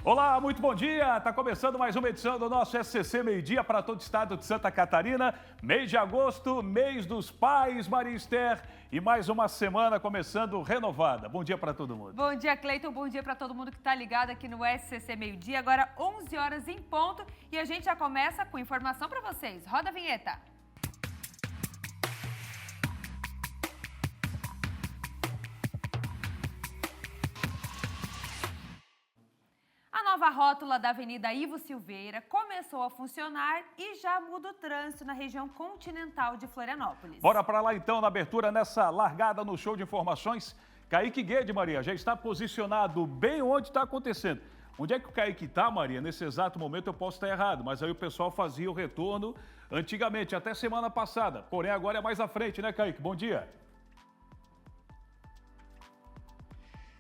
Olá, muito bom dia! Está começando mais uma edição do nosso SCC Meio-Dia para todo o estado de Santa Catarina. Mês de agosto, mês dos pais, Maria Esther. E mais uma semana começando renovada. Bom dia para todo mundo. Bom dia, Cleiton. Bom dia para todo mundo que está ligado aqui no SCC Meio-Dia. Agora 11 horas em ponto e a gente já começa com informação para vocês. Roda a vinheta. A nova rótula da Avenida Ivo Silveira começou a funcionar e já muda o trânsito na região continental de Florianópolis. Bora para lá então, na abertura, nessa largada no show de informações. Kaique Guede, Maria, já está posicionado bem onde está acontecendo. Onde é que o Kaique está, Maria? Nesse exato momento eu posso estar errado, mas aí o pessoal fazia o retorno antigamente, até semana passada. Porém, agora é mais à frente, né, Kaique? Bom dia.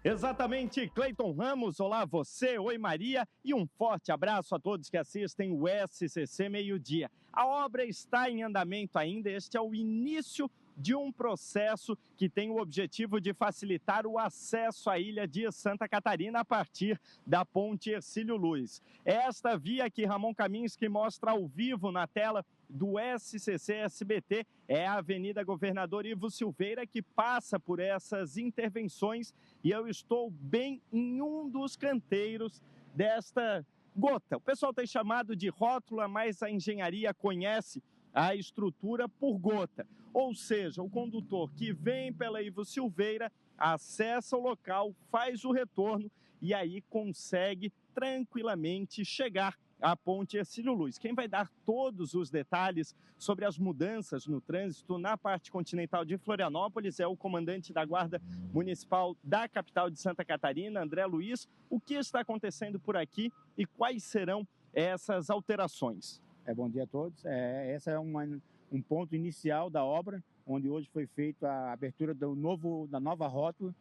Exatamente, Cleiton Ramos, olá você, oi Maria e um forte abraço a todos que assistem o SCC Meio-Dia. A obra está em andamento ainda, este é o início de um processo que tem o objetivo de facilitar o acesso à ilha de Santa Catarina a partir da ponte Hercílio Luz. Esta via que Ramon Kaminski mostra ao vivo na tela do SCC SBT é a Avenida Governador Ivo Silveira, que passa por essas intervenções, e eu estou bem em um dos canteiros desta gota. O pessoal tem chamado de rótula, mas a engenharia conhece a estrutura por gota. Ou seja, o condutor que vem pela Ivo Silveira acessa o local, faz o retorno e aí consegue tranquilamente chegar à ponte Hercílio Luz. Quem vai dar todos os detalhes sobre as mudanças no trânsito na parte continental de Florianópolis é o comandante da Guarda Municipal da capital de Santa Catarina, André Luiz. O que está acontecendo por aqui e quais serão essas alterações? Bom dia a todos. Essa é um ponto inicial da obra, onde hoje foi feita a abertura da nova rótula,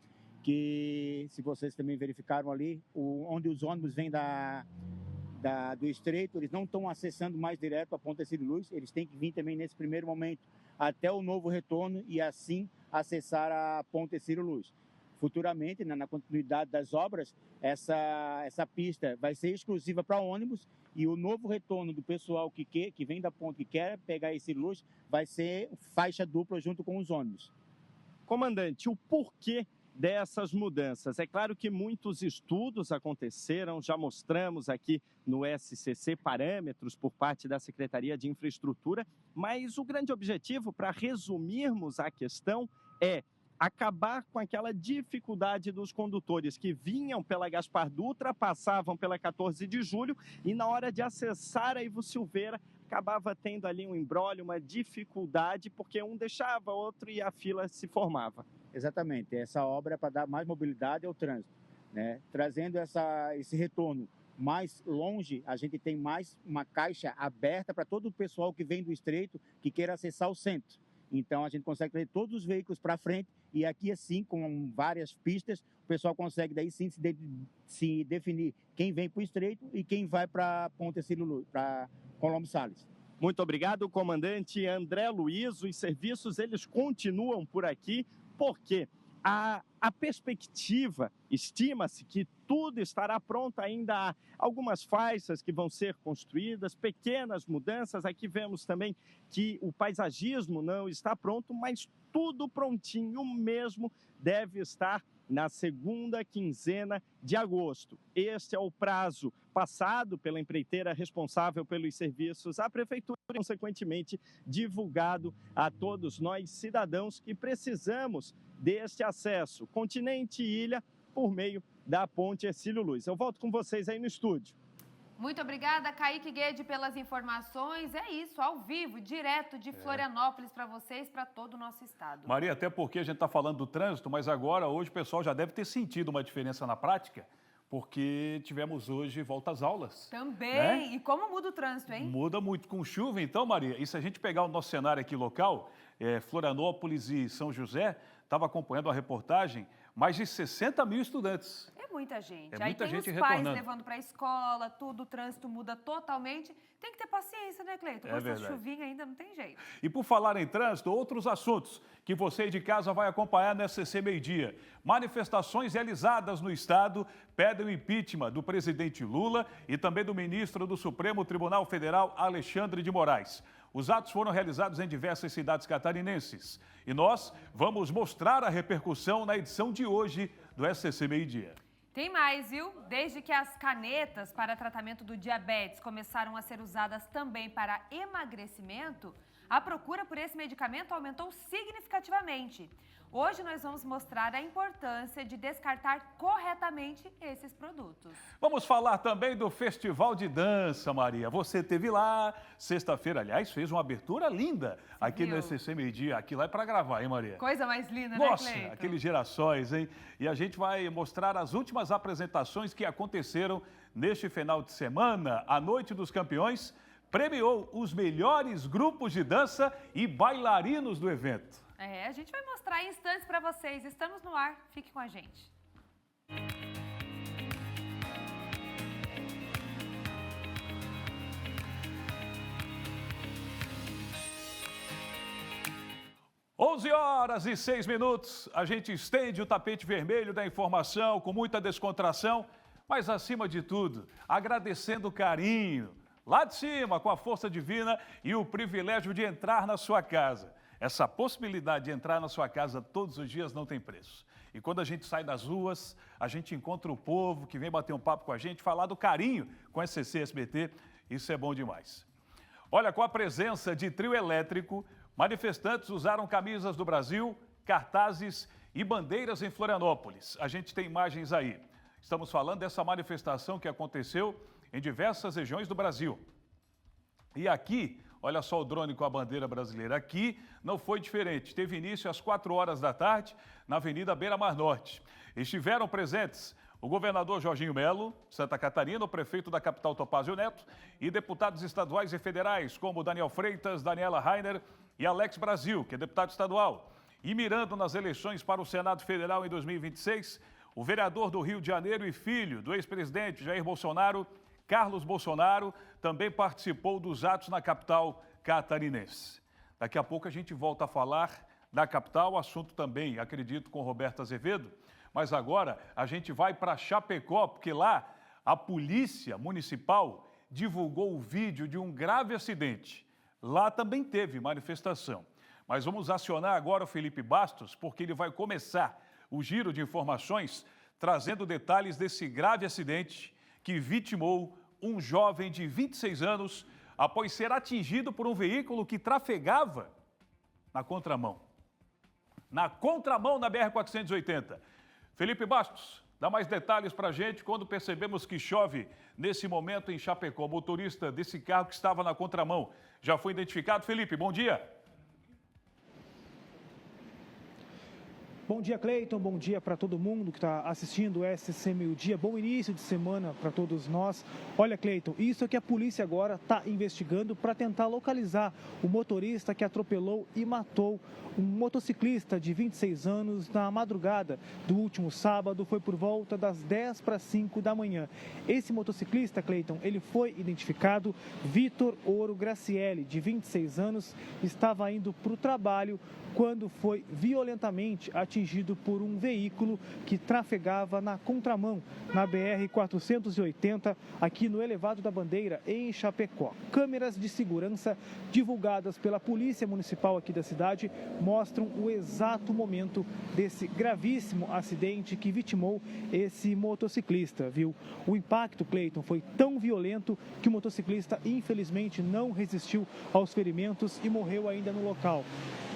que, se vocês também verificaram ali, onde os ônibus vêm do Estreito, eles não estão acessando mais direto a Ponta Hercílio Luz, eles têm que vir também nesse primeiro momento até o novo retorno e assim acessar a Ponta Hercílio Luz. Futuramente, na continuidade das obras, essa pista vai ser exclusiva para ônibus e o novo retorno do pessoal que vem da ponte, que quer pegar esse luxo, vai ser faixa dupla junto com os ônibus. Comandante, o porquê dessas mudanças? É claro que muitos estudos aconteceram, já mostramos aqui no SCC parâmetros por parte da Secretaria de Infraestrutura, mas o grande objetivo, para resumirmos a questão, é acabar com aquela dificuldade dos condutores que vinham pela Gaspar Dutra, passavam pela 14 de julho e na hora de acessar a Ivo Silveira acabava tendo ali um imbróglio, uma dificuldade, porque um deixava outro e a fila se formava. Exatamente, essa obra é para dar mais mobilidade ao trânsito, né? Trazendo esse retorno mais longe, a gente tem mais uma caixa aberta para todo o pessoal que vem do Estreito, que queira acessar o centro. Então, a gente consegue trazer todos os veículos para frente e aqui, assim, com várias pistas, o pessoal consegue daí sim se definir quem vem para o Estreito e quem vai para Ponta Hercílio Luz, para Colombo Salles. Muito obrigado, comandante André Luiz. Os serviços, eles continuam por aqui, porque a perspectiva, estima-se que tudo estará pronto, ainda há algumas faixas que vão ser construídas, pequenas mudanças. Aqui vemos também que o paisagismo não está pronto, mas tudo prontinho mesmo deve estar na segunda quinzena de agosto. Este é o prazo passado pela empreiteira responsável pelos serviços à Prefeitura e, consequentemente, divulgado a todos nós, cidadãos, que precisamos deste acesso continente e ilha por meio da ponte Hercílio Luz. Eu volto com vocês aí no estúdio. Muito obrigada, Kaique Guede, pelas informações. É isso, ao vivo, direto de Florianópolis para vocês, para todo o nosso estado. Maria, até porque a gente está falando do trânsito, mas agora, hoje, o pessoal já deve ter sentido uma diferença na prática, porque tivemos hoje volta às aulas. Também, né? E como muda o trânsito, hein? Muda muito com chuva, então, Maria. E se a gente pegar o nosso cenário aqui local, Florianópolis e São José, estava acompanhando a reportagem, mais de 60 mil estudantes. É muita gente. É Aí muita tem gente os pais retornando. levando para a escola, tudo, o trânsito muda totalmente. Tem que ter paciência, né, Cleiton? É Com essa verdade. chuvinha ainda não tem jeito. E por falar em trânsito, outros assuntos que você de casa vai acompanhar na SCC Meio-Dia. Manifestações realizadas no estado pedem o impeachment do presidente Lula e também do ministro do Supremo Tribunal Federal, Alexandre de Moraes. Os atos foram realizados em diversas cidades catarinenses. E nós vamos mostrar a repercussão na edição de hoje do SCC Meio-Dia. Tem mais, viu? Desde que as canetas para tratamento do diabetes começaram a ser usadas também para emagrecimento, a procura por esse medicamento aumentou significativamente. Hoje nós vamos mostrar a importância de descartar corretamente esses produtos. Vamos falar também do Festival de Dança, Maria. Você esteve lá, sexta-feira, aliás, fez uma abertura linda aqui no SCC Meio-Dia. Aqui lá é para gravar, hein, Maria? Coisa mais linda, Nossa, né, Cleiton? aqueles girassóis, hein? E a gente vai mostrar as últimas apresentações que aconteceram neste final de semana. A Noite dos Campeões premiou os melhores grupos de dança e bailarinos do evento. A gente vai mostrar em instantes para vocês. Estamos no ar, fique com a gente. Onze horas e 6 minutos, a gente estende o tapete vermelho da informação com muita descontração, mas acima de tudo, agradecendo o carinho, lá de cima, com a força divina e o privilégio de entrar na sua casa. Essa possibilidade de entrar na sua casa todos os dias não tem preço. E quando a gente sai das ruas, a gente encontra o povo que vem bater um papo com a gente, falar do carinho com a SCC SBT, isso é bom demais. Olha, com a presença de trio elétrico, manifestantes usaram camisas do Brasil, cartazes e bandeiras em Florianópolis. A gente tem imagens aí. Estamos falando dessa manifestação que aconteceu em diversas regiões do Brasil. E aqui, olha só o drone com a bandeira brasileira. Aqui não foi diferente. Teve início às 4 horas da tarde na Avenida Beira Mar Norte. Estiveram presentes o governador Jorginho Melo, Santa Catarina, o prefeito da capital Topázio Neto e deputados estaduais e federais como Daniel Freitas, Daniela Rainer e Alex Brasil, que é deputado estadual. E mirando nas eleições para o Senado Federal em 2026, o vereador do Rio de Janeiro e filho do ex-presidente Jair Bolsonaro, Carlos Bolsonaro, também participou dos atos na capital catarinense. Daqui a pouco a gente volta a falar da capital, assunto também, acredito, com Roberto Azevedo. Mas agora a gente vai para Chapecó, porque lá a polícia municipal divulgou o vídeo de um grave acidente. Lá também teve manifestação. Mas vamos acionar agora o Felipe Bastos, porque ele vai começar o giro de informações, trazendo detalhes desse grave acidente que vitimou um jovem de 26 anos após ser atingido por um veículo que trafegava na contramão. Na contramão na BR-480. Felipe Bastos, dá mais detalhes para a gente quando percebemos que chove nesse momento em Chapecó. O motorista desse carro que estava na contramão já foi identificado. Felipe, bom dia. Bom dia, Cleiton. Bom dia para todo mundo que está assistindo o SCC Meio-Dia. Bom início de semana para todos nós. Olha, Cleiton, isso é que a polícia agora está investigando para tentar localizar o motorista que atropelou e matou um motociclista de 26 anos na madrugada do último sábado. Foi por volta das 10 para 5 da manhã. Esse motociclista, Cleiton, ele foi identificado Vitor Ouro Graciele, de 26 anos, estava indo para o trabalho quando foi violentamente atingido por um veículo que trafegava na contramão, na BR-480, aqui no Elevado da Bandeira, em Chapecó. Câmeras de segurança divulgadas pela Polícia Municipal aqui da cidade mostram o exato momento desse gravíssimo acidente que vitimou esse motociclista, viu? O impacto, Cleiton, foi tão violento que o motociclista, infelizmente, não resistiu aos ferimentos e morreu ainda no local.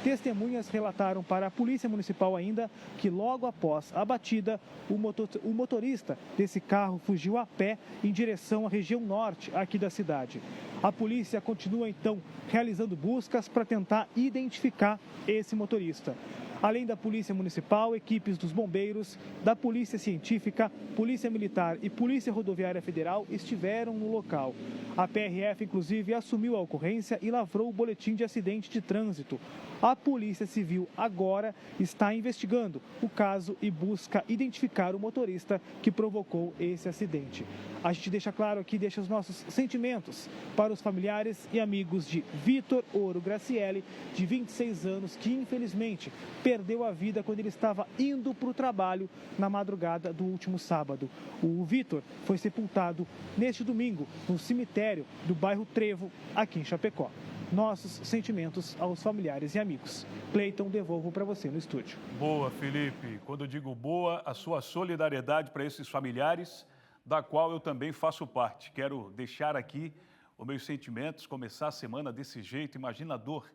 Testemunhas relataram para a Polícia Municipal ainda que logo após a batida, o motorista desse carro fugiu a pé em direção à região norte aqui da cidade. A polícia continua então realizando buscas para tentar identificar esse motorista. Além da Polícia Municipal, equipes dos bombeiros, da Polícia Científica, Polícia Militar e Polícia Rodoviária Federal estiveram no local. A PRF, inclusive, assumiu a ocorrência e lavrou o boletim de acidente de trânsito. A Polícia Civil agora está investigando o caso e busca identificar o motorista que provocou esse acidente. A gente deixa claro aqui, deixa os nossos sentimentos para os familiares e amigos de Vitor Ouro Graciele, de 26 anos, que infelizmente perdeu a vida quando ele estava indo para o trabalho na madrugada do último sábado. O Vitor foi sepultado neste domingo no cemitério do bairro Trevo, aqui em Chapecó. Nossos sentimentos aos familiares e amigos. Cleiton, devolvo para você no estúdio. Boa, Felipe. Quando eu digo boa, a sua solidariedade para esses familiares, da qual eu também faço parte. Quero deixar aqui os meus sentimentos, começar a semana desse jeito. Imagina a dor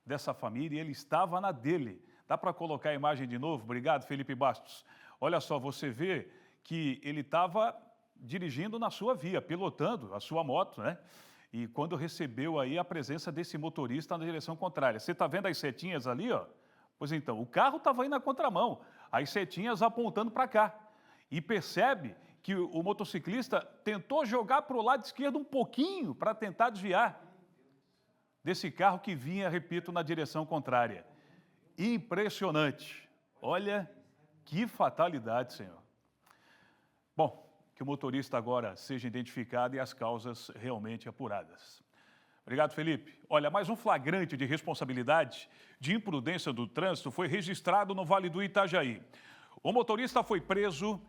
dessa família e ele estava na dele. Dá para colocar a imagem de novo? Obrigado, Felipe Bastos. Olha só, você vê que ele estava dirigindo na sua via, pilotando a sua moto, né? E quando recebeu aí a presença desse motorista na direção contrária. Você está vendo as setinhas ali, ó? Pois então, o carro estava indo na contramão, as setinhas apontando para cá. E percebe que o motociclista tentou jogar para o lado esquerdo um pouquinho para tentar desviar desse carro que vinha, repito, na direção contrária. Impressionante. Olha que fatalidade, senhor. Bom, que o motorista agora seja identificado e as causas realmente apuradas. Obrigado, Felipe. Olha, mais um flagrante de responsabilidade de imprudência do trânsito foi registrado no Vale do Itajaí. O motorista foi preso,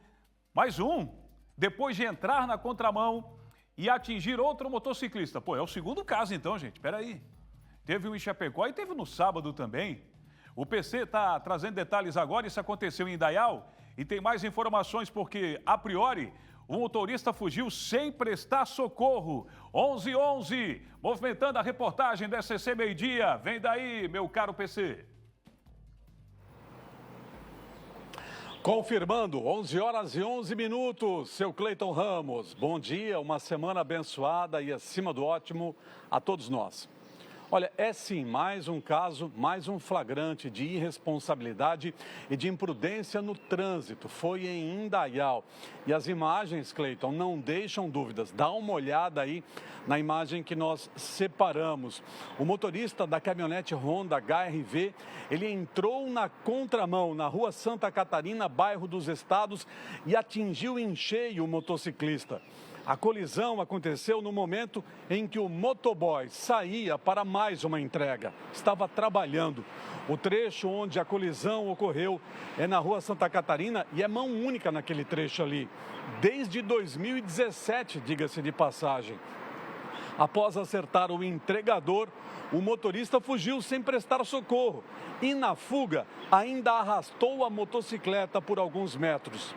mais um, depois de entrar na contramão e atingir outro motociclista. Pô, é o segundo caso então, gente, espera aí. Teve um em Chapecó e teve no sábado também. O PC está trazendo detalhes agora, isso aconteceu em Indaial e tem mais informações porque, a priori, o motorista fugiu sem prestar socorro. 11h11, movimentando a reportagem da SCC Meio-Dia. Vem daí, meu caro PC. Confirmando, 11h11, seu Cleiton Ramos. Bom dia, uma semana abençoada e acima do ótimo a todos nós. Olha, é sim mais um caso, mais um flagrante de irresponsabilidade e de imprudência no trânsito. Foi em Indaial. E as imagens, Cleiton, não deixam dúvidas. Dá uma olhada aí na imagem que nós separamos. O motorista da caminhonete Honda HR-V, ele entrou na contramão na rua Santa Catarina, bairro dos Estados, e atingiu em cheio o motociclista. A colisão aconteceu no momento em que o motoboy saía para mais uma entrega. Estava trabalhando. O trecho onde a colisão ocorreu é na rua Santa Catarina e é mão única naquele trecho ali. Desde 2017, diga-se de passagem. Após acertar o entregador, o motorista fugiu sem prestar socorro e, na fuga, ainda arrastou a motocicleta por alguns metros.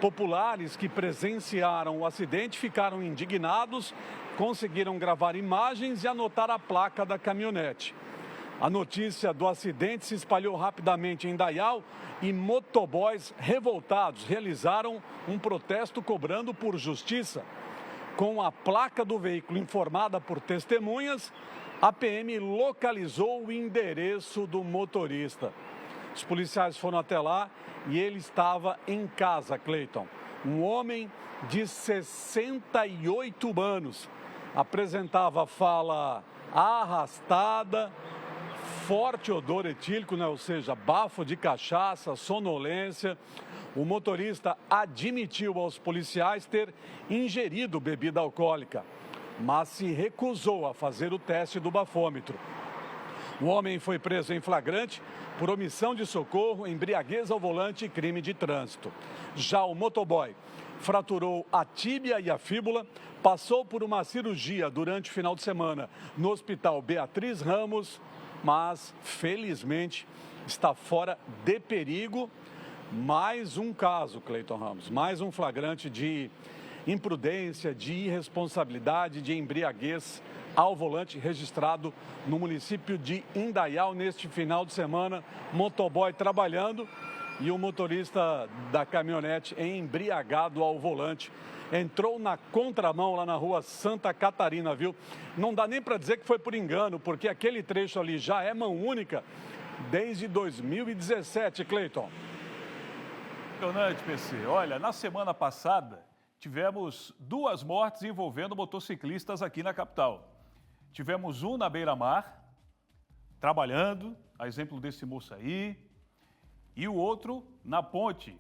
Populares que presenciaram o acidente ficaram indignados, conseguiram gravar imagens e anotar a placa da caminhonete. A notícia do acidente se espalhou rapidamente em Indaial e motoboys revoltados realizaram um protesto cobrando por justiça. Com a placa do veículo informada por testemunhas, a PM localizou o endereço do motorista. Os policiais foram até lá e ele estava em casa, Cleiton. Um homem de 68 anos. Apresentava fala arrastada, forte odor etílico, né? Ou seja, bafo de cachaça, sonolência. O motorista admitiu aos policiais ter ingerido bebida alcoólica, mas se recusou a fazer o teste do bafômetro. O homem foi preso em flagrante por omissão de socorro, embriaguez ao volante e crime de trânsito. Já o motoboy fraturou a tíbia e a fíbula, passou por uma cirurgia durante o final de semana no Hospital Beatriz Ramos, mas, felizmente, está fora de perigo. Mais um caso, Cleiton Ramos, mais um flagrante de imprudência, de irresponsabilidade, de embriaguez ao volante registrado no município de Indaial neste final de semana. Motoboy trabalhando e o motorista da caminhonete embriagado ao volante. Entrou na contramão lá na rua Santa Catarina, viu? Não dá nem para dizer que foi por engano, porque aquele trecho ali já é mão única, desde 2017, Cleiton. Impressionante, PC. Olha, na semana passada, tivemos 2 mortes envolvendo motociclistas aqui na capital. Tivemos um na beira-mar, trabalhando, a exemplo desse moço aí, e o outro na ponte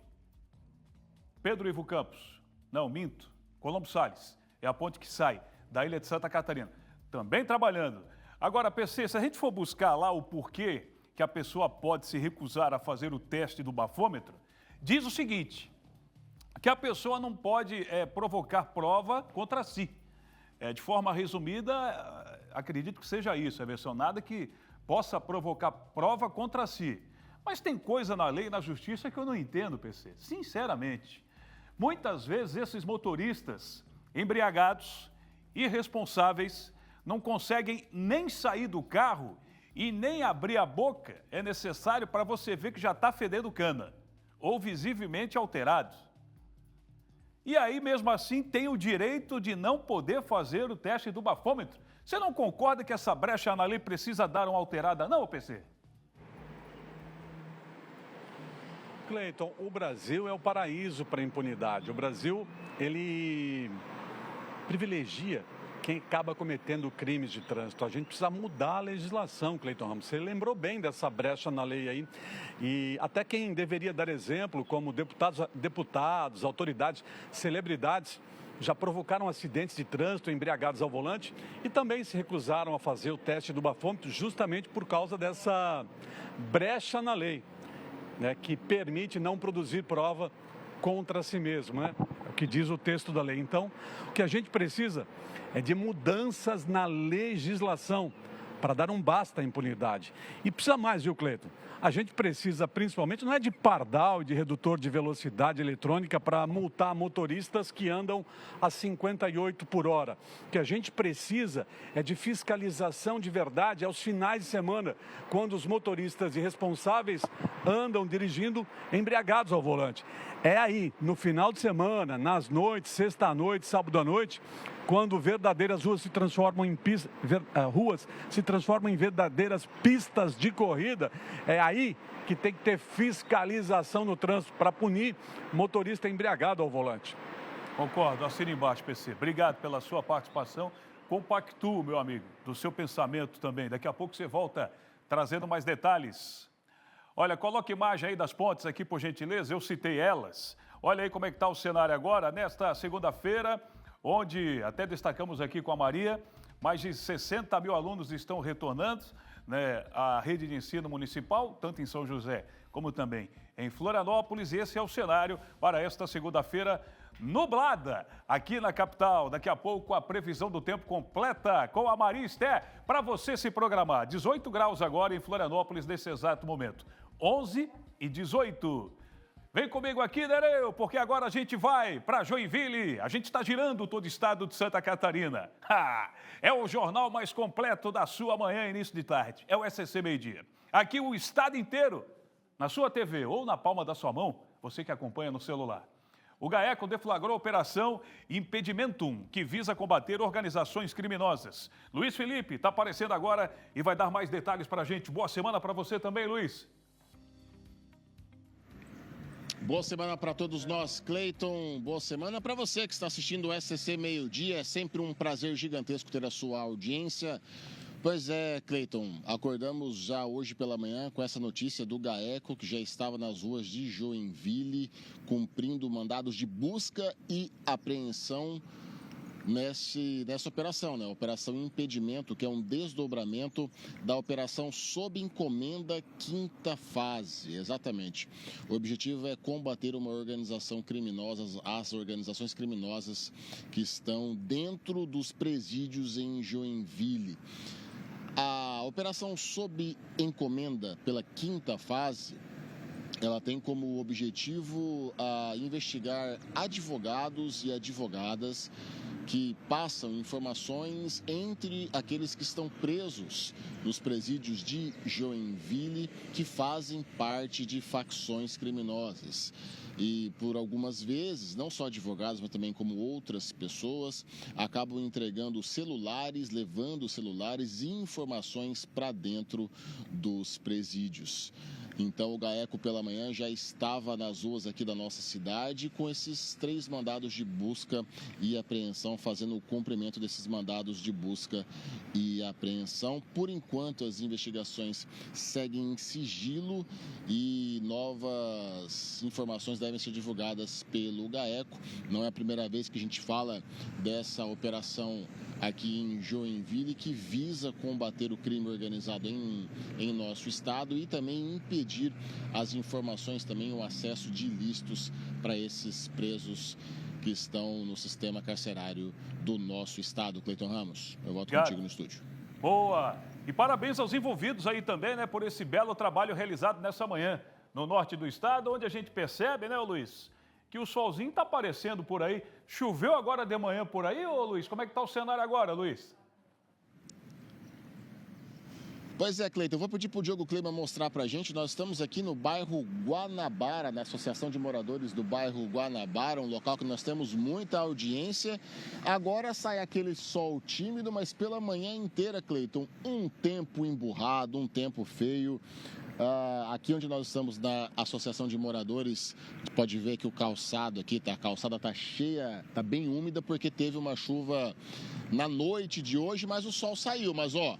Pedro Ivo Campos. Não, minto, Colombo Salles. É a ponte que sai da ilha de Santa Catarina. Também trabalhando. Agora, PC, se a gente for buscar lá o porquê que a pessoa pode se recusar a fazer o teste do bafômetro, diz o seguinte, que a pessoa não pode provocar prova contra si. De forma resumida, acredito que seja isso, Everson, nada que possa provocar prova contra si. Mas tem coisa na lei e na justiça que eu não entendo, PC, sinceramente. Muitas vezes esses motoristas embriagados, irresponsáveis, não conseguem nem sair do carro e nem abrir a boca. É necessário para você ver que já está fedendo cana ou visivelmente alterado. E aí, mesmo assim, tem o direito de não poder fazer o teste do bafômetro. Você não concorda que essa brecha na lei precisa dar uma alterada, não, PC? Cleiton, o Brasil é o paraíso para a impunidade. O Brasil, ele privilegia quem acaba cometendo crimes de trânsito. A gente precisa mudar a legislação, Cleiton Ramos. Você lembrou bem dessa brecha na lei aí. E até quem deveria dar exemplo, como deputados, autoridades, celebridades, já provocaram acidentes de trânsito embriagados ao volante e também se recusaram a fazer o teste do bafômetro justamente por causa dessa brecha na lei, né, que permite não produzir prova contra si mesmo, né? É o que diz o texto da lei. Então, o que a gente precisa é de mudanças na legislação para dar um basta à impunidade. E precisa mais, viu, Cleiton? A gente precisa, principalmente, não é de pardal e de redutor de velocidade eletrônica para multar motoristas que andam a 58 por hora. O que a gente precisa é de fiscalização de verdade aos finais de semana, quando os motoristas irresponsáveis andam dirigindo embriagados ao volante. É aí, no final de semana, nas noites, sexta-noite, sábado-à-noite, quando verdadeiras ruas se transformam em verdadeiras pistas de corrida, é aí que tem que ter fiscalização no trânsito para punir motorista embriagado ao volante. Concordo, assina embaixo, PC. Obrigado pela sua participação. Compactuo, meu amigo, do seu pensamento também. Daqui a pouco você volta trazendo mais detalhes. Olha, coloque imagem aí das pontes aqui, por gentileza, eu citei elas. Olha aí como é que está o cenário agora, nesta segunda-feira, onde até destacamos aqui com a Maria, mais de 60 mil alunos estão retornando, né, à rede de ensino municipal, tanto em São José como também em Florianópolis. E esse é o cenário para esta segunda-feira nublada aqui na capital. Daqui a pouco a previsão do tempo completa com a Maria Esté para você se programar. 18 graus agora em Florianópolis nesse exato momento. 11 e 18. Vem comigo aqui, Nereu, porque agora a gente vai para Joinville. A gente está girando todo o estado de Santa Catarina. É o jornal mais completo da sua manhã, início de tarde. É o SCC Meio-Dia. Aqui o estado inteiro, na sua TV ou na palma da sua mão, você que acompanha no celular. O GAECO deflagrou a operação Impedimentum, que visa combater organizações criminosas. Luiz Felipe está aparecendo agora e vai dar mais detalhes para a gente. Boa semana para você também, Luiz. Boa semana para todos nós, Cleiton. Boa semana para você que está assistindo o SCC Meio-Dia. É sempre um prazer gigantesco ter a sua audiência. Pois é, Cleiton, acordamos já hoje pela manhã com essa notícia do GAECO, que já estava nas ruas de Joinville, cumprindo mandados de busca e apreensão nessa operação, né? Operação Impedimento, que é um desdobramento da operação sob encomenda quinta fase, exatamente. O objetivo é combater uma organização criminosa, as organizações criminosas que estão dentro dos presídios em Joinville. A operação sob encomenda pela quinta fase, ela tem como objetivo investigar advogados e advogadas que passam informações entre aqueles que estão presos nos presídios de Joinville, que fazem parte de facções criminosas. E por algumas vezes, não só advogados, mas também como outras pessoas, acabam entregando celulares, levando celulares e informações para dentro dos presídios. Então o GAECO pela manhã já estava nas ruas aqui da nossa cidade com esses 3 mandados de busca e apreensão, fazendo o cumprimento desses mandados de busca e apreensão. Por enquanto as investigações seguem em sigilo e novas informações devem ser divulgadas pelo GAECO. Não é a primeira vez que a gente fala dessa operação aqui em Joinville, que visa combater o crime organizado em nosso estado e também impedir as informações, também o acesso de ilícitos para esses presos que estão no sistema carcerário do nosso estado. Cleiton Ramos, eu volto contigo no estúdio. Boa! E parabéns aos envolvidos aí também, né, por esse belo trabalho realizado nessa manhã no norte do estado, onde a gente percebe, né, Luiz, que o solzinho está aparecendo por aí. Choveu agora de manhã por aí, ô Luiz? Como é que está o cenário agora, Luiz? Pois é, Cleiton, eu vou pedir para o Diogo Kleber mostrar para a gente. Nós estamos aqui no bairro Guanabara, na Associação de Moradores do bairro Guanabara, um local que nós temos muita audiência. Agora sai aquele sol tímido, mas pela manhã inteira, Cleiton, um tempo emburrado, um tempo feio. Aqui onde nós estamos na Associação de Moradores, pode ver que o calçado aqui, a calçada está cheia, está bem úmida porque teve uma chuva na noite de hoje, mas o sol saiu. Mas ó,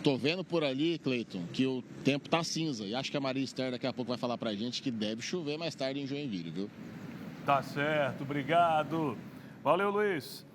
tô vendo por ali, Cleiton, que o tempo tá cinza e acho que a Maria Esther daqui a pouco vai falar pra gente que deve chover mais tarde em Joinville, viu? Tá certo, obrigado. Valeu, Luiz.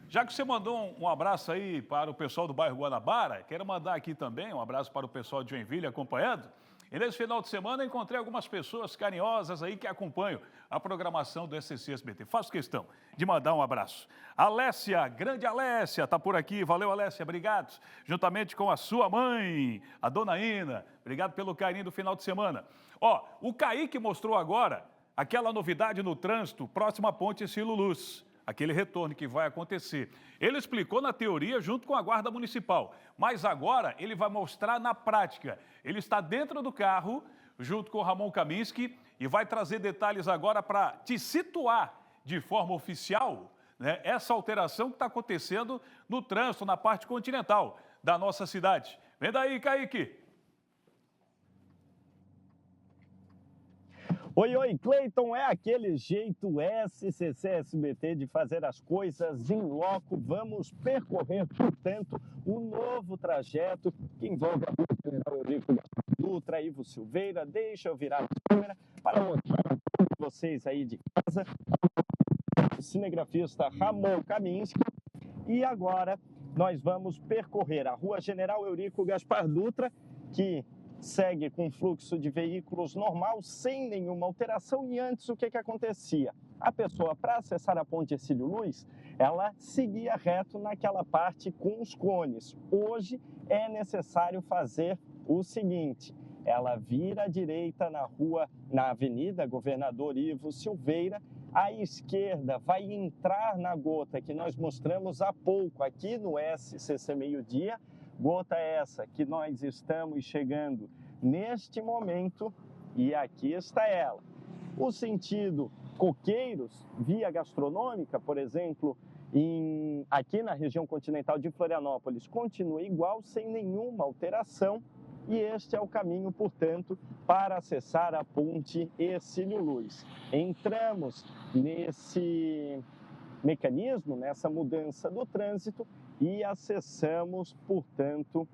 Já que você mandou um abraço aí para o pessoal do bairro Guanabara, quero mandar aqui também um abraço para o pessoal de Joinville acompanhando. E nesse final de semana encontrei algumas pessoas carinhosas aí que acompanham a programação do SCC SBT. Faço questão de mandar um abraço. Alessia, grande Alessia, está por aqui. Valeu, Alessia, obrigado. Juntamente com a sua mãe, a dona Ina. Obrigado pelo carinho do final de semana. Ó, o Kaique mostrou agora aquela novidade no trânsito próximo à ponte Silo Luz. Aquele retorno que vai acontecer. Ele explicou na teoria junto com a Guarda Municipal, mas agora ele vai mostrar na prática. Ele está dentro do carro, junto com o Ramon Kaminski, e vai trazer detalhes agora para te situar de forma oficial, né, essa alteração que está acontecendo no trânsito, na parte continental da nossa cidade. Vem daí, Kaique! Oi, Cleiton, é aquele jeito SCC SBT de fazer as coisas em loco. Vamos percorrer, portanto, o novo trajeto que envolve a Rua General Eurico Dutra, Ivo Silveira. Deixa eu virar a câmera para mostrar a todos vocês aí de casa o cinegrafista Ramon Kaminski. E agora nós vamos percorrer a Rua General Eurico Gaspar Dutra, que segue com fluxo de veículos normal, sem nenhuma alteração. E antes, o que acontecia? A pessoa, para acessar a ponte Hercílio Luz, ela seguia reto naquela parte com os cones. Hoje é necessário fazer o seguinte: ela vira à direita na Avenida Governador Ivo Silveira, à esquerda vai entrar na gota que nós mostramos há pouco aqui no SCC Meio-Dia. Gota essa que nós estamos chegando neste momento e aqui está ela. O sentido Coqueiros, via gastronômica, por exemplo, aqui na região continental de Florianópolis, continua igual, sem nenhuma alteração. E este é o caminho, portanto, para acessar a ponte Hercílio Luz. Entramos nesse mecanismo, nessa mudança do trânsito, e acessamos, portanto,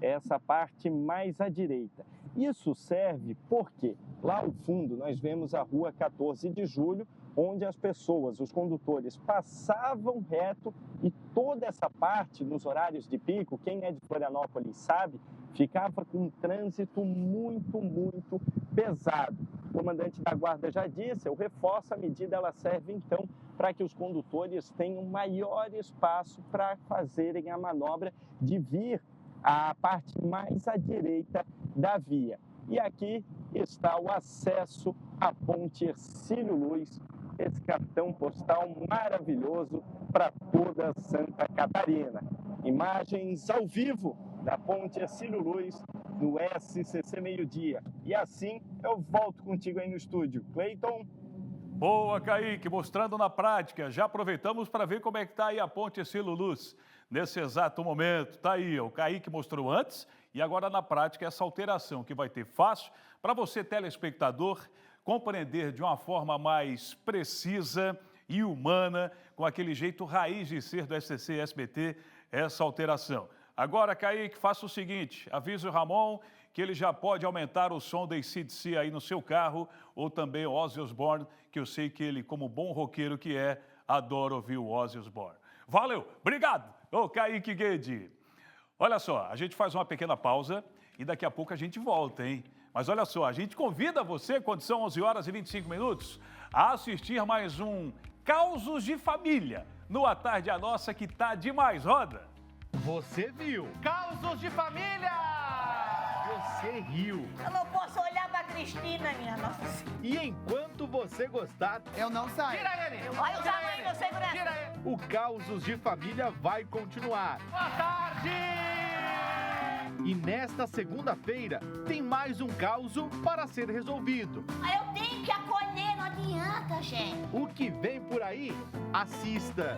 essa parte mais à direita. Isso serve porque lá ao fundo nós vemos a Rua 14 de Julho, onde as pessoas, os condutores, passavam reto e toda essa parte, nos horários de pico, quem é de Florianópolis sabe, ficava com um trânsito muito pesado. O comandante da guarda já disse, eu reforço, a medida ela serve então para que os condutores tenham maior espaço para fazerem a manobra de vir à parte mais à direita da via. E aqui está o acesso à ponte Hercílio Luz, esse cartão postal maravilhoso para toda Santa Catarina. Imagens ao vivo da Ponte Hercílio Luz no SCC Meio-Dia. E assim eu volto contigo aí no estúdio. Cleiton. Boa, Kaique, mostrando na prática. Já aproveitamos para ver como é que está aí a Ponte Hercílio Luz nesse exato momento. Está aí, o Kaique mostrou antes e agora na prática essa alteração que vai ter fácil para você, telespectador, compreender de uma forma mais precisa e humana, com aquele jeito raiz de ser do SCC SBT, essa alteração. Agora, Kaique, faça o seguinte, avise o Ramon que ele já pode aumentar o som da AC/DC aí no seu carro, ou também o Ozzy Osbourne, que eu sei que ele, como bom roqueiro que é, adora ouvir o Ozzy Osbourne. Valeu, obrigado, ô Kaique Guede. Olha só, a gente faz uma pequena pausa e daqui a pouco a gente volta, hein? Mas olha só, a gente convida você, quando são 11 horas e 25 minutos, a assistir mais um Causos de Família, no A Tarde a Nossa, que tá demais, roda! Você viu? Causos de Família! Você riu. Eu não posso olhar pra Cristina, minha nossa senhora. E enquanto você gostar, Eu não saio. tira ele! Olha o tamanho do segurança. Tira ele! O Causos de Família vai continuar. Boa tarde! E nesta segunda-feira tem mais um caso para ser resolvido. Eu tenho que acolher, não adianta, gente. O que vem por aí? Assista!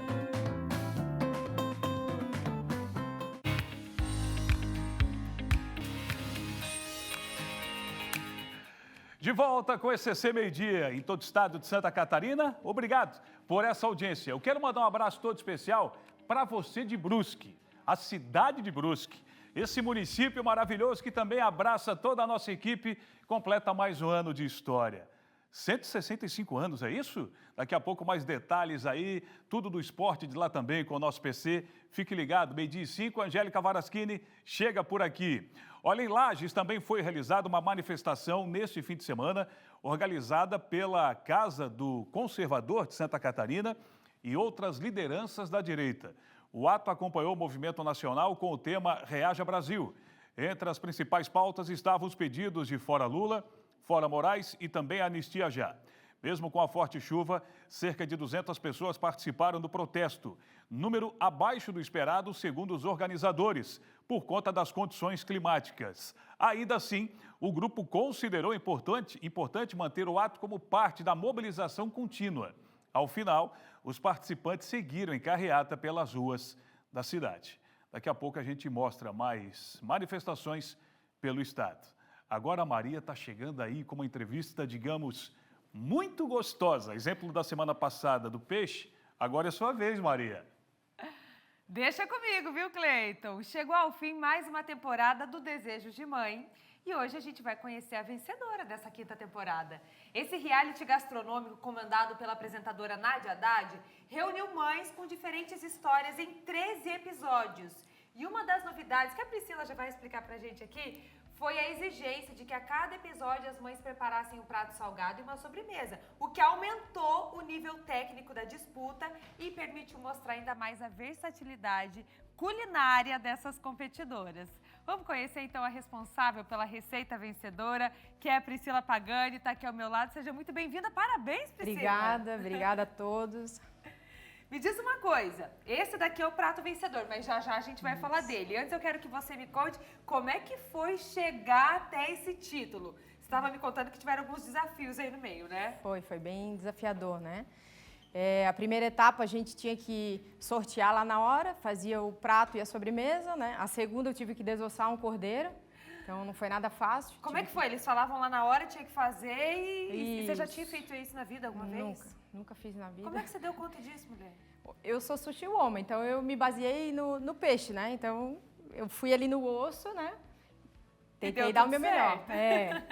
De volta com o SCC Meio-Dia em todo o estado de Santa Catarina. Obrigado por essa audiência. Eu quero mandar um abraço todo especial para você de Brusque, a cidade de Brusque. Esse município maravilhoso que também abraça toda a nossa equipe, completa mais um ano de história. 165 anos, é isso? Daqui a pouco mais detalhes aí, tudo do esporte de lá também com o nosso PC. Fique ligado, 12h05, Angélica Varaschini chega por aqui. Olha, em Lages também foi realizada uma manifestação neste fim de semana, organizada pela Casa do Conservador de Santa Catarina e outras lideranças da direita. O ato acompanhou o movimento nacional com o tema Reaja Brasil. Entre as principais pautas estavam os pedidos de fora Lula, fora Moraes e também anistia já. Mesmo com a forte chuva, cerca de 200 pessoas participaram do protesto, número abaixo do esperado segundo os organizadores, por conta das condições climáticas. Ainda assim, o grupo considerou importante manter o ato como parte da mobilização contínua. Ao final, os participantes seguiram em carreata pelas ruas da cidade. Daqui a pouco a gente mostra mais manifestações pelo estado. Agora a Maria está chegando aí com uma entrevista, digamos, muito gostosa. Exemplo da semana passada do peixe, agora é sua vez, Maria. Deixa comigo, viu, Cleiton? Chegou ao fim mais uma temporada do Desejos de Mãe. E hoje a gente vai conhecer a vencedora dessa quinta temporada. Esse reality gastronômico comandado pela apresentadora Nádia Haddad reuniu mães com diferentes histórias em 13 episódios. E uma das novidades que a Priscila já vai explicar pra gente aqui foi a exigência de que a cada episódio as mães preparassem um prato salgado e uma sobremesa, o que aumentou o nível técnico da disputa e permitiu mostrar ainda mais a versatilidade culinária dessas competidoras. Vamos conhecer então a responsável pela receita vencedora, que é a Priscila Pagani, está aqui ao meu lado. Seja muito bem-vinda. Parabéns, Priscila. Obrigada a todos. Me diz uma coisa, esse daqui é o prato vencedor, mas já já a gente vai falar dele. Antes eu quero que você me conte como é que foi chegar até esse título. Você estava me contando que tiveram alguns desafios aí no meio, né? Foi bem desafiador, né? A primeira etapa a gente tinha que sortear lá na hora, fazia o prato e a sobremesa, né? A segunda eu tive que desossar um cordeiro, então não foi nada fácil. Como é que foi? Eles falavam lá na hora, tinha que fazer e você já tinha feito isso na vida alguma vez? Nunca fiz na vida. Como é que você deu conta disso, mulher? Eu sou sushi woman, então eu me baseei no peixe, né? Então eu fui ali no osso, né? Tentei dar o meu melhor.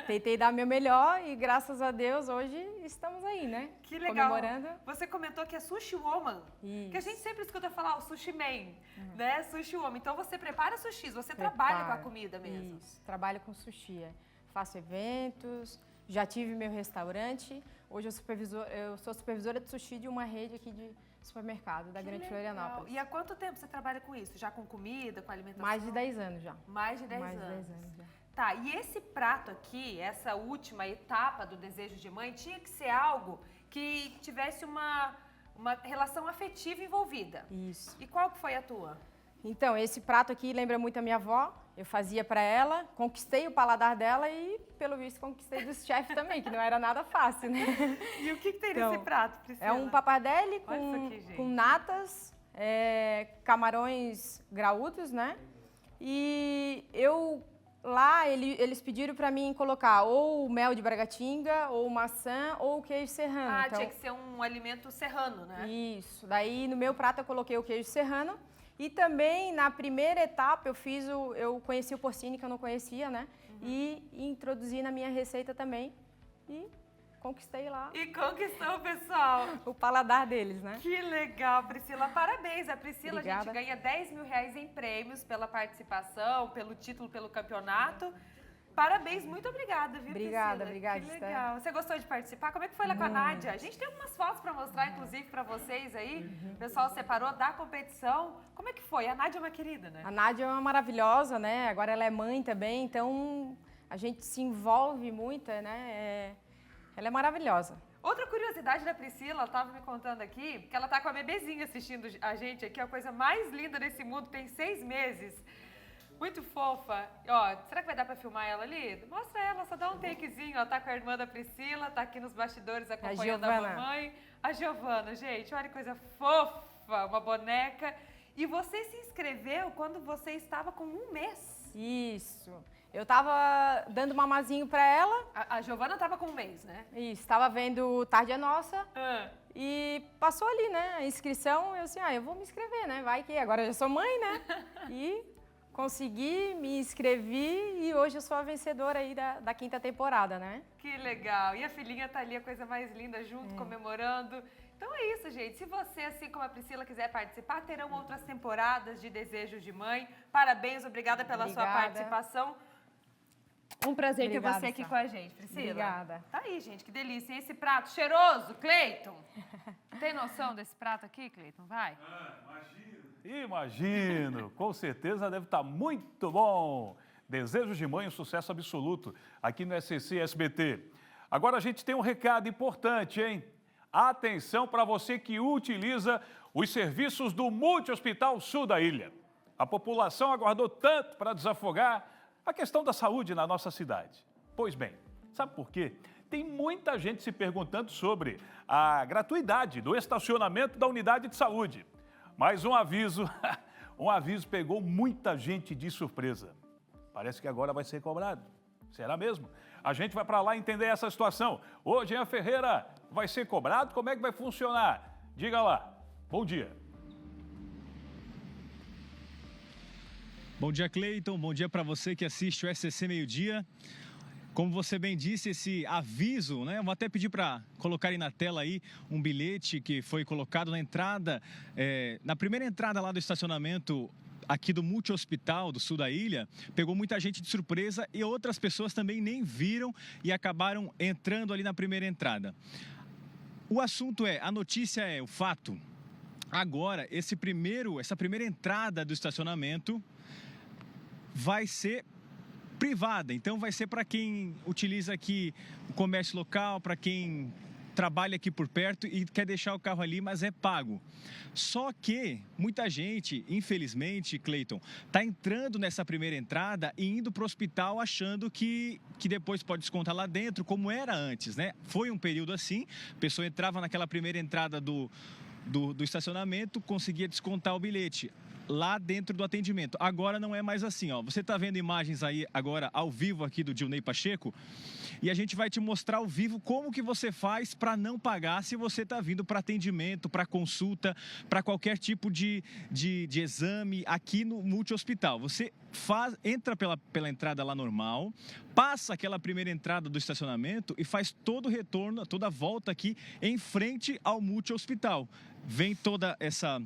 Tentei dar o meu melhor e graças a Deus hoje estamos aí, né? Que legal. Comemorando. Você comentou que é sushi woman. Isso. Que a gente sempre escuta falar o sushi man, né? Sushi woman. Então você prepara sushis, você trabalha com a comida mesmo. Isso, trabalho com sushi. Faço eventos, já tive meu restaurante. Hoje eu sou supervisora de sushi de uma rede aqui de supermercado da Grande Florianópolis. E há quanto tempo você trabalha com isso? Já com comida, com alimentação? Mais de 10 anos já. Mais de 10 anos já. Tá, e esse prato aqui, essa última etapa do Desejo de Mãe, tinha que ser algo que tivesse uma relação afetiva envolvida. Isso. E qual que foi a tua? Então, esse prato aqui lembra muito a minha avó. Eu fazia para ela, conquistei o paladar dela e, pelo visto, conquistei dos chefes também, que não era nada fácil, né? E o que tem Então, nesse prato, Priscila? É um pappardelle Olha isso aqui, gente. com natas, camarões graúdos, né? E lá, eles pediram para mim colocar ou mel de Bragatinga, ou maçã, ou queijo serrano. Ah, Então, tinha que ser um alimento serrano, né? isso. Daí, no meu prato, eu coloquei o queijo serrano. E também, na primeira etapa, eu conheci o porcini, que eu não conhecia, né? E introduzi na minha receita também. E conquistei lá E conquistou o pessoal. o paladar deles, né? Que legal, Priscila. Parabéns. A Priscila, a gente Obrigada. ganha R$10.000 em prêmios pela participação, pelo título, pelo campeonato. Parabéns, muito obrigada, viu, Obrigada, Priscila? obrigada, Que Esther. legal. Você gostou de participar? Como é que foi lá com a Nádia? A gente tem algumas fotos para mostrar, inclusive, para vocês aí. O pessoal separou da competição. Como é que foi? A Nádia é uma querida, né? A Nádia é uma maravilhosa, né? Agora ela é mãe também, então a gente se envolve muito, né? Ela é maravilhosa. Outra curiosidade da Priscila, ela estava me contando aqui, que ela tá com a bebezinha assistindo a gente aqui, a coisa mais linda desse mundo, tem 6 meses. Muito fofa. Ó, será que vai dar pra filmar ela ali? Mostra ela, só dá um takezinho. Ela tá com a irmã da Priscila, tá aqui nos bastidores acompanhando a Giovana. mamãe. A Giovana, gente, olha que coisa fofa, uma boneca. E você se inscreveu quando você estava com 1 mês. Isso. Eu tava dando mamazinho pra ela. A Giovana tava com 1 mês, né? Isso, tava vendo Tarde é Nossa. Ah. E passou ali, né? A inscrição, eu assim, eu vou me inscrever, né? Vai que agora eu já sou mãe, né? E consegui, me inscrevi e hoje eu sou a vencedora aí da 5ª temporada, né? Que legal. E a filhinha tá ali, a coisa mais linda, junto, comemorando. Então é isso, gente. Se você, assim como a Priscila, quiser participar, terão outras temporadas de Desejos de Mãe. Parabéns, obrigada pela sua Obrigada. participação. Um prazer Obrigada, ter você aqui Sá. com a gente, Priscila. Obrigada. Tá aí, gente, que delícia. E esse prato cheiroso, Cleiton. Tem noção desse prato aqui, Cleiton? Vai. Imagino, com certeza deve estar muito bom. Desejos de Mãe, um sucesso absoluto aqui no SCC SBT. Agora a gente tem um recado importante, hein? Atenção para você que utiliza os serviços do Multi-Hospital Sul da Ilha. A população aguardou tanto para desafogar a questão da saúde na nossa cidade. Pois bem, sabe por quê? Tem muita gente se perguntando sobre a gratuidade do estacionamento da unidade de saúde. Mas um aviso pegou muita gente de surpresa. Parece que agora vai ser cobrado. Será mesmo? A gente vai para lá entender essa situação. Hoje, em Ferreira, vai ser cobrado? Como é que vai funcionar? Diga lá. Bom dia. Bom dia, Cleiton. Bom dia para você que assiste o SCC Meio-Dia. Como você bem disse, esse aviso, né? Eu vou até pedir para colocarem na tela aí um bilhete que foi colocado na entrada, na primeira entrada lá do estacionamento aqui do Multi-Hospital do Sul da Ilha. Pegou muita gente de surpresa e outras pessoas também nem viram e acabaram entrando ali na primeira entrada. O assunto a notícia é o fato. Agora, essa primeira entrada do estacionamento vai ser privada, então vai ser para quem utiliza aqui o comércio local, para quem trabalha aqui por perto e quer deixar o carro ali, mas é pago. Só que muita gente, infelizmente, Cleiton, está entrando nessa primeira entrada e indo para o hospital achando que depois pode descontar lá dentro, como era antes, né? Foi um período assim, a pessoa entrava naquela primeira entrada do estacionamento, conseguia descontar o bilhete lá dentro do atendimento. Agora não é mais assim, ó. Você está vendo imagens aí agora ao vivo aqui do Dilnei Pacheco e a gente vai te mostrar ao vivo como que você faz para não pagar se você está vindo para atendimento, para consulta, para qualquer tipo de exame aqui no Multi-Hospital. Você entra pela entrada lá normal, passa aquela primeira entrada do estacionamento e faz todo o retorno, toda a volta aqui em frente ao Multi-Hospital. Vem toda essa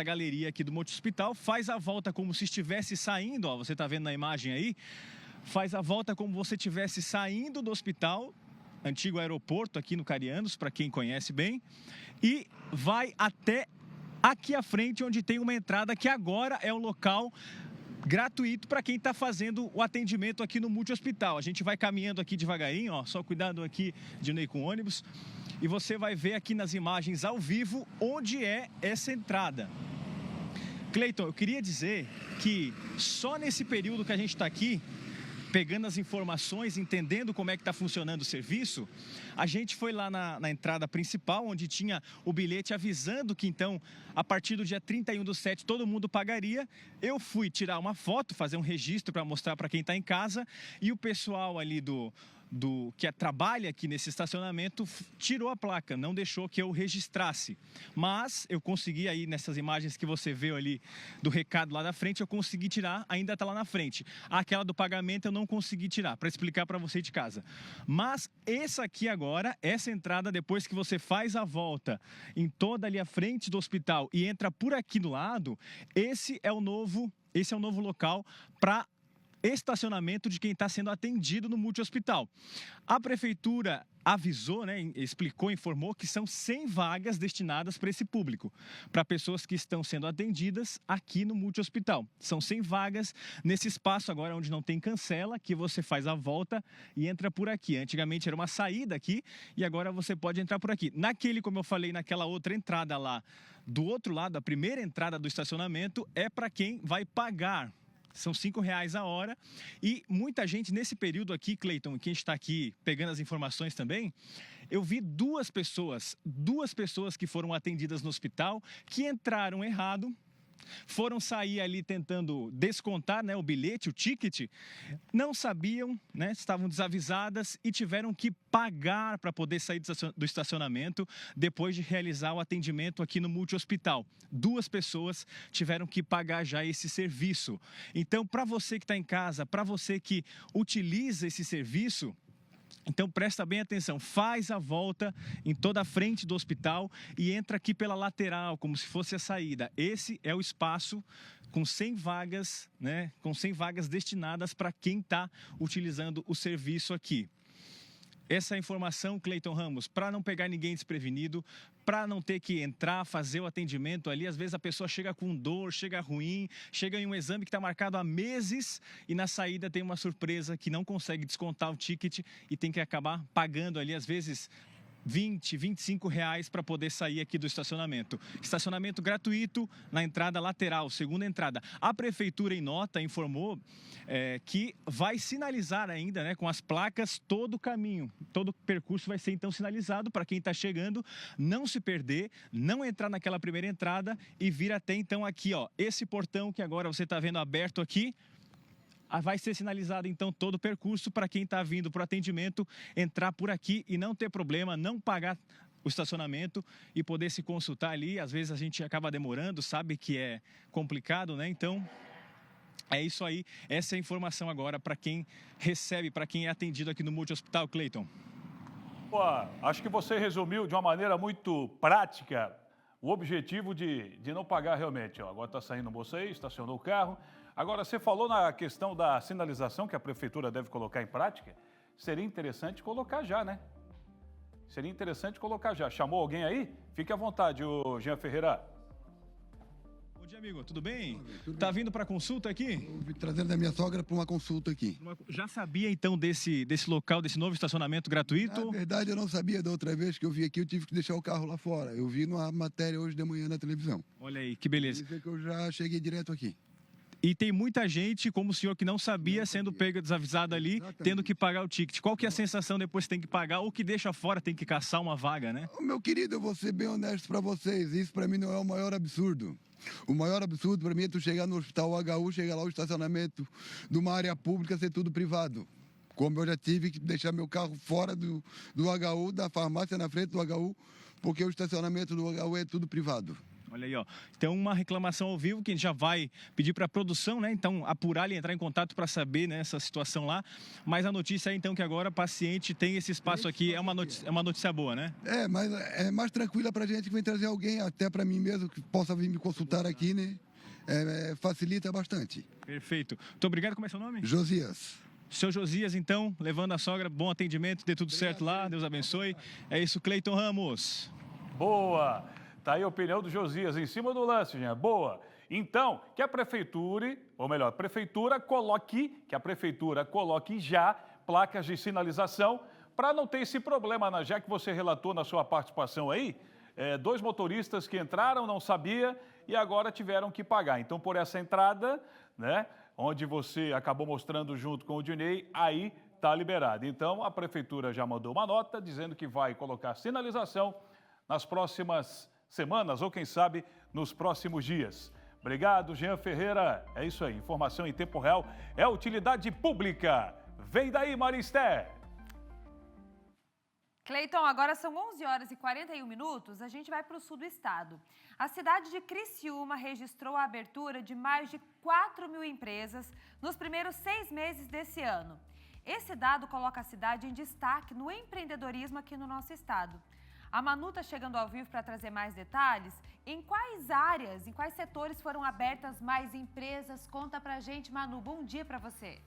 galeria aqui do Multi-Hospital, faz a volta como se estivesse saindo, ó, você está vendo na imagem aí, faz a volta como você estivesse saindo do hospital, antigo aeroporto aqui no Carianos, para quem conhece bem, e vai até aqui à frente, onde tem uma entrada que agora é o local gratuito para quem está fazendo o atendimento aqui no multi-hospital. A gente vai caminhando aqui devagarinho, ó, só cuidado aqui de não ir com ônibus. E você vai ver aqui nas imagens ao vivo onde é essa entrada. Cleiton, eu queria dizer que só nesse período que a gente está aqui, pegando as informações, entendendo como é que está funcionando o serviço, a gente foi lá na entrada principal, onde tinha o bilhete avisando que, então, a partir do dia 31/7, todo mundo pagaria. Eu fui tirar uma foto, fazer um registro para mostrar para quem está em casa, e o pessoal ali que trabalha aqui nesse estacionamento tirou a placa, não deixou que eu registrasse. Mas eu consegui aí, nessas imagens que você viu ali do recado lá da frente, eu consegui tirar, ainda está lá na frente. Aquela do pagamento eu não consegui tirar, para explicar para você de casa. Mas essa aqui agora, essa entrada, depois que você faz a volta em toda ali a frente do hospital e entra por aqui do lado, esse é o novo local para estacionamento de quem está sendo atendido no multi-hospital. A prefeitura avisou, né, explicou, informou que são 100 vagas destinadas para esse público, para pessoas que estão sendo atendidas aqui no multi-hospital. São 100 vagas nesse espaço agora onde não tem cancela, que você faz a volta e entra por aqui. Antigamente era uma saída aqui e agora você pode entrar por aqui. Naquele, como eu falei, naquela outra entrada lá, do outro lado, a primeira entrada do estacionamento é para quem vai pagar. São R$5 a hora e muita gente nesse período aqui, Cleiton, quem está aqui pegando as informações também, eu vi duas pessoas que foram atendidas no hospital, que entraram errado, foram sair ali tentando descontar, né, o bilhete, o ticket, não sabiam, né, estavam desavisadas e tiveram que pagar para poder sair do estacionamento depois de realizar o atendimento aqui no multi-hospital. 2 pessoas tiveram que pagar já esse serviço. Então, para você que está em casa, para você que utiliza esse serviço, então presta bem atenção, faz a volta em toda a frente do hospital e entra aqui pela lateral, como se fosse a saída. Esse é o espaço com 100 vagas, né? Com 100 vagas destinadas para quem está utilizando o serviço aqui. Essa informação, Cleiton Ramos, para não pegar ninguém desprevenido, para não ter que entrar, fazer o atendimento ali. Às vezes a pessoa chega com dor, chega ruim, chega em um exame que está marcado há meses e na saída tem uma surpresa que não consegue descontar o ticket e tem que acabar pagando ali, às vezes, R$20, R$25 para poder sair aqui do estacionamento. Estacionamento gratuito na entrada lateral, segunda entrada. A prefeitura, em nota, informou que vai sinalizar ainda, né, com as placas, todo o caminho. Todo o percurso vai ser, então, sinalizado para quem está chegando não se perder, não entrar naquela primeira entrada e vir até, então, aqui, ó, esse portão que agora você está vendo aberto aqui. Vai ser sinalizado, então, todo o percurso para quem está vindo para o atendimento entrar por aqui e não ter problema, não pagar o estacionamento e poder se consultar ali. Às vezes a gente acaba demorando, sabe que é complicado, né? Então, é isso aí. Essa é a informação agora para quem recebe, para quem é atendido aqui no multi-hospital, Cleiton. Pô, acho que você resumiu de uma maneira muito prática o objetivo de não pagar realmente. Ó, agora está saindo você aí, estacionou o carro. Agora, você falou na questão da sinalização que a prefeitura deve colocar em prática. Seria interessante colocar já, né? Seria interessante colocar já. Chamou alguém aí? Fique à vontade, ô Jean Ferreira. Bom dia, amigo. Tudo bem? Tá vindo para consulta aqui? Eu vim trazendo a minha sogra para uma consulta aqui. Já sabia, então, desse local, desse novo estacionamento gratuito? Na verdade, eu não sabia. Da outra vez que eu vim aqui, eu tive que deixar o carro lá fora. Eu vi numa matéria hoje de manhã na televisão. Olha aí, que beleza. Quer dizer que eu já cheguei direto aqui. E tem muita gente, como o senhor, que não sabia, sendo pego desavisado ali, exatamente, tendo que pagar o ticket. Qual que é a sensação depois que tem que pagar ou que deixa fora, tem que caçar uma vaga, né? Meu querido, eu vou ser bem honesto para vocês. Isso para mim não é o maior absurdo. O maior absurdo para mim é tu chegar no hospital HU, chegar lá o estacionamento de uma área pública ser tudo privado. Como eu já tive que deixar meu carro fora do HU, da farmácia na frente do HU, porque o estacionamento do HU é tudo privado. Olha aí, ó. Tem uma reclamação ao vivo que a gente já vai pedir para a produção, né? Então, apurar e entrar em contato para saber, né, essa situação lá. Mas a notícia é, então, que agora o paciente tem esse espaço aqui. É uma notícia boa, né? É, mas é mais tranquila para a gente que vem trazer alguém, até para mim mesmo, que possa vir me consultar aqui, né? Facilita bastante. Perfeito. Muito obrigado. Como é seu nome? Josias. Seu Josias, então, levando a sogra. Bom atendimento, dê tudo certo lá. Deus abençoe. É isso, Cleiton Ramos. Boa! Tá aí a opinião do Josias em cima do lance, gente. Boa. Então, que a prefeitura coloque já placas de sinalização para não ter esse problema, né? Já que você relatou na sua participação aí, 2 motoristas que entraram, não sabia e agora tiveram que pagar. Então, por essa entrada, né, onde você acabou mostrando junto com o Dinei, aí está liberado. Então, a prefeitura já mandou uma nota dizendo que vai colocar sinalização nas próximas semanas ou, quem sabe, nos próximos dias. Obrigado, Jean Ferreira. É isso aí, informação em tempo real é utilidade pública. Vem daí, Maristé. Cleiton, agora são 11 horas e 41 minutos, a gente vai para o sul do estado. A cidade de Criciúma registrou a abertura de mais de 4.000 empresas nos primeiros 6 meses desse ano. Esse dado coloca a cidade em destaque no empreendedorismo aqui no nosso estado. A Manu está chegando ao vivo para trazer mais detalhes. Em quais áreas, em quais setores foram abertas mais empresas? Conta pra gente, Manu. Bom dia para você.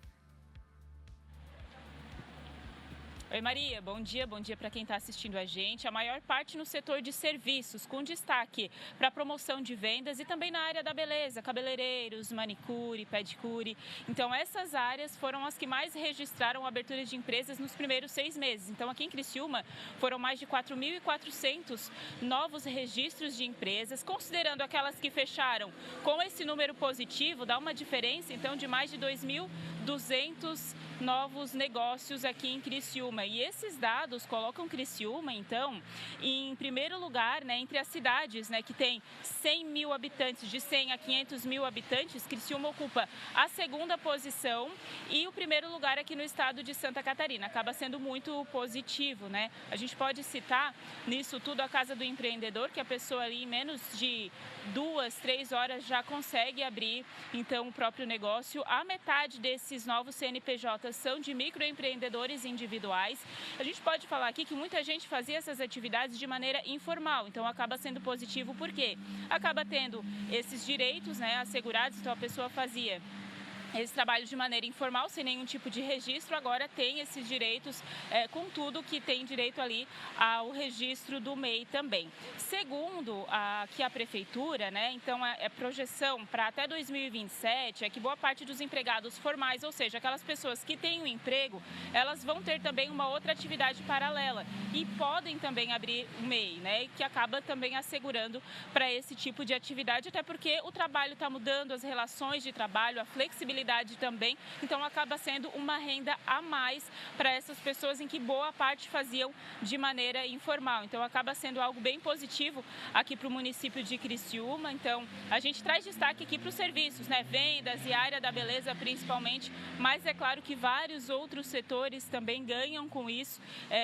Oi Maria, bom dia para quem está assistindo a gente. A maior parte no setor de serviços, com destaque para promoção de vendas e também na área da beleza, cabeleireiros, manicure, pedicure. Então essas áreas foram as que mais registraram abertura de empresas nos primeiros 6 meses. Então aqui em Criciúma foram mais de 4.400 novos registros de empresas, considerando aquelas que fecharam com esse número positivo, dá uma diferença então de mais de 2.200 novos negócios aqui em Criciúma. E esses dados colocam Criciúma, então, em primeiro lugar, né, entre as cidades, né, que tem 100 mil habitantes, de 100 a 500 mil habitantes, Criciúma ocupa a 2ª posição e o primeiro lugar aqui no estado de Santa Catarina. Acaba sendo muito positivo, né? A gente pode citar nisso tudo a Casa do Empreendedor, que a pessoa ali em menos de 2, 3 horas já consegue abrir, então, o próprio negócio. A metade desses novos CNPJs são de microempreendedores individuais. A gente pode falar aqui que muita gente fazia essas atividades de maneira informal, então acaba sendo positivo porque acaba tendo esses direitos, né, assegurados, então a pessoa fazia esse trabalho de maneira informal, sem nenhum tipo de registro, agora tem esses direitos, contudo que tem direito ali ao registro do MEI também. Segundo aqui a prefeitura, né, então a projeção para até 2027 é que boa parte dos empregados formais, ou seja, aquelas pessoas que têm um emprego, elas vão ter também uma outra atividade paralela e podem também abrir o MEI, né, que acaba também assegurando para esse tipo de atividade, até porque o trabalho está mudando, as relações de trabalho, a flexibilidade também, então acaba sendo uma renda a mais para essas pessoas em que boa parte faziam de maneira informal. Então acaba sendo algo bem positivo aqui para o município de Criciúma. Então a gente traz destaque aqui para os serviços, né? Vendas e área da beleza principalmente, mas é claro que vários outros setores também ganham com isso,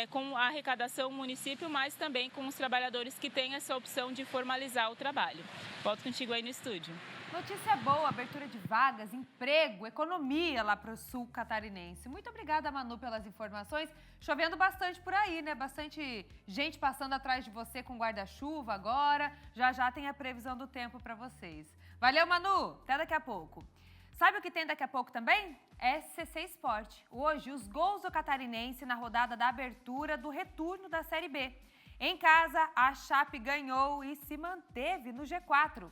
com a arrecadação do município, mas também com os trabalhadores que têm essa opção de formalizar o trabalho. Volto contigo aí no estúdio. Notícia boa, abertura de vagas, emprego, economia lá para o sul catarinense. Muito obrigada, Manu, pelas informações. Chovendo bastante por aí, né? Bastante gente passando atrás de você com guarda-chuva agora. Já tem a previsão do tempo para vocês. Valeu, Manu. Até daqui a pouco. Sabe o que tem daqui a pouco também? SCC Esporte. Hoje, os gols do catarinense na rodada da abertura do retorno da Série B. Em casa, a Chape ganhou e se manteve no G4.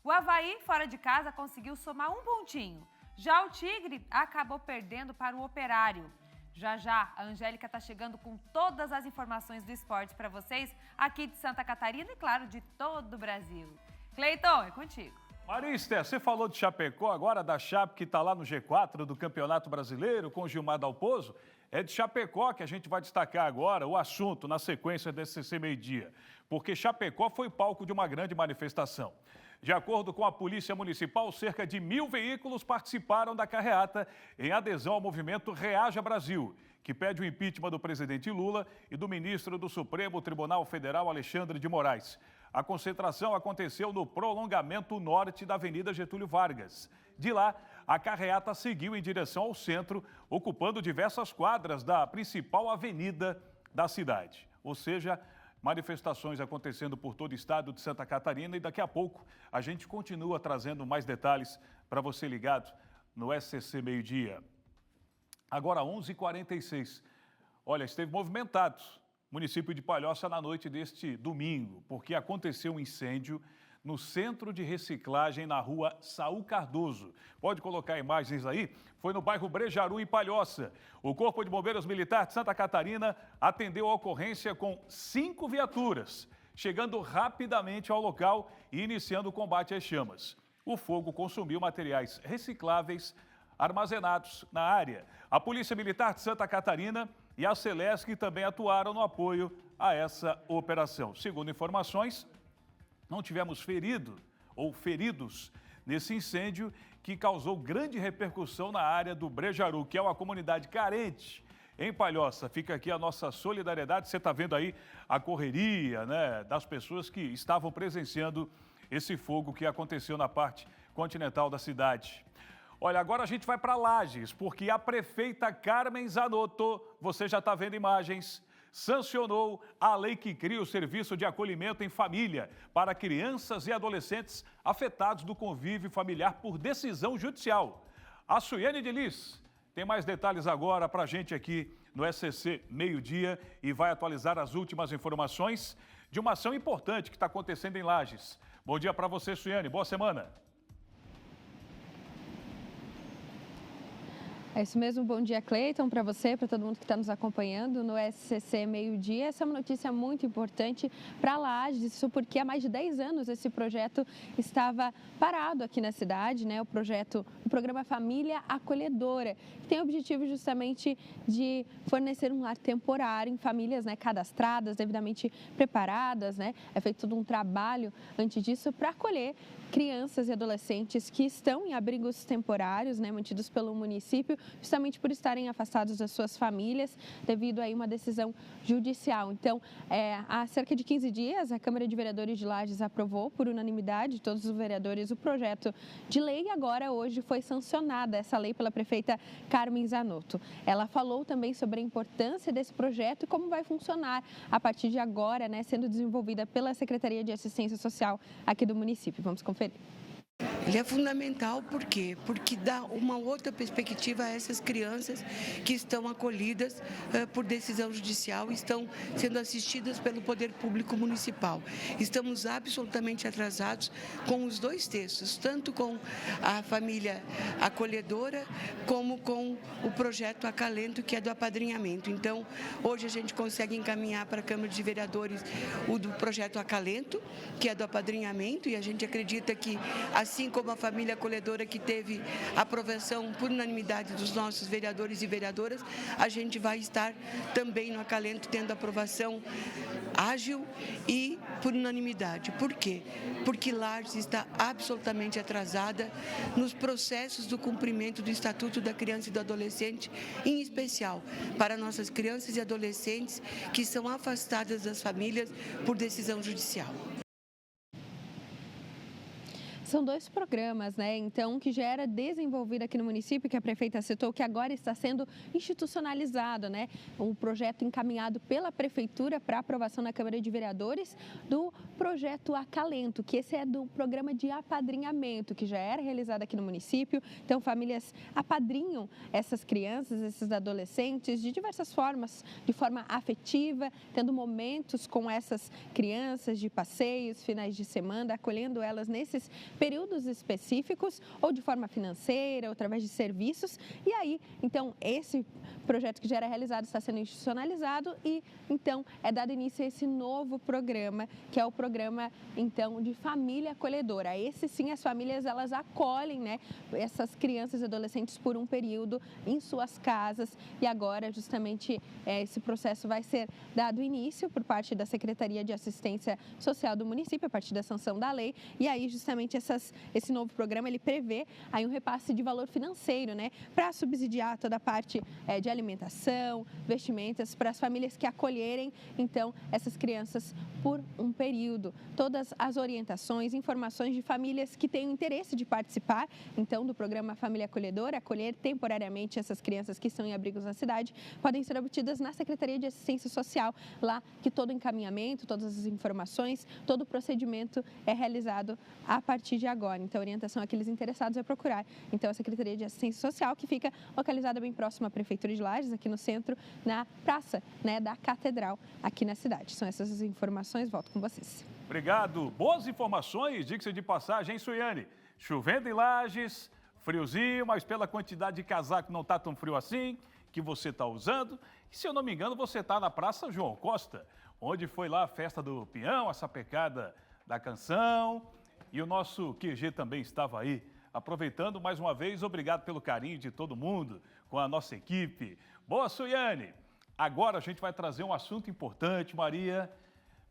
O Avaí, fora de casa, conseguiu somar 1 pontinho. Já o Tigre acabou perdendo para o Operário. Já, a Angélica está chegando com todas as informações do esporte para vocês, aqui de Santa Catarina e, claro, de todo o Brasil. Cleiton, é contigo. Marista, você falou de Chapecó agora, da Chape, que está lá no G4 do Campeonato Brasileiro, com o Gilmar Dalpozo. É de Chapecó que a gente vai destacar agora o assunto na sequência desse CC Meio-Dia, porque Chapecó foi palco de uma grande manifestação. De acordo com a Polícia Municipal, cerca de 1.000 veículos participaram da carreata em adesão ao movimento Reaja Brasil, que pede o impeachment do presidente Lula e do ministro do Supremo Tribunal Federal, Alexandre de Moraes. A concentração aconteceu no prolongamento norte da Avenida Getúlio Vargas. De lá, a carreata seguiu em direção ao centro, ocupando diversas quadras da principal avenida da cidade. Ou seja, manifestações acontecendo por todo o estado de Santa Catarina e daqui a pouco a gente continua trazendo mais detalhes para você ligado no SCC Meio-Dia. Agora 11h46. Olha, esteve movimentado município de Palhoça, na noite deste domingo, porque aconteceu um incêndio no centro de reciclagem na rua Saul Cardoso. Pode colocar imagens aí? Foi no bairro Brejaru, em Palhoça. O Corpo de Bombeiros Militar de Santa Catarina atendeu a ocorrência com 5 viaturas, chegando rapidamente ao local e iniciando o combate às chamas. O fogo consumiu materiais recicláveis armazenados na área. A Polícia Militar de Santa Catarina e a Celesc também atuaram no apoio a essa operação. Segundo informações, não tivemos feridos nesse incêndio que causou grande repercussão na área do Brejaru, que é uma comunidade carente em Palhoça. Fica aqui a nossa solidariedade. Você está vendo aí a correria, né, das pessoas que estavam presenciando esse fogo que aconteceu na parte continental da cidade. Olha, agora a gente vai para Lages, porque a prefeita Carmen Zanotto, você já está vendo imagens, sancionou a lei que cria o serviço de acolhimento em família para crianças e adolescentes afetados do convívio familiar por decisão judicial. A Suiane de Lis tem mais detalhes agora para a gente aqui no SCC Meio-Dia e vai atualizar as últimas informações de uma ação importante que está acontecendo em Lages. Bom dia para você, Suiane. Boa semana. É isso mesmo, bom dia, Cleiton, para você, para todo mundo que está nos acompanhando no SCC Meio-Dia. Essa é uma notícia muito importante para Lages, isso porque há mais de 10 anos esse projeto estava parado aqui na cidade, né? O programa Família Acolhedora, que tem o objetivo justamente de fornecer um lar temporário em famílias, né, cadastradas, devidamente preparadas, né? É feito todo um trabalho antes disso para acolher crianças e adolescentes que estão em abrigos temporários, né, mantidos pelo município, justamente por estarem afastados das suas famílias devido a uma decisão judicial. Então, há cerca de 15 dias, a Câmara de Vereadores de Lages aprovou por unanimidade, todos os vereadores, o projeto de lei e agora, hoje, foi sancionada essa lei pela prefeita Carmen Zanotto. Ela falou também sobre a importância desse projeto e como vai funcionar a partir de agora, né, sendo desenvolvida pela Secretaria de Assistência Social aqui do município. Vamos conferir. Ele é fundamental, por quê? Porque dá uma outra perspectiva a essas crianças que estão acolhidas por decisão judicial e estão sendo assistidas pelo Poder Público Municipal. Estamos absolutamente atrasados com os 2 textos, tanto com a família acolhedora como com o projeto Acalento, que é do apadrinhamento. Então, hoje a gente consegue encaminhar para a Câmara de Vereadores o do projeto Acalento, que é do apadrinhamento, e a gente acredita que, assim como a família acolhedora que teve aprovação por unanimidade dos nossos vereadores e vereadoras, a gente vai estar também no Acalento tendo aprovação ágil e por unanimidade. Por quê? Porque Lages está absolutamente atrasada nos processos do cumprimento do Estatuto da Criança e do Adolescente, em especial para nossas crianças e adolescentes que são afastadas das famílias por decisão judicial. São 2 programas, né, então, que já era desenvolvido aqui no município, que a prefeita citou, que agora está sendo institucionalizado, né? Um projeto encaminhado pela prefeitura para aprovação na Câmara de Vereadores do projeto Acalento, que esse é do programa de apadrinhamento, que já era realizado aqui no município. Então, famílias apadrinham essas crianças, esses adolescentes, de diversas formas, de forma afetiva, tendo momentos com essas crianças de passeios, finais de semana, acolhendo elas nesses períodos específicos, ou de forma financeira, ou através de serviços. E aí, então, esse projeto que já era realizado está sendo institucionalizado e, então, é dado início a esse novo programa, que é o programa, então, de família acolhedora. Esse, sim, as famílias, elas acolhem, né, essas crianças e adolescentes por um período em suas casas. E agora, justamente, esse processo vai ser dado início por parte da Secretaria de Assistência Social do município, a partir da sanção da lei. E aí, justamente, esse novo programa, ele prevê aí um repasse de valor financeiro, né, para subsidiar toda a parte de alimentação, vestimentas, para as famílias que acolherem, então, essas crianças por um período. Todas as orientações, informações de famílias que têm interesse de participar, então, do programa Família Acolhedora, acolher temporariamente essas crianças que estão em abrigos na cidade, podem ser obtidas na Secretaria de Assistência Social, lá que todo o encaminhamento, todas as informações, todo o procedimento é realizado a partir de agora. Então, a orientação àqueles interessados é procurar. Então, a Secretaria de Assistência Social, que fica localizada bem próxima à Prefeitura de Lages, aqui no centro, na praça, né, da Catedral, aqui na cidade. São essas as informações, volto com vocês. Obrigado. Boas informações, diga-se de passagem, hein, Suiane? Chovendo em Lages, friozinho, mas pela quantidade de casaco não está tão frio assim, que você está usando. E, se eu não me engano, você está na Praça João Costa, onde foi lá a festa do peão, a sapecada da canção. E o nosso QG também estava aí. Aproveitando mais uma vez, obrigado pelo carinho de todo mundo com a nossa equipe. Boa, Suiane! Agora a gente vai trazer um assunto importante, Maria,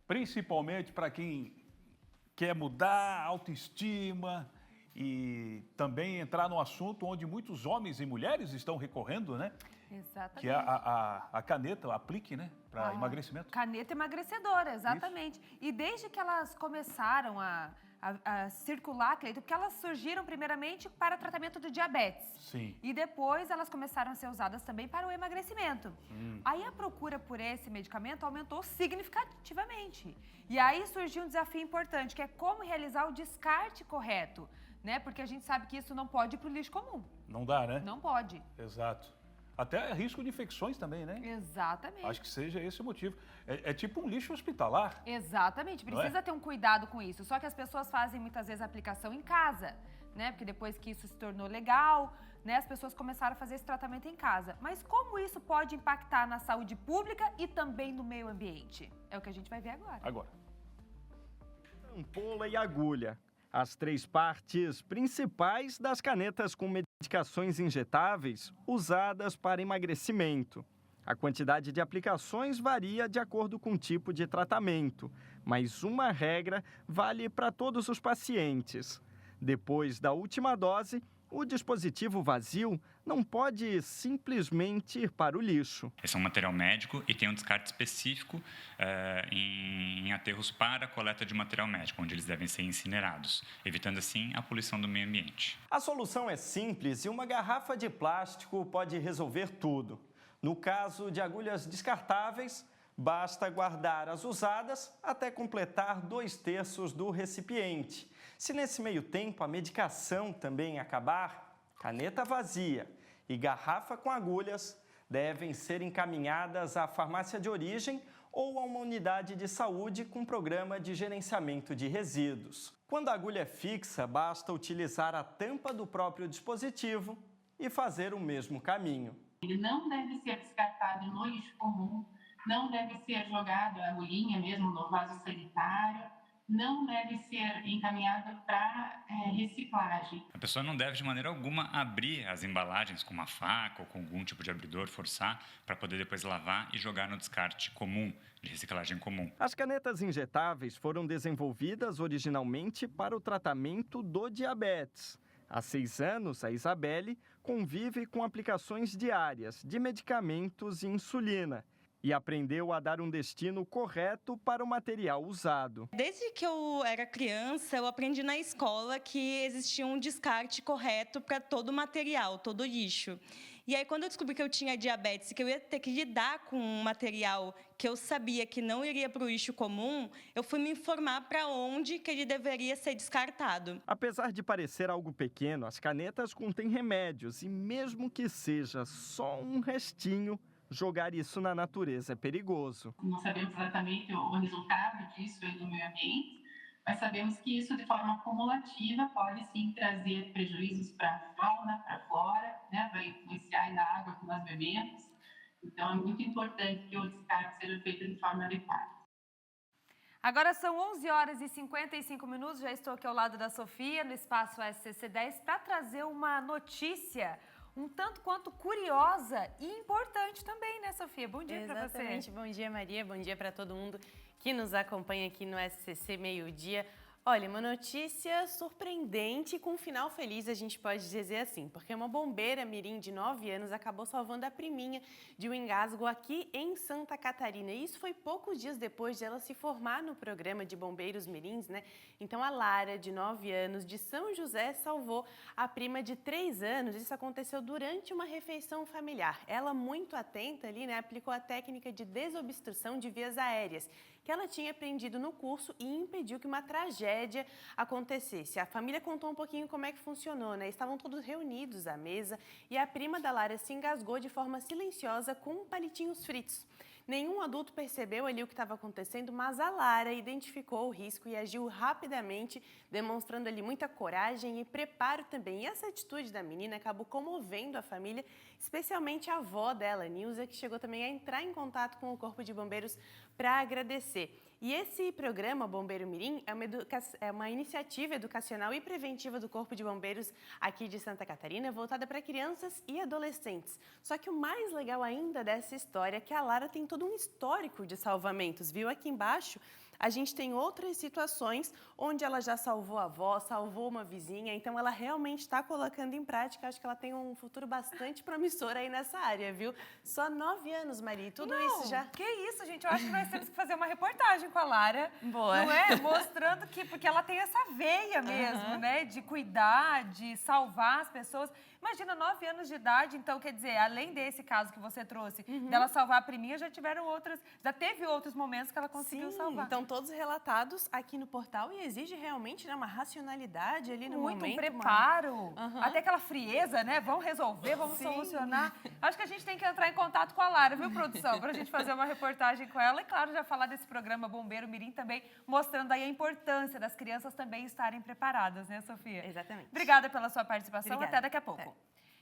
principalmente para quem quer mudar a autoestima e também entrar num assunto onde muitos homens e mulheres estão recorrendo, né? Exatamente. Que é a caneta, o aplique, né? Para emagrecimento. Caneta emagrecedora, exatamente. Isso. E desde que elas começaram a circular, Cleiton, porque elas surgiram primeiramente para tratamento do diabetes. Sim. E depois elas começaram a ser usadas também para o emagrecimento. Aí a procura por esse medicamento aumentou significativamente. E aí surgiu um desafio importante, que é como realizar o descarte correto, né? Porque a gente sabe que isso não pode ir para o lixo comum. Não dá, né? Não pode. Exato. Até risco de infecções também, né? Exatamente. Acho que seja esse o motivo. É tipo um lixo hospitalar. Exatamente. Precisa ter um cuidado com isso. Só que as pessoas fazem muitas vezes a aplicação em casa, né? Porque depois que isso se tornou legal, né? As pessoas começaram a fazer esse tratamento em casa. Mas como isso pode impactar na saúde pública e também no meio ambiente? É o que a gente vai ver agora. Agora. Ampola e agulha. As três partes principais das canetas com medicações injetáveis usadas para emagrecimento. A quantidade de aplicações varia de acordo com o tipo de tratamento, mas uma regra vale para todos os pacientes. Depois da última dose, o dispositivo vazio não pode simplesmente ir para o lixo. Esse é um material médico e tem um descarte específico em aterros para a coleta de material médico, onde eles devem ser incinerados, evitando assim a poluição do meio ambiente. A solução é simples e uma garrafa de plástico pode resolver tudo. No caso de agulhas descartáveis, basta guardar as usadas até completar 2/3 do recipiente. Se nesse meio tempo a medicação também acabar, caneta vazia e garrafa com agulhas devem ser encaminhadas à farmácia de origem ou a uma unidade de saúde com programa de gerenciamento de resíduos. Quando a agulha é fixa, basta utilizar a tampa do próprio dispositivo e fazer o mesmo caminho. Ele não deve ser descartado no lixo comum, não deve ser jogado a agulhinha mesmo no vaso sanitário, não deve ser encaminhado para reciclagem. A pessoa não deve, de maneira alguma, abrir as embalagens com uma faca ou com algum tipo de abridor, forçar, para poder depois lavar e jogar no descarte comum, de reciclagem comum. As canetas injetáveis foram desenvolvidas originalmente para o tratamento do diabetes. Há 6 anos, a Isabelle convive com aplicações diárias de medicamentos e insulina e aprendeu a dar um destino correto para o material usado. Desde que eu era criança, eu aprendi na escola que existia um descarte correto para todo o material, todo o lixo. E aí, quando eu descobri que eu tinha diabetes e que eu ia ter que lidar com um material que eu sabia que não iria para o lixo comum, eu fui me informar para onde que ele deveria ser descartado. Apesar de parecer algo pequeno, as canetas contêm remédios e mesmo que seja só um restinho, jogar isso na natureza é perigoso. Não sabemos exatamente o resultado disso no meio ambiente, mas sabemos que isso, de forma acumulativa, pode sim trazer prejuízos para a fauna, para a flora, né? Vai influenciar na água que nós bebemos. Então, é muito importante que o descarte seja feito de forma adequada. Agora são 11 horas e 55 minutos, já estou aqui ao lado da Sofia, no espaço SCC10, para trazer uma notícia um tanto quanto curiosa e importante também, né, Sofia? Bom dia para você. Exatamente. Bom dia, Maria. Bom dia para todo mundo que nos acompanha aqui no SCC Meio-Dia. Olha, uma notícia surpreendente com um final feliz, a gente pode dizer assim, porque uma bombeira mirim de 9 anos acabou salvando a priminha de um engasgo aqui em Santa Catarina. E isso foi poucos dias depois de ela se formar no programa de bombeiros mirins, né? Então a Lara, de 9 anos, de São José, salvou a prima de 3 anos. Isso aconteceu durante uma refeição familiar. Ela, muito atenta ali, né, aplicou a técnica de desobstrução de vias aéreas, que ela tinha aprendido no curso e impediu que uma tragédia acontecesse. A família contou um pouquinho como é que funcionou, né? Estavam todos reunidos à mesa e a prima da Lara se engasgou de forma silenciosa com palitinhos fritos. Nenhum adulto percebeu ali o que estava acontecendo, mas a Lara identificou o risco e agiu rapidamente, demonstrando ali muita coragem e preparo também. E essa atitude da menina acabou comovendo a família, especialmente a avó dela, Nilza, que chegou também a entrar em contato com o Corpo de Bombeiros para agradecer. E esse programa Bombeiro Mirim é uma iniciativa educacional e preventiva do Corpo de Bombeiros aqui de Santa Catarina, voltada para crianças e adolescentes. Só que o mais legal ainda dessa história é que a Lara tem todo um histórico de salvamentos, viu? Aqui embaixo a gente tem outras situações onde ela já salvou a avó, salvou uma vizinha, então ela realmente está colocando em prática. Acho que ela tem um futuro bastante promissor aí nessa área, viu? Só 9 anos, Maria, tudo isso já... Que isso, gente, eu acho que nós temos que fazer uma reportagem com a Lara, Boa. não é? Mostrando que, porque ela tem essa veia mesmo, né, de cuidar, de salvar as pessoas. Imagina, 9 anos de idade, então, quer dizer, além desse caso que você trouxe, dela salvar a priminha, já teve outros momentos que ela conseguiu salvar. Então, todos relatados aqui no portal e exige realmente, né, uma racionalidade ali no momento. Muito preparo, até aquela frieza, né? Vamos resolver, vamos solucionar. Acho que a gente tem que entrar em contato com a Lara, viu, produção? Pra gente fazer uma reportagem com ela e, claro, já falar desse programa Bombeiro Mirim também, mostrando aí a importância das crianças também estarem preparadas, né, Sofia? Exatamente. Obrigada pela sua participação, Obrigada. até daqui a pouco.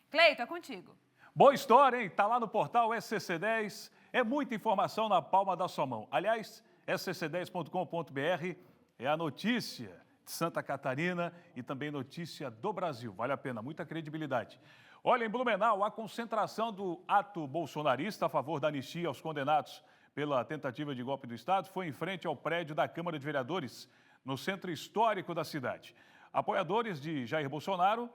Cleito, é contigo. Boa história, hein? Tá lá no portal SCC10. É muita informação na palma da sua mão. Aliás, scc10.com.br é a notícia de Santa Catarina e também notícia do Brasil. Vale a pena, muita credibilidade. Olha, em Blumenau, a concentração do ato bolsonarista a favor da anistia aos condenados pela tentativa de golpe do Estado foi em frente ao prédio da Câmara de Vereadores, no centro histórico da cidade. Apoiadores de Jair Bolsonaro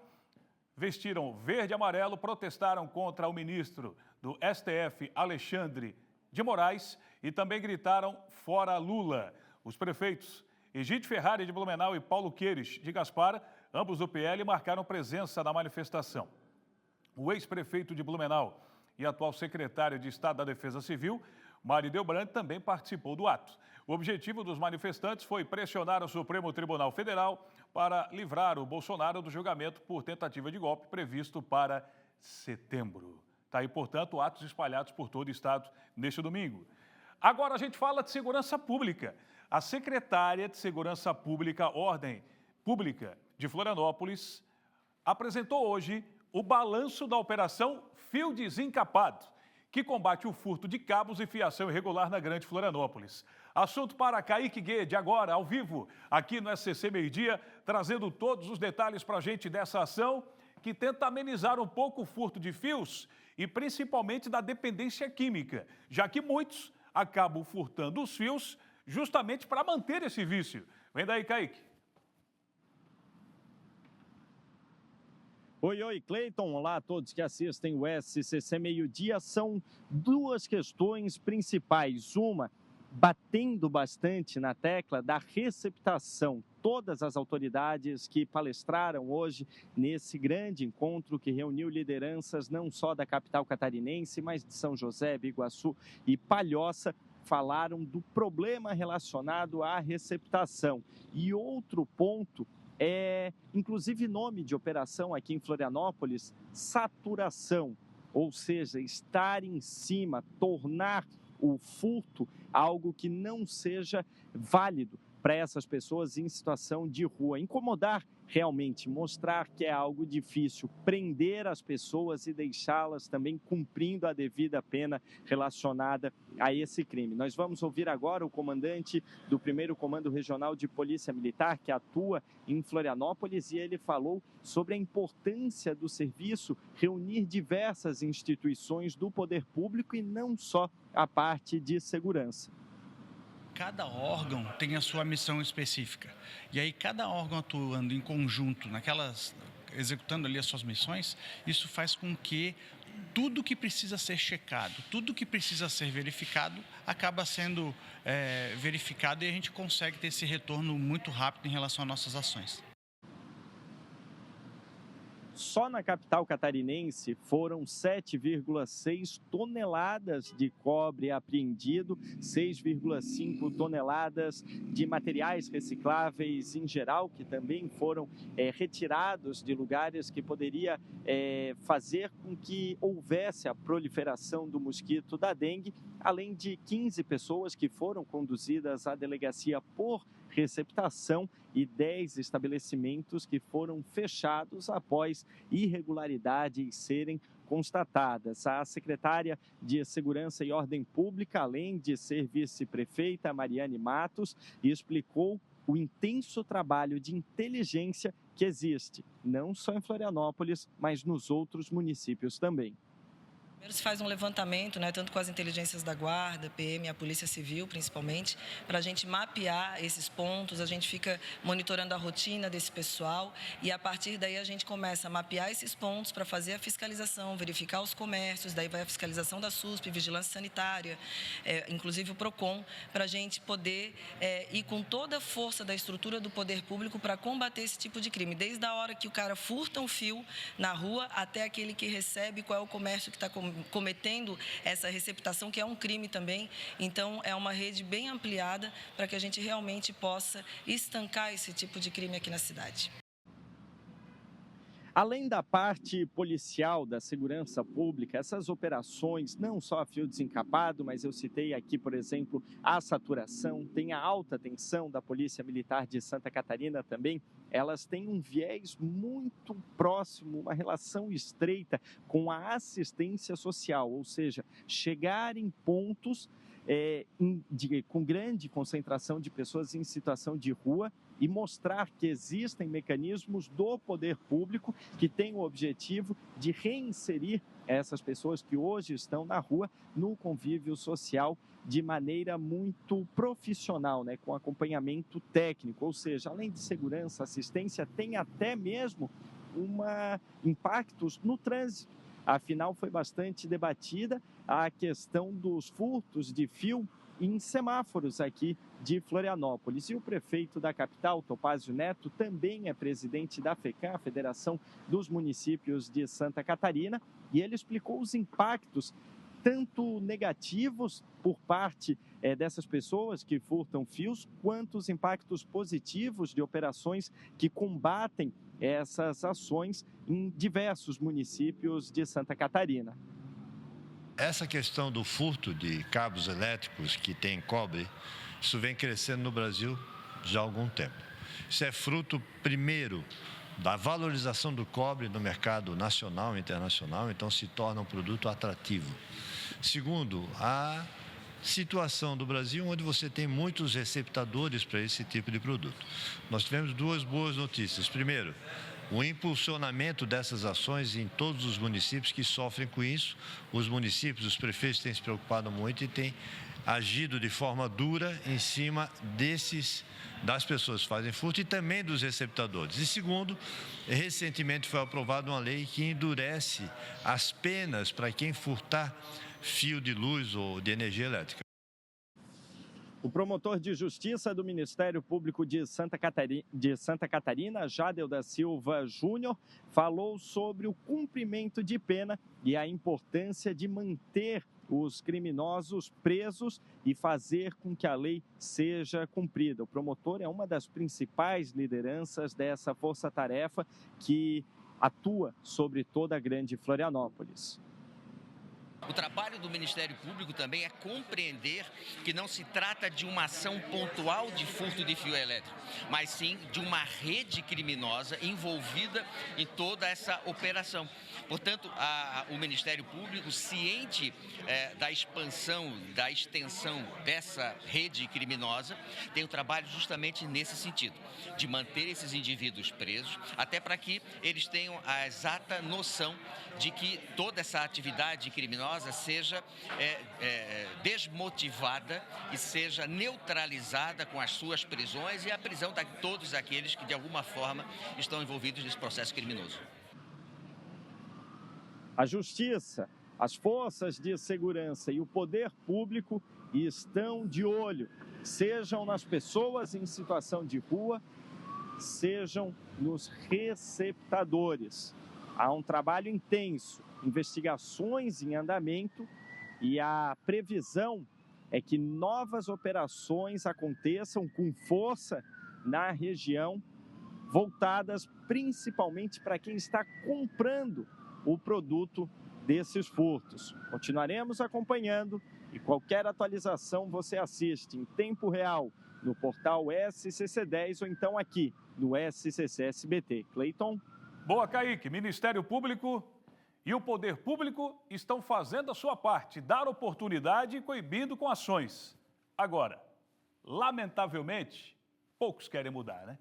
vestiram verde e amarelo, protestaram contra o ministro do STF, Alexandre de Moraes, e também gritaram fora Lula. Os prefeitos Egídio Ferrari de Blumenau e Paulo Queires de Gaspar, ambos do PL, marcaram presença na manifestação. O ex-prefeito de Blumenau e atual secretário de Estado da Defesa Civil, Mário Delbrand, também participou do ato. O objetivo dos manifestantes foi pressionar o Supremo Tribunal Federal para livrar o Bolsonaro do julgamento por tentativa de golpe previsto para setembro. Está aí, portanto, atos espalhados por todo o estado neste domingo. Agora a gente fala de segurança pública. A secretária de Segurança Pública, Ordem Pública de Florianópolis, apresentou hoje o balanço da Operação Fio Desencapado, que combate o furto de cabos e fiação irregular na Grande Florianópolis. Assunto para Kaique Guede, agora, ao vivo, aqui no SCC Meio-Dia, trazendo todos os detalhes para a gente dessa ação, que tenta amenizar um pouco o furto de fios e principalmente da dependência química, já que muitos acabam furtando os fios justamente para manter esse vício. Vem daí, Kaique. Oi, Cleiton. Olá a todos que assistem o SCC Meio-Dia. São duas questões principais. Uma, batendo bastante na tecla da receptação. Todas as autoridades que palestraram hoje nesse grande encontro que reuniu lideranças não só da capital catarinense, mas de São José, Biguaçu e Palhoça, falaram do problema relacionado à receptação. E outro ponto é, inclusive, nome de operação aqui em Florianópolis, saturação, ou seja, estar em cima, tornar o furto algo que não seja válido para essas pessoas em situação de rua. Incomodar realmente, mostrar que é algo difícil, prender as pessoas e deixá-las também cumprindo a devida pena relacionada a esse crime. Nós vamos ouvir agora o comandante do 1º Comando Regional de Polícia Militar, que atua em Florianópolis, e ele falou sobre a importância do serviço reunir diversas instituições do poder público e não só a parte de segurança. Cada órgão tem a sua missão específica. E aí, cada órgão atuando em conjunto, executando ali as suas missões, isso faz com que tudo que precisa ser checado, tudo que precisa ser verificado, acaba sendo verificado e a gente consegue ter esse retorno muito rápido em relação às nossas ações. Só na capital catarinense foram 7,6 toneladas de cobre apreendido, 6,5 toneladas de materiais recicláveis em geral, que também foram retirados de lugares que poderia fazer com que houvesse a proliferação do mosquito da dengue, além de 15 pessoas que foram conduzidas à delegacia por receptação e 10 estabelecimentos que foram fechados após irregularidades serem constatadas. A secretária de Segurança e Ordem Pública, além de ser vice-prefeita, Mariane Matos, explicou o intenso trabalho de inteligência que existe, não só em Florianópolis, mas nos outros municípios também. Primeiro se faz um levantamento, tanto com as inteligências da Guarda, PM, a Polícia Civil principalmente, para a gente mapear esses pontos, a gente fica monitorando a rotina desse pessoal e a partir daí a gente começa a mapear esses pontos para fazer a fiscalização, verificar os comércios, daí vai a fiscalização da SUSP, Vigilância Sanitária, inclusive o PROCON, para a gente poder ir com toda a força da estrutura do poder público para combater esse tipo de crime, desde a hora que o cara furta um fio na rua até aquele que recebe, qual é o comércio que está cometendo essa receptação, que é um crime também. Então, é uma rede bem ampliada para que a gente realmente possa estancar esse tipo de crime aqui na cidade. Além da parte policial, da segurança pública, essas operações, não só a fio desencapado, mas eu citei aqui, por exemplo, a saturação, tem a alta tensão da Polícia Militar de Santa Catarina também, elas têm um viés muito próximo, uma relação estreita com a assistência social, ou seja, chegar em pontos com grande concentração de pessoas em situação de rua e mostrar que existem mecanismos do poder público que têm o objetivo de reinserir essas pessoas que hoje estão na rua no convívio social de maneira muito profissional, com acompanhamento técnico, ou seja, além de segurança, assistência, tem até mesmo impactos no trânsito. Afinal, foi bastante debatida a questão dos furtos de fio em semáforos aqui de Florianópolis. E o prefeito da capital, Topázio Neto, também é presidente da FECAM, a Federação dos Municípios de Santa Catarina, e ele explicou os impactos tanto negativos por parte dessas pessoas que furtam fios, quanto os impactos positivos de operações que combatem essas ações em diversos municípios de Santa Catarina. Essa questão do furto de cabos elétricos que tem cobre, isso vem crescendo no Brasil já há algum tempo. Isso é fruto, primeiro, da valorização do cobre no mercado nacional e internacional, então se torna um produto atrativo. Segundo, a situação do Brasil, onde você tem muitos receptadores para esse tipo de produto. Nós tivemos duas boas notícias. Primeiro, o impulsionamento dessas ações em todos os municípios que sofrem com isso. Os municípios, os prefeitos têm se preocupado muito e têm agido de forma dura em cima das pessoas que fazem furto e também dos receptadores. E segundo, recentemente foi aprovada uma lei que endurece as penas para quem furtar fio de luz ou de energia elétrica. O promotor de justiça do Ministério Público de Santa Catarina, Jadel da Silva Júnior, falou sobre o cumprimento de pena e a importância de manter os criminosos presos e fazer com que a lei seja cumprida. O promotor é uma das principais lideranças dessa força-tarefa que atua sobre toda a grande Florianópolis. O trabalho do Ministério Público também é compreender que não se trata de uma ação pontual de furto de fio elétrico, mas sim de uma rede criminosa envolvida em toda essa operação. Portanto, o Ministério Público, ciente da expansão, da extensão dessa rede criminosa, tem um trabalho justamente nesse sentido, de manter esses indivíduos presos, até para que eles tenham a exata noção de que toda essa atividade criminosa seja desmotivada e seja neutralizada com as suas prisões e a prisão de todos aqueles que, de alguma forma, estão envolvidos nesse processo criminoso. A Justiça, as forças de segurança e o poder público estão de olho, sejam nas pessoas em situação de rua, sejam nos receptadores. Há um trabalho intenso, investigações em andamento e a previsão é que novas operações aconteçam com força na região, voltadas principalmente para quem está comprando o produto desses furtos. Continuaremos acompanhando e qualquer atualização você assiste em tempo real no portal SCC10 ou então aqui no SCC SBT. Cleiton? Boa, Kaique. Ministério Público e o Poder Público estão fazendo a sua parte, dar oportunidade e coibindo com ações. Agora, lamentavelmente, poucos querem mudar, né?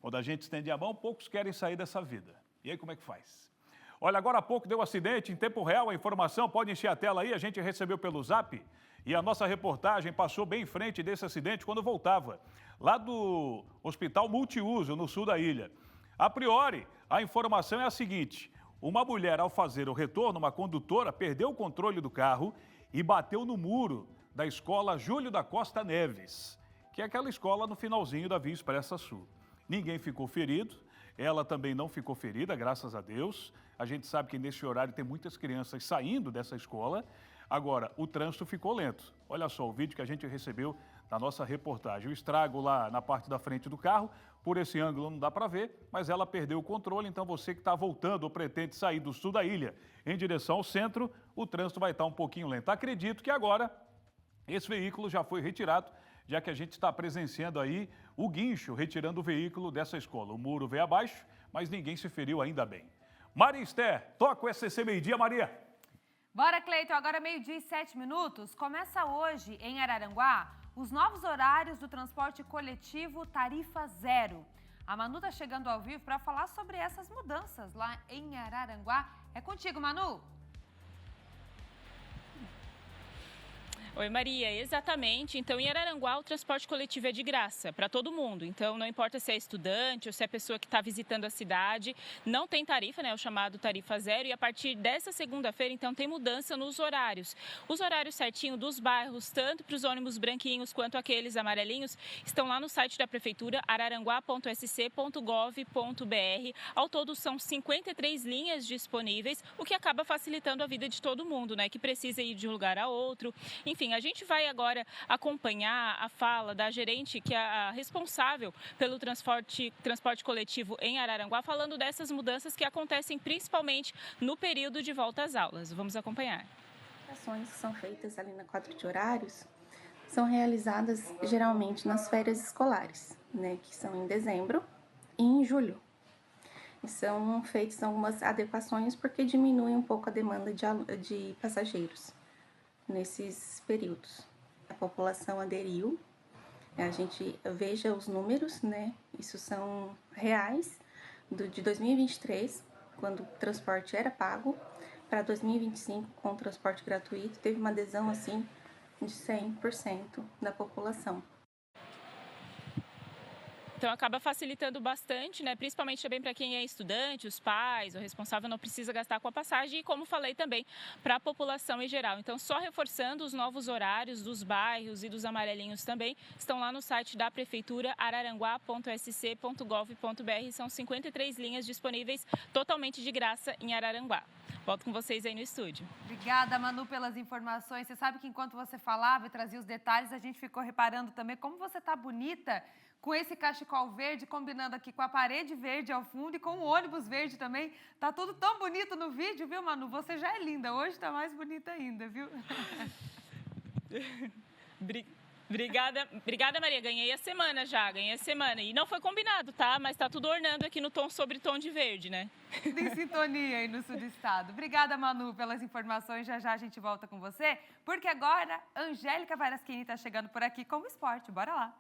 Quando a gente estende a mão, poucos querem sair dessa vida. E aí, como é que faz? Olha, agora há pouco deu um acidente, em tempo real, a informação, pode encher a tela aí, a gente recebeu pelo Zap, e a nossa reportagem passou bem em frente desse acidente quando voltava, lá do Hospital Multiuso, no sul da ilha. A priori, a informação é a seguinte: uma mulher, ao fazer o retorno, uma condutora, perdeu o controle do carro e bateu no muro da escola Júlio da Costa Neves, que é aquela escola no finalzinho da Via Expressa Sul. Ninguém ficou ferido, ela também não ficou ferida, graças a Deus. A gente sabe que nesse horário tem muitas crianças saindo dessa escola. Agora, o trânsito ficou lento. Olha só o vídeo que a gente recebeu na nossa reportagem. O estrago lá na parte da frente do carro, por esse ângulo não dá para ver, mas ela perdeu o controle, então você que está voltando ou pretende sair do sul da ilha em direção ao centro, o trânsito vai estar um pouquinho lento. Acredito que agora esse veículo já foi retirado, já que a gente está presenciando aí o guincho retirando o veículo dessa escola. O muro veio abaixo, mas ninguém se feriu ainda bem. Maria Esther, toca o SCC Meio-Dia, Maria. Bora, Cleiton, agora 12:07. Começa hoje, em Araranguá, os novos horários do transporte coletivo Tarifa Zero. A Manu está chegando ao vivo para falar sobre essas mudanças lá em Araranguá. É contigo, Manu. Oi, Maria, exatamente. Então, em Araranguá, o transporte coletivo é de graça para todo mundo. Então, não importa se é estudante ou se é pessoa que está visitando a cidade, não tem tarifa, né? O chamado Tarifa Zero. E a partir dessa segunda-feira, então, tem mudança nos horários. Os horários certinho dos bairros, tanto para os ônibus branquinhos quanto aqueles amarelinhos, estão lá no site da Prefeitura, araranguá.sc.gov.br. Ao todo, são 53 linhas disponíveis, o que acaba facilitando a vida de todo mundo, né? Que precisa ir de um lugar a outro. Enfim, a gente vai agora acompanhar a fala da gerente, que é a responsável pelo transporte coletivo em Araranguá, falando dessas mudanças que acontecem principalmente no período de volta às aulas. Vamos acompanhar. As ações que são feitas ali na quadra de horários são realizadas geralmente nas férias escolares, né, que são em dezembro e em julho. E são feitas algumas adequações porque diminuem um pouco a demanda de passageiros nesses períodos. A população aderiu, a gente veja os números, né? Isso são reais de 2023, quando o transporte era pago, para 2025, com o transporte gratuito, teve uma adesão assim de 100% da população. Então, acaba facilitando bastante, né? Principalmente também para quem é estudante, os pais, o responsável não precisa gastar com a passagem e, como falei também, para a população em geral. Então, só reforçando, os novos horários dos bairros e dos amarelinhos também estão lá no site da Prefeitura, araranguá.sc.gov.br. São 53 linhas disponíveis totalmente de graça em Araranguá. Volto com vocês aí no estúdio. Obrigada, Manu, pelas informações. Você sabe que enquanto você falava e trazia os detalhes, a gente ficou reparando também como você tá bonita com esse cachecol verde, combinando aqui com a parede verde ao fundo e com o ônibus verde também. Tá tudo tão bonito no vídeo, viu, Manu? Você já é linda. Hoje tá mais bonita ainda, viu? Obrigada, Maria. Ganhei a semana já, E não foi combinado, tá? Mas tá tudo ornando aqui no tom sobre tom de verde, né? Tudo em sintonia aí no sul do estado. Obrigada, Manu, pelas informações. Já a gente volta com você, porque agora Angélica Varaschini tá chegando por aqui com o esporte. Bora lá.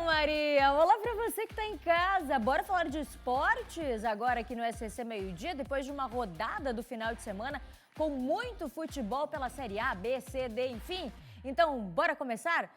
Maria, olá pra você que tá em casa. Bora falar de esportes agora aqui no SCC Meio-Dia, depois de uma rodada do final de semana com muito futebol pela Série A, B, C, D, enfim. Então, bora começar?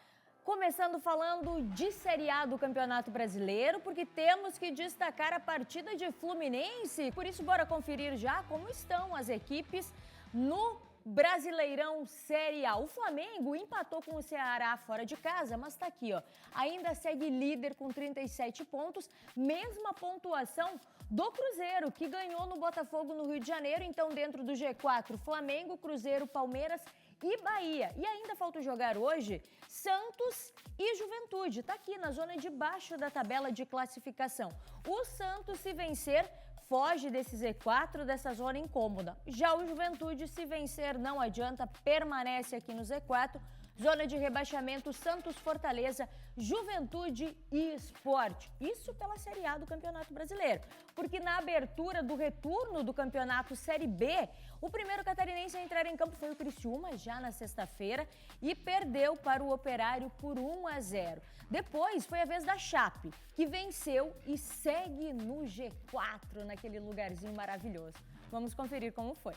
Começando falando de Série A do Campeonato Brasileiro, porque temos que destacar a partida de Fluminense. Por isso, bora conferir já como estão as equipes no Brasileirão Série A. O Flamengo empatou com o Ceará fora de casa, mas tá aqui, ó. Ainda segue líder com 37 pontos, mesma pontuação do Cruzeiro, que ganhou no Botafogo no Rio de Janeiro. Então, dentro do G4, Flamengo, Cruzeiro, Palmeiras e Bahia. E ainda falta jogar hoje Santos e Juventude. Tá aqui na zona de baixo da tabela de classificação. O Santos, se vencer, foge desse Z4, dessa zona incômoda. Já o Juventude, se vencer, não adianta, permanece aqui no Z4. Zona de rebaixamento, Santos, Fortaleza, Juventude e Sport. Isso pela Série A do Campeonato Brasileiro. Porque na abertura do retorno do Campeonato Série B, o primeiro catarinense a entrar em campo foi o Criciúma, já na sexta-feira, e perdeu para o Operário por 1-0. Depois foi a vez da Chape, que venceu e segue no G4, naquele lugarzinho maravilhoso. Vamos conferir como foi.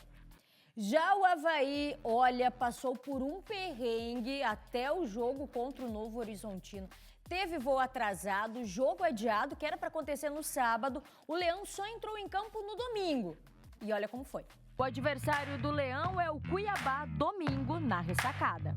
Já o Avaí, olha, passou por um perrengue até o jogo contra o Novo Horizontino. Teve voo atrasado, jogo adiado, que era para acontecer no sábado. O Leão só entrou em campo no domingo. E olha como foi. O adversário do Leão é o Cuiabá, domingo, na ressacada.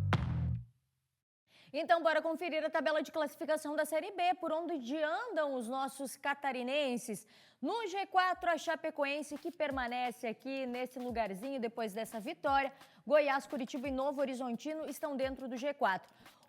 Então, bora conferir a tabela de classificação da Série B, por onde andam os nossos catarinenses. No G4, a Chapecoense, que permanece aqui nesse lugarzinho depois dessa vitória. Goiás, Curitiba e Novo Horizontino estão dentro do G4.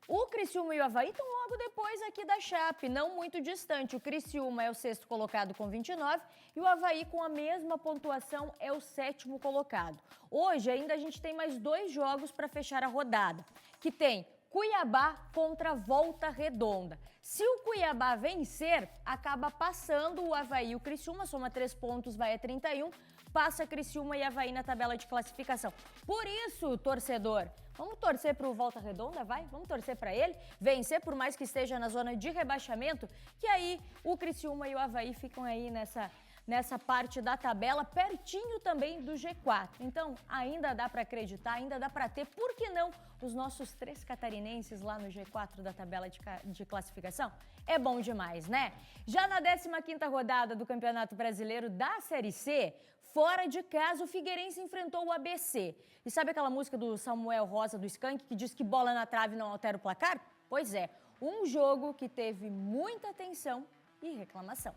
O Criciúma e o Avaí estão logo depois aqui da Chape, não muito distante. O Criciúma é o sexto colocado com 29 e o Avaí, com a mesma pontuação, é o sétimo colocado. Hoje ainda a gente tem mais 2 jogos para fechar a rodada, que tem Cuiabá contra Volta Redonda. Se o Cuiabá vencer, acaba passando o Avaí e o Criciúma, soma 3 pontos, vai a 31, passa Criciúma e Avaí na tabela de classificação. Por isso, torcedor, vamos torcer para o Volta Redonda, vai? Vamos torcer para ele vencer, por mais que esteja na zona de rebaixamento, que aí o Criciúma e o Avaí ficam aí nessa parte da tabela, pertinho também do G4. Então, ainda dá para acreditar, ainda dá para ter, por que não, os nossos 3 catarinenses lá no G4 da tabela de classificação? É bom demais, né? Já na 15ª rodada do Campeonato Brasileiro da Série C, fora de casa, o Figueirense enfrentou o ABC. E sabe aquela música do Samuel Rosa, do Skank, que diz que bola na trave não altera o placar? Pois é, um jogo que teve muita atenção e reclamação.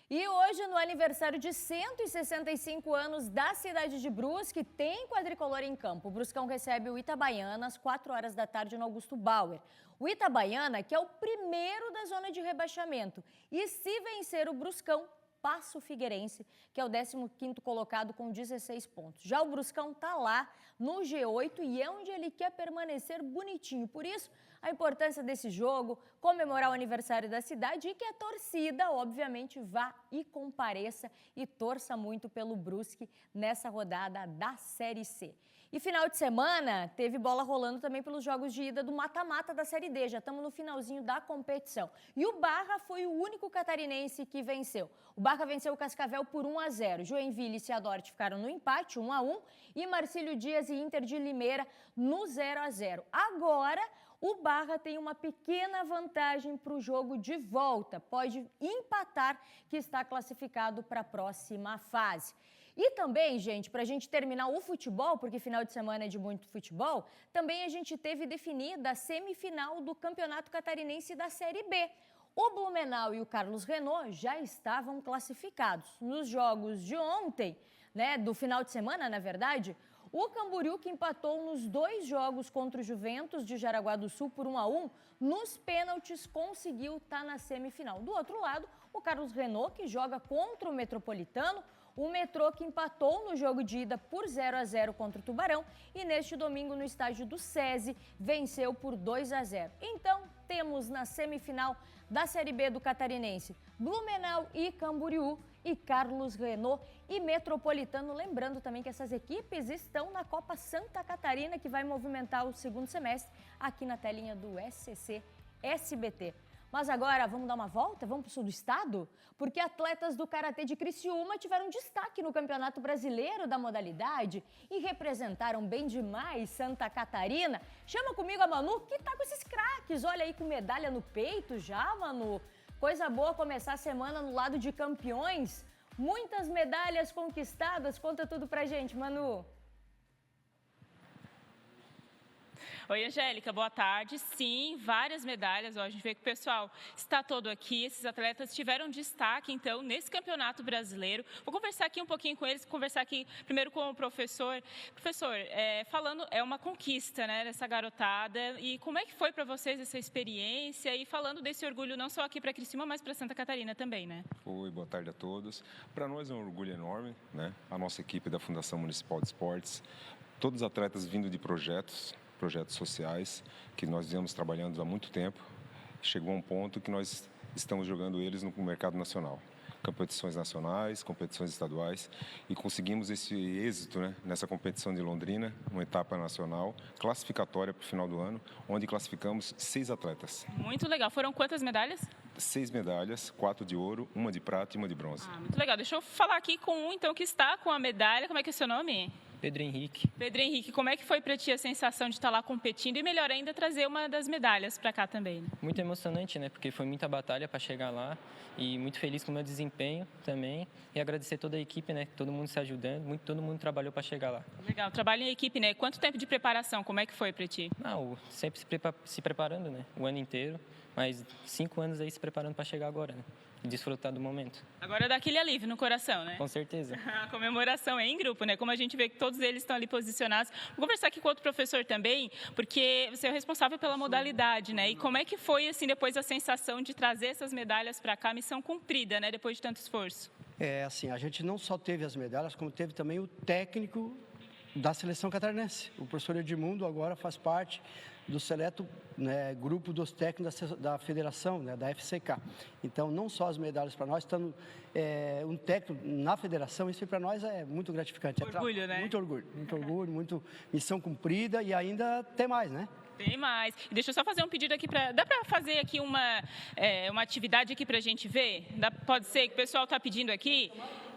E hoje, no aniversário de 165 anos da cidade de Brusque, tem quadricolor em campo. O Bruscão recebe o Itabaiana às 4 horas da tarde no Augusto Bauer. O Itabaiana, que é o primeiro da zona de rebaixamento. E se vencer o Bruscão, passa o Figueirense, que é o 15º colocado com 16 pontos. Já o Bruscão está lá no G8 e é onde ele quer permanecer bonitinho. Por isso, a importância desse jogo, comemorar o aniversário da cidade e que a torcida, obviamente, vá e compareça e torça muito pelo Brusque nessa rodada da Série C. E final de semana teve bola rolando também pelos jogos de ida do mata-mata da Série D. Já estamos no finalzinho da competição. E o Barra foi o único catarinense que venceu. O Barra venceu o Cascavel por 1-0. Joinville e Cianorte ficaram no empate, 1-1. E Marcílio Dias e Inter de Limeira no 0-0. Agora, o Barra tem uma pequena vantagem para o jogo de volta. Pode empatar, que está classificado para a próxima fase. E também, gente, para a gente terminar o futebol, porque final de semana é de muito futebol, também a gente teve definida a semifinal do Campeonato Catarinense da Série B. O Blumenau e o Carlos Renault já estavam classificados. Nos jogos de ontem, né, do final de semana, na verdade, o Camboriú, que empatou nos 2 jogos contra o Juventus de Jaraguá do Sul por 1-1, nos pênaltis conseguiu estar na semifinal. Do outro lado, o Carlos Renault, que joga contra o Metropolitano, o Metrô, que empatou no jogo de ida por 0-0 contra o Tubarão e neste domingo no estádio do SESI venceu por 2-0. Então, temos na semifinal da Série B do Catarinense Blumenau e Camboriú e Carlos Renault e Metropolitano. Lembrando também que essas equipes estão na Copa Santa Catarina, que vai movimentar o segundo semestre aqui na telinha do SCC SBT. Mas agora, vamos dar uma volta? Vamos para o sul do estado? Porque atletas do Karatê de Criciúma tiveram destaque no Campeonato Brasileiro da modalidade e representaram bem demais Santa Catarina. Chama comigo a Manu, que tá com esses craques. Olha aí, com medalha no peito já, Manu. Coisa boa começar a semana no lado de campeões. Muitas medalhas conquistadas. Conta tudo pra gente, Manu. Oi, Angélica, boa tarde. Sim, várias medalhas. Ó, a gente vê que o pessoal está todo aqui. Esses atletas tiveram destaque, então, nesse Campeonato Brasileiro. Vou conversar aqui um pouquinho com eles, conversar aqui primeiro com o professor. Professor, falando, é uma conquista, né, dessa garotada. E como é que foi para vocês essa experiência? E falando desse orgulho não só aqui para Criciúma, mas para Santa Catarina também, né? Oi, boa tarde a todos. Para nós é um orgulho enorme, né? A nossa equipe da Fundação Municipal de Esportes, todos os atletas vindo de projetos sociais, que nós viemos trabalhando há muito tempo. Chegou a um ponto que nós estamos jogando eles no mercado nacional. Competições nacionais, competições estaduais, e conseguimos esse êxito, né, nessa competição de Londrina, uma etapa nacional, classificatória para o final do ano, onde classificamos 6 atletas. Muito legal. Foram quantas medalhas? 6 medalhas, 4 de ouro, 1 de prata e 1 de bronze. Muito legal. Deixa eu falar aqui com um, então, que está com a medalha. Como é que é o seu nome? Pedro Henrique. Pedro Henrique, como é que foi para ti a sensação de estar lá competindo e, melhor ainda, trazer uma das medalhas para cá também? Né? Muito emocionante, né? Porque foi muita batalha para chegar lá e muito feliz com o meu desempenho também. E agradecer toda a equipe, né? Todo mundo se ajudando, todo mundo trabalhou para chegar lá. Legal, trabalho em equipe, né? Quanto tempo de preparação? Como é que foi para ti? Sempre se preparando, né? O ano inteiro, mas 5 anos aí se preparando para chegar agora, né? E desfrutar do momento. Agora dá aquele alívio no coração, né? Com certeza. A comemoração é em grupo, né? Como a gente vê que todos eles estão ali posicionados. Vou conversar aqui com outro professor também, porque você é o responsável pela modalidade, né? E como é que foi, assim, depois a sensação de trazer essas medalhas para cá, missão cumprida, né? Depois de tanto esforço. Assim, a gente não só teve as medalhas, como teve também o técnico da seleção catarinense. O professor Edmundo agora faz parte do seleto, né, grupo dos técnicos da federação, né, da FCK. Então, não só as medalhas para nós, estando um técnico na federação, isso para nós é muito gratificante. Orgulho, né? Muito orgulho, muito missão cumprida e ainda tem mais, né? Tem mais. E deixa eu só fazer um pedido aqui para... Dá para fazer aqui uma atividade aqui para a gente ver? Pode ser que o pessoal está pedindo aqui.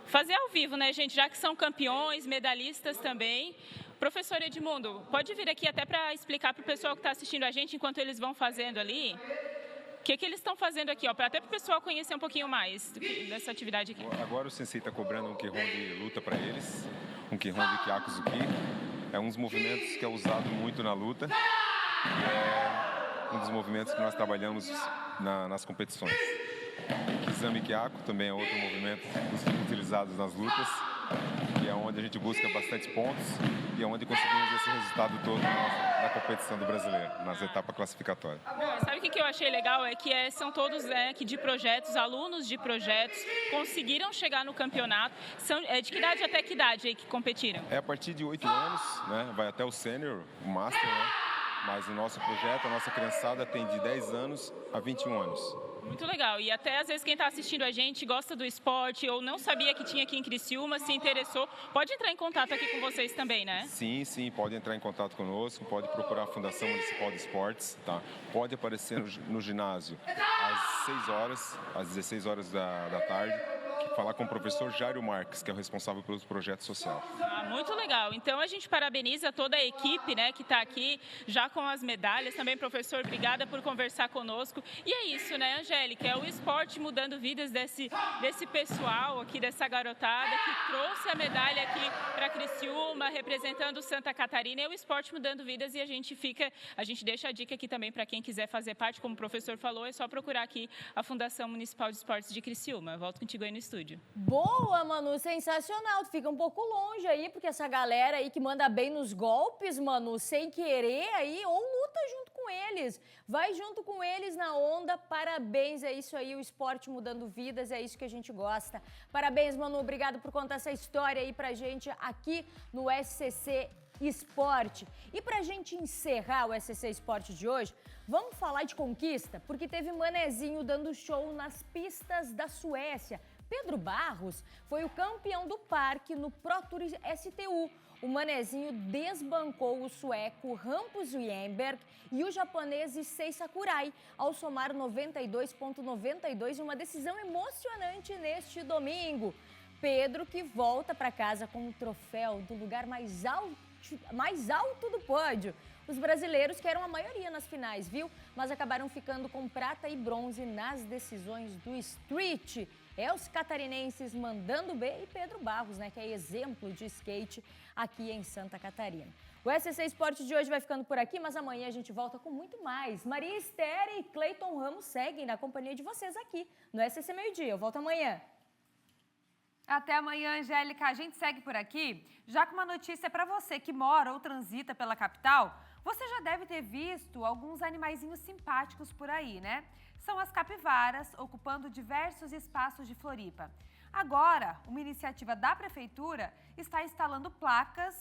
Fazer ao vivo, né, gente? Já que são campeões, medalhistas também. Professor Edmundo, pode vir aqui até para explicar para o pessoal que está assistindo a gente, enquanto eles vão fazendo ali, o que eles estão fazendo aqui, ó, até para o pessoal conhecer um pouquinho mais dessa atividade aqui. Agora o sensei está cobrando um Kihon de luta para eles, um Kihon de Kyakuzuki. É um dos movimentos que é usado muito na luta. É um dos movimentos que nós trabalhamos nas competições. Kizami Kyaku também é outro movimento utilizado nas lutas, que é onde a gente busca bastante pontos e é onde conseguimos esse resultado todo na competição do brasileiro, nas etapas classificatórias. Sabe o que eu achei legal? É que são todos aqui de projetos, alunos de projetos, conseguiram chegar no campeonato. São de que idade até que idade aí que competiram? É a partir de 8 anos, né? Vai até o sênior, o master, né? Mas o nosso projeto, a nossa criançada tem de 10 anos a 21 anos. Muito legal. E até às vezes quem está assistindo a gente gosta do esporte ou não sabia que tinha aqui em Criciúma, se interessou, pode entrar em contato aqui com vocês também, né? Sim, pode entrar em contato conosco, pode procurar a Fundação Municipal de Esportes, tá? Pode aparecer no ginásio às 6 horas, às 16 horas da tarde, falar com o professor Jairo Marques, que é o responsável pelos projetos sociais. Muito legal. Então a gente parabeniza toda a equipe, né, que está aqui já com as medalhas. Também, professor, obrigada por conversar conosco. E é isso, né, Angélica? É o esporte mudando vidas desse pessoal aqui, dessa garotada que trouxe a medalha aqui para Criciúma, representando Santa Catarina. É o esporte mudando vidas e a gente deixa a dica aqui também para quem quiser fazer parte, como o professor falou, é só procurar aqui a Fundação Municipal de Esportes de Criciúma. Eu volto contigo aí no estúdio. Boa, Manu, sensacional. Tu fica um pouco longe aí, porque essa galera aí que manda bem nos golpes, Manu, sem querer aí, ou luta junto com eles. Vai junto com eles na onda. Parabéns, é isso aí, o esporte mudando vidas, é isso que a gente gosta. Parabéns, Manu, obrigado por contar essa história aí pra gente aqui no SCC Esporte. E pra gente encerrar o SCC Esporte de hoje, vamos falar de conquista, porque teve manezinho dando show nas pistas da Suécia. Pedro Barros foi o campeão do parque no Pro Tour STU. O manezinho desbancou o sueco Hampus Wienberg e o japonês Issei Sakurai, ao somar 92,92 em uma decisão emocionante neste domingo. Pedro que volta para casa com o troféu do lugar mais alto do pódio. Os brasileiros, que eram a maioria nas finais, viu? Mas acabaram ficando com prata e bronze nas decisões do street. É os catarinenses mandando bem e Pedro Barros, né, que é exemplo de skate aqui em Santa Catarina. O SC Esporte de hoje vai ficando por aqui, mas amanhã a gente volta com muito mais. Maria Esther e Cleiton Ramos seguem na companhia de vocês aqui no SC Meio Dia. Eu volto amanhã. Até amanhã, Angélica. A gente segue por aqui, já com uma notícia para você que mora ou transita pela capital. Você já deve ter visto alguns animaizinhos simpáticos por aí, né? São as capivaras, ocupando diversos espaços de Floripa. Agora, uma iniciativa da Prefeitura está instalando placas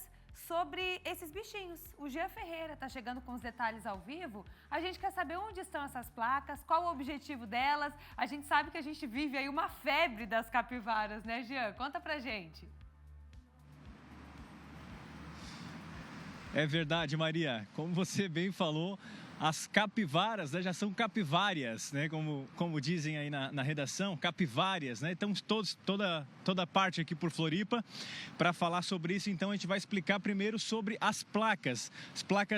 sobre esses bichinhos. O Jean Ferreira está chegando com os detalhes ao vivo. A gente quer saber onde estão essas placas, qual o objetivo delas. A gente sabe que a gente vive aí uma febre das capivaras, né, Jean? Conta pra gente. É verdade, Maria. Como você bem falou, as capivaras, né, já são capivárias, né, como dizem aí na redação, capivárias, né? Então toda parte aqui por Floripa. Para falar sobre isso, então a gente vai explicar primeiro sobre as placas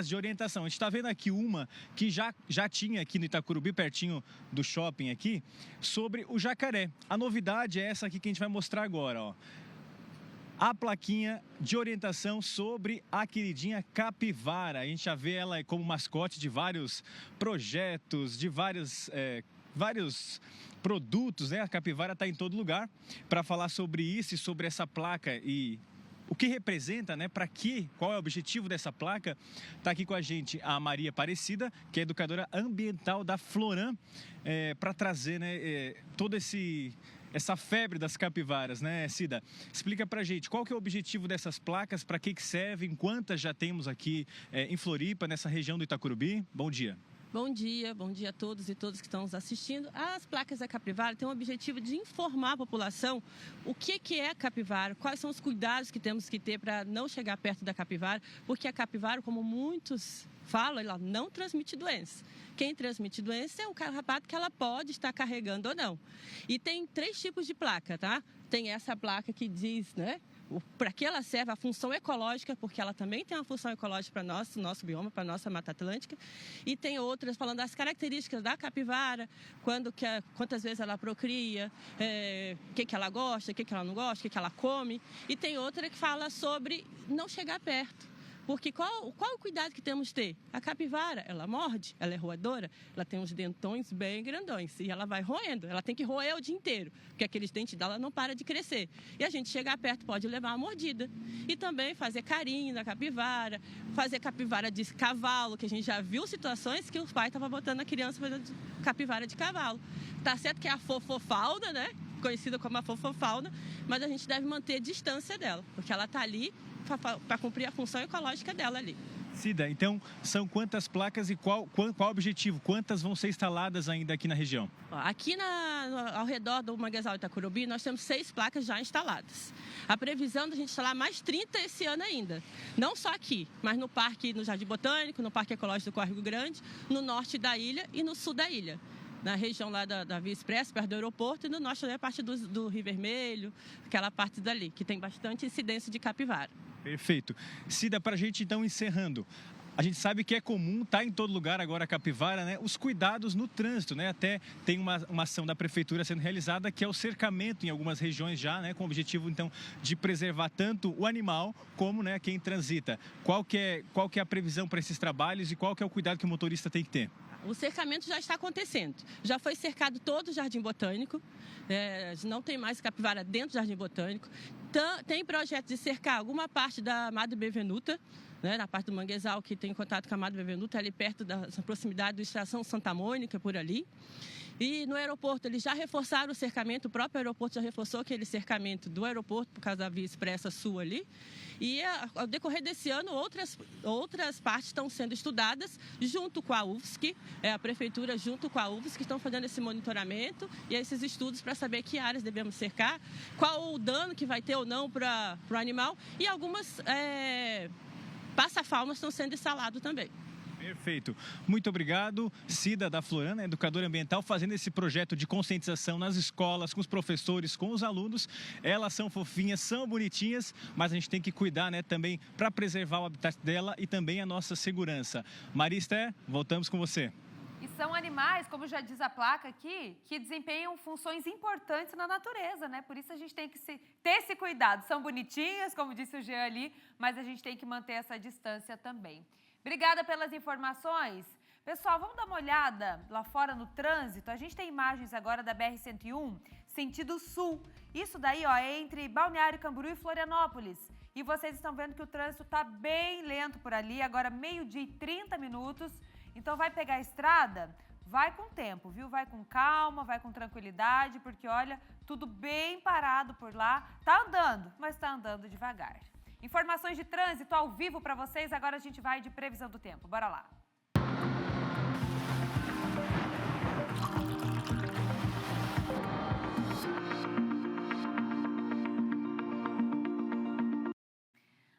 de orientação. A gente está vendo aqui uma que já tinha aqui no Itacurubi, pertinho do shopping aqui, sobre o jacaré. A novidade é essa aqui que a gente vai mostrar agora, ó. A plaquinha de orientação sobre a queridinha capivara. A gente já vê ela como mascote de vários projetos, de vários produtos, né? A capivara está em todo lugar. Para falar sobre isso e sobre essa placa e o que representa, né? Qual é o objetivo dessa placa? Está aqui com a gente a Maria Aparecida, que é educadora ambiental da Floran, para trazer, né, todo essa febre das capivaras, né, Cida? Explica pra gente, qual que é o objetivo dessas placas, para que servem, quantas já temos aqui em Floripa, nessa região do Itacurubi? Bom dia. Bom dia a todos e todas que estão nos assistindo. As placas da capivara têm o objetivo de informar a população o que é a capivara, quais são os cuidados que temos que ter para não chegar perto da capivara, porque a capivara, como muitos falam, ela não transmite doença. Quem transmite doença é um carrapato que ela pode estar carregando ou não. E tem 3 tipos de placa, tá? Tem essa placa que diz, né, para que ela serve, a função ecológica, porque ela também tem uma função ecológica para nosso bioma, para a nossa Mata Atlântica. E tem outras falando das características da capivara, quantas vezes ela procria, o que ela gosta, o que ela não gosta, o que ela come. E tem outra que fala sobre não chegar perto. Porque qual o cuidado que temos de ter? A capivara, ela morde, ela é roedora, ela tem uns dentões bem grandões e ela vai roendo, ela tem que roer o dia inteiro, porque aqueles dentes dela não param de crescer. E a gente chegar perto pode levar uma mordida. E também fazer carinho na capivara, fazer capivara de cavalo, que a gente já viu situações que os pais estavam botando a criança fazendo capivara de cavalo. Tá certo que é a fofofauna, né? Conhecida como a fofofauna, mas a gente deve manter a distância dela, porque ela está ali para cumprir a função ecológica dela ali. Cida, então são quantas placas e qual o objetivo? Quantas vão ser instaladas ainda aqui na região? Aqui ao redor do Manguezal Itacurubi, nós temos 6 placas já instaladas. A previsão de a gente instalar mais 30 esse ano ainda. Não só aqui, mas no Jardim Botânico, no Parque Ecológico do Córrego Grande, no norte da ilha e no sul da ilha. Na região lá da Via Expressa, perto do aeroporto, e no norte da parte do Rio Vermelho, aquela parte dali, que tem bastante incidência de capivara. Perfeito. Cida, para a gente então encerrando, a gente sabe que é comum, tá em todo lugar agora a capivara, né? Os cuidados no trânsito, né? Até tem uma ação da prefeitura sendo realizada que é o cercamento em algumas regiões já, né? Com o objetivo então de preservar tanto o animal como, né, quem transita. Qual que é a previsão para esses trabalhos e qual que é o cuidado que o motorista tem que ter? O cercamento já está acontecendo. Já foi cercado todo o Jardim Botânico. Não tem mais capivara dentro do Jardim Botânico. Tem projeto de cercar alguma parte da Madre Bevenuta, né, na parte do Manguezal, que tem contato com a Madre Bevenuta, ali perto da proximidade da Estação Santa Mônica, por ali. E no aeroporto, eles já reforçaram o cercamento, o próprio aeroporto já reforçou aquele cercamento do aeroporto, por causa da Via Expressa Sul ali. E ao decorrer desse ano, outras partes estão sendo estudadas junto com a UFSC, a prefeitura junto com a UFSC, estão fazendo esse monitoramento e esses estudos para saber que áreas devemos cercar, qual o dano que vai ter ou não para o animal, e algumas passa-faunas estão sendo instalados também. Perfeito. Muito obrigado, Cida da Florana, educadora ambiental, fazendo esse projeto de conscientização nas escolas, com os professores, com os alunos. Elas são fofinhas, são bonitinhas, mas a gente tem que cuidar, né, também para preservar o habitat dela e também a nossa segurança. Maria Esther, voltamos com você. E são animais, como já diz a placa aqui, que desempenham funções importantes na natureza, né? Por isso a gente tem que ter esse cuidado. São bonitinhas, como disse o Jean ali, mas a gente tem que manter essa distância também. Obrigada pelas informações. Pessoal, vamos dar uma olhada lá fora no trânsito. A gente tem imagens agora da BR-101, sentido sul. Isso daí, ó, é entre Balneário Camboriú e Florianópolis. E vocês estão vendo que o trânsito está bem lento por ali, agora 12h e 30 minutos. Então vai pegar a estrada, vai com tempo, viu? Vai com calma, vai com tranquilidade, porque olha, tudo bem parado por lá. Tá andando, mas tá andando devagar. Informações de trânsito ao vivo para vocês, agora a gente vai de previsão do tempo. Bora lá.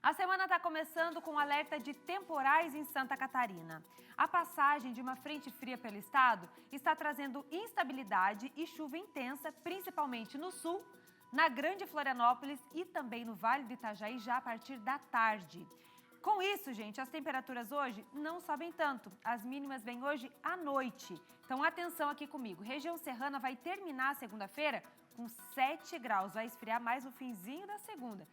A semana está começando com alerta de temporais em Santa Catarina. A passagem de uma frente fria pelo estado está trazendo instabilidade e chuva intensa, principalmente no sul, na Grande Florianópolis e também no Vale do Itajaí, já a partir da tarde. Com isso, gente, as temperaturas hoje não sobem tanto. As mínimas vêm hoje à noite. Então, atenção aqui comigo. Região serrana vai terminar a segunda-feira com 7 graus. Vai esfriar mais no finzinho da segunda.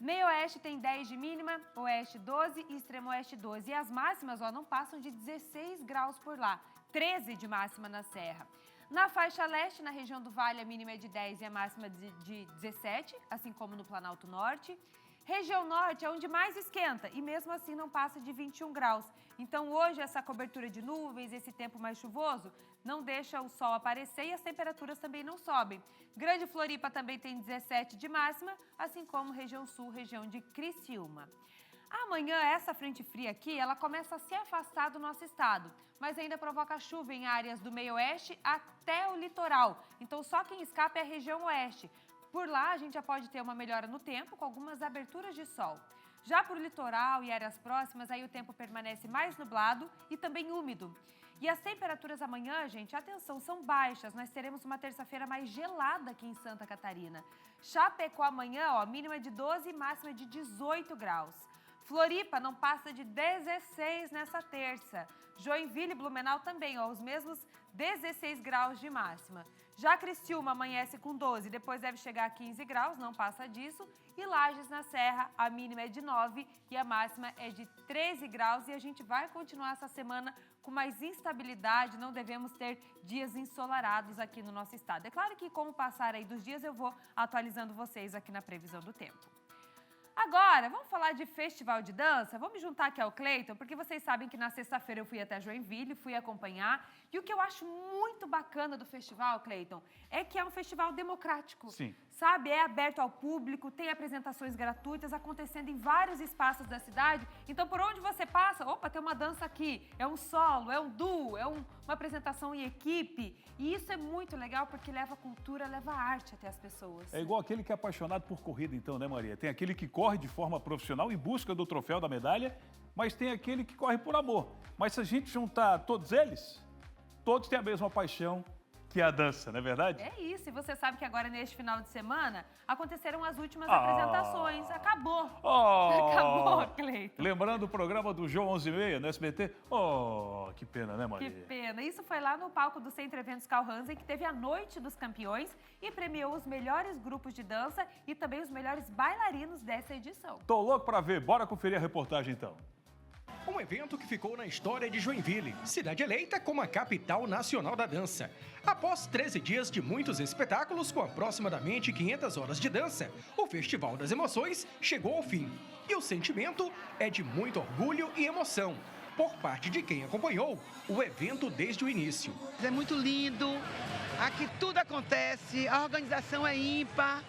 Meio oeste tem 10 de mínima, oeste 12 e extremo oeste 12. E as máximas não passam de 16 graus por lá, 13 de máxima na serra. Na faixa leste, na região do Vale, a mínima é de 10 e a máxima de 17, assim como no Planalto Norte. Região norte é onde mais esquenta e mesmo assim não passa de 21 graus. Então hoje essa cobertura de nuvens, esse tempo mais chuvoso, não deixa o sol aparecer e as temperaturas também não sobem. Grande Floripa também tem 17 de máxima, assim como região sul, região de Criciúma. Amanhã essa frente fria aqui, ela começa a se afastar do nosso estado, mas ainda provoca chuva em áreas do meio oeste até o litoral. Então só quem escapa é a região oeste. Por lá, a gente já pode ter uma melhora no tempo, com algumas aberturas de sol. Já por litoral e áreas próximas, aí o tempo permanece mais nublado e também úmido. E as temperaturas amanhã, gente, atenção, são baixas. Nós teremos uma terça-feira mais gelada aqui em Santa Catarina. Chapecó amanhã, mínima de 12 e máxima de 18 graus. Floripa não passa de 16 nessa terça. Joinville e Blumenau também, os mesmos 16 graus de máxima. Já Criciúma amanhece com 12, depois deve chegar a 15 graus, não passa disso. E Lages na Serra, a mínima é de 9 e a máxima é de 13 graus. E a gente vai continuar essa semana com mais instabilidade, não devemos ter dias ensolarados aqui no nosso estado. É claro que com o passar aí dos dias eu vou atualizando vocês aqui na previsão do tempo. Agora, vamos falar de festival de dança? Vamos me juntar aqui ao Cleiton, porque vocês sabem que na sexta-feira eu fui até Joinville, fui acompanhar. E o que eu acho muito bacana do festival, Cleiton, é que é um festival democrático. Sim. Sabe, é aberto ao público, tem apresentações gratuitas acontecendo em vários espaços da cidade. Então, por onde você passa, opa, tem uma dança aqui. É um solo, é um duo, é uma apresentação em equipe. E isso é muito legal porque leva cultura, leva arte até as pessoas. É igual aquele que é apaixonado por corrida, então, né, Maria? Tem aquele que corre de forma profissional em busca do troféu da medalha, mas tem aquele que corre por amor. Mas se a gente juntar todos eles, todos têm a mesma paixão, que é a dança, não é verdade? É isso, e você sabe que agora, neste final de semana, aconteceram as últimas apresentações. Acabou. Acabou, Cleiton. Lembrando o programa do João 11h30 no SBT? Que pena, né, Maria? Que pena. Isso foi lá no palco do Centro Eventos Carl Hansen, que teve a Noite dos Campeões e premiou os melhores grupos de dança e também os melhores bailarinos dessa edição. Tô louco pra ver. Bora conferir a reportagem, então. Um evento que ficou na história de Joinville, cidade eleita como a capital nacional da dança. Após 13 dias de muitos espetáculos com aproximadamente 500 horas de dança, o Festival das Emoções chegou ao fim. E o sentimento é de muito orgulho e emoção, por parte de quem acompanhou o evento desde o início. É muito lindo, aqui tudo acontece, a organização é ímpar,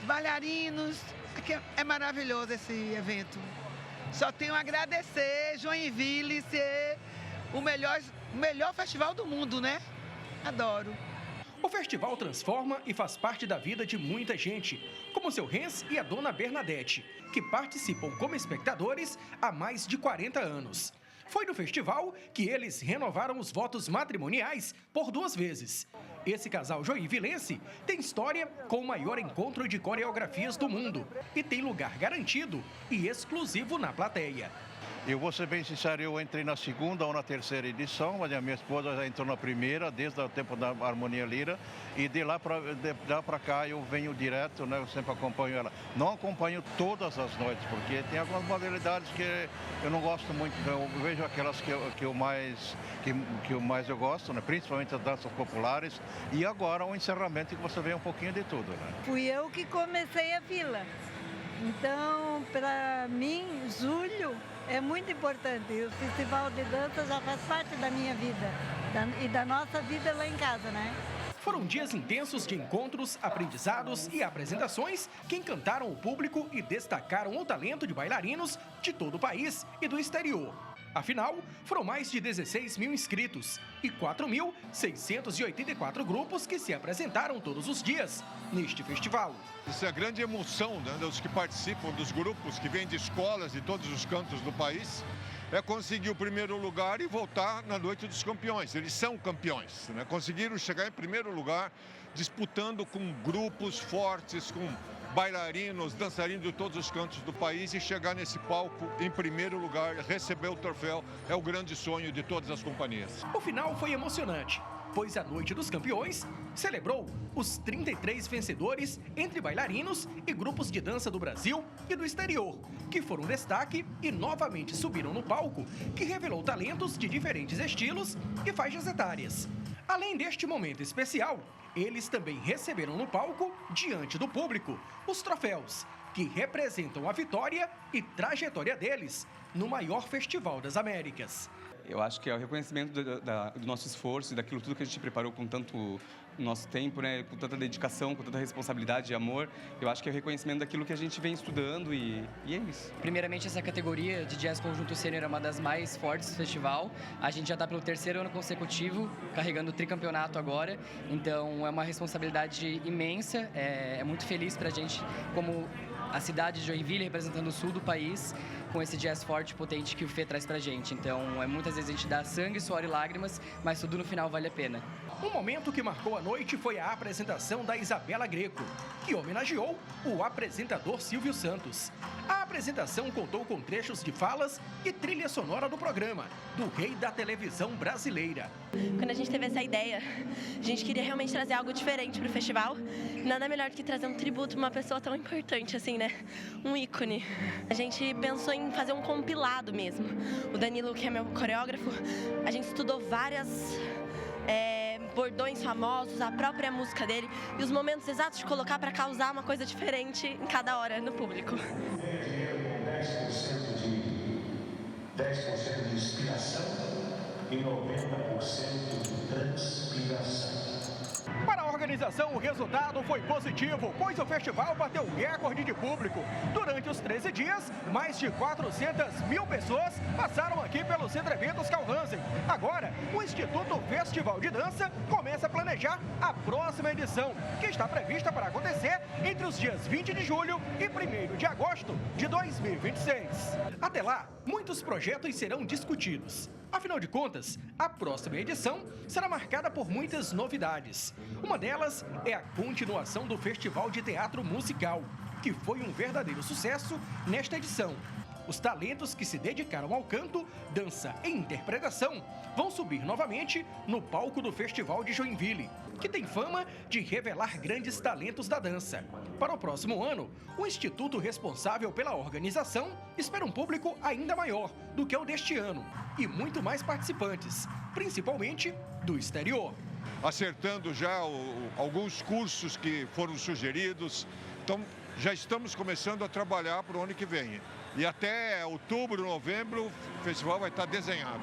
bailarinos, aqui é maravilhoso esse evento. Só tenho a agradecer Joinville ser o melhor festival do mundo, né? Adoro. O festival transforma e faz parte da vida de muita gente, como o seu Rens e a dona Bernadette, que participam como espectadores há mais de 40 anos. Foi no festival que eles renovaram os votos matrimoniais por 2 vezes. Esse casal joinvilense tem história com o maior encontro de coreografias do mundo e tem lugar garantido e exclusivo na plateia. Eu vou ser bem sincero, eu entrei na segunda ou na terceira edição, mas a minha esposa já entrou na primeira, desde o tempo da Harmonia Lira, e de lá para cá eu venho direto, né? Eu sempre acompanho ela. Não acompanho todas as noites, porque tem algumas modalidades que eu não gosto muito, eu vejo aquelas que eu mais eu gosto, né? Principalmente as danças populares, e agora o encerramento que você vê um pouquinho de tudo, né? Fui eu que comecei a fila, então para mim, julho é muito importante. O Festival de Dança já faz parte da minha vida e da nossa vida lá em casa, né? Foram dias intensos de encontros, aprendizados e apresentações que encantaram o público e destacaram o talento de bailarinos de todo o país e do exterior. Afinal, foram mais de 16 mil inscritos e 4.684 grupos que se apresentaram todos os dias neste festival. Isso é a grande emoção, né, dos que participam, dos grupos que vêm de escolas de todos os cantos do país, é conseguir o primeiro lugar e voltar na Noite dos Campeões. Eles são campeões, né? Conseguiram chegar em primeiro lugar, disputando com grupos fortes, com bailarinos, dançarinos de todos os cantos do país, e chegar nesse palco em primeiro lugar, receber o troféu, é o grande sonho de todas as companhias. O final foi emocionante, pois a Noite dos Campeões celebrou os 33 vencedores entre bailarinos e grupos de dança do Brasil e do exterior, que foram destaque e novamente subiram no palco, que revelou talentos de diferentes estilos e faixas etárias. Além deste momento especial, eles também receberam no palco, diante do público, os troféus, que representam a vitória e trajetória deles no maior festival das Américas. Eu acho que é o reconhecimento do nosso esforço e daquilo tudo que a gente preparou com tanto nosso tempo, né, com tanta dedicação, com tanta responsabilidade e amor. Eu acho que é o reconhecimento daquilo que a gente vem estudando e é isso. Primeiramente, essa categoria de Jazz Conjunto Sênior é uma das mais fortes do festival. A gente já está pelo 3º ano consecutivo, carregando o tricampeonato agora. Então, é uma responsabilidade imensa. É muito feliz para a gente, como a cidade de Joinville, representando o sul do país, com esse jazz forte e potente que o Fê traz pra gente. Então, muitas vezes a gente dá sangue, suor e lágrimas, mas tudo no final vale a pena. Um momento que marcou a noite foi a apresentação da Isabela Greco, que homenageou o apresentador Silvio Santos. A apresentação contou com trechos de falas e trilha sonora do programa, do rei da televisão brasileira. Quando a gente teve essa ideia, a gente queria realmente trazer algo diferente pro festival. Nada melhor do que trazer um tributo a uma pessoa tão importante assim, né? Um ícone. A gente pensou em fazer um compilado mesmo. O Danilo, que é meu coreógrafo, a gente estudou várias bordões famosos, a própria música dele e os momentos exatos de colocar para causar uma coisa diferente em cada hora no público. 10% de inspiração e 90% de transpiração. Para a organização, o resultado foi positivo, pois o festival bateu recorde de público. Durante os 13 dias, mais de 400 mil pessoas passaram aqui pelo Centro Eventos Carl Hansen. Agora, o Instituto Festival de Dança começa a planejar a próxima edição, que está prevista para acontecer entre os dias 20 de julho e 1º de agosto de 2026. Até lá, muitos projetos serão discutidos. Afinal de contas, a próxima edição será marcada por muitas novidades. Uma delas é a continuação do Festival de Teatro Musical, que foi um verdadeiro sucesso nesta edição. Os talentos que se dedicaram ao canto, dança e interpretação vão subir novamente no palco do Festival de Joinville, que tem fama de revelar grandes talentos da dança. Para o próximo ano, o instituto responsável pela organização espera um público ainda maior do que o deste ano e muito mais participantes, principalmente do exterior. Acertando já alguns cursos que foram sugeridos, então já estamos começando a trabalhar para o ano que vem. E até outubro, novembro, o festival vai estar desenhado.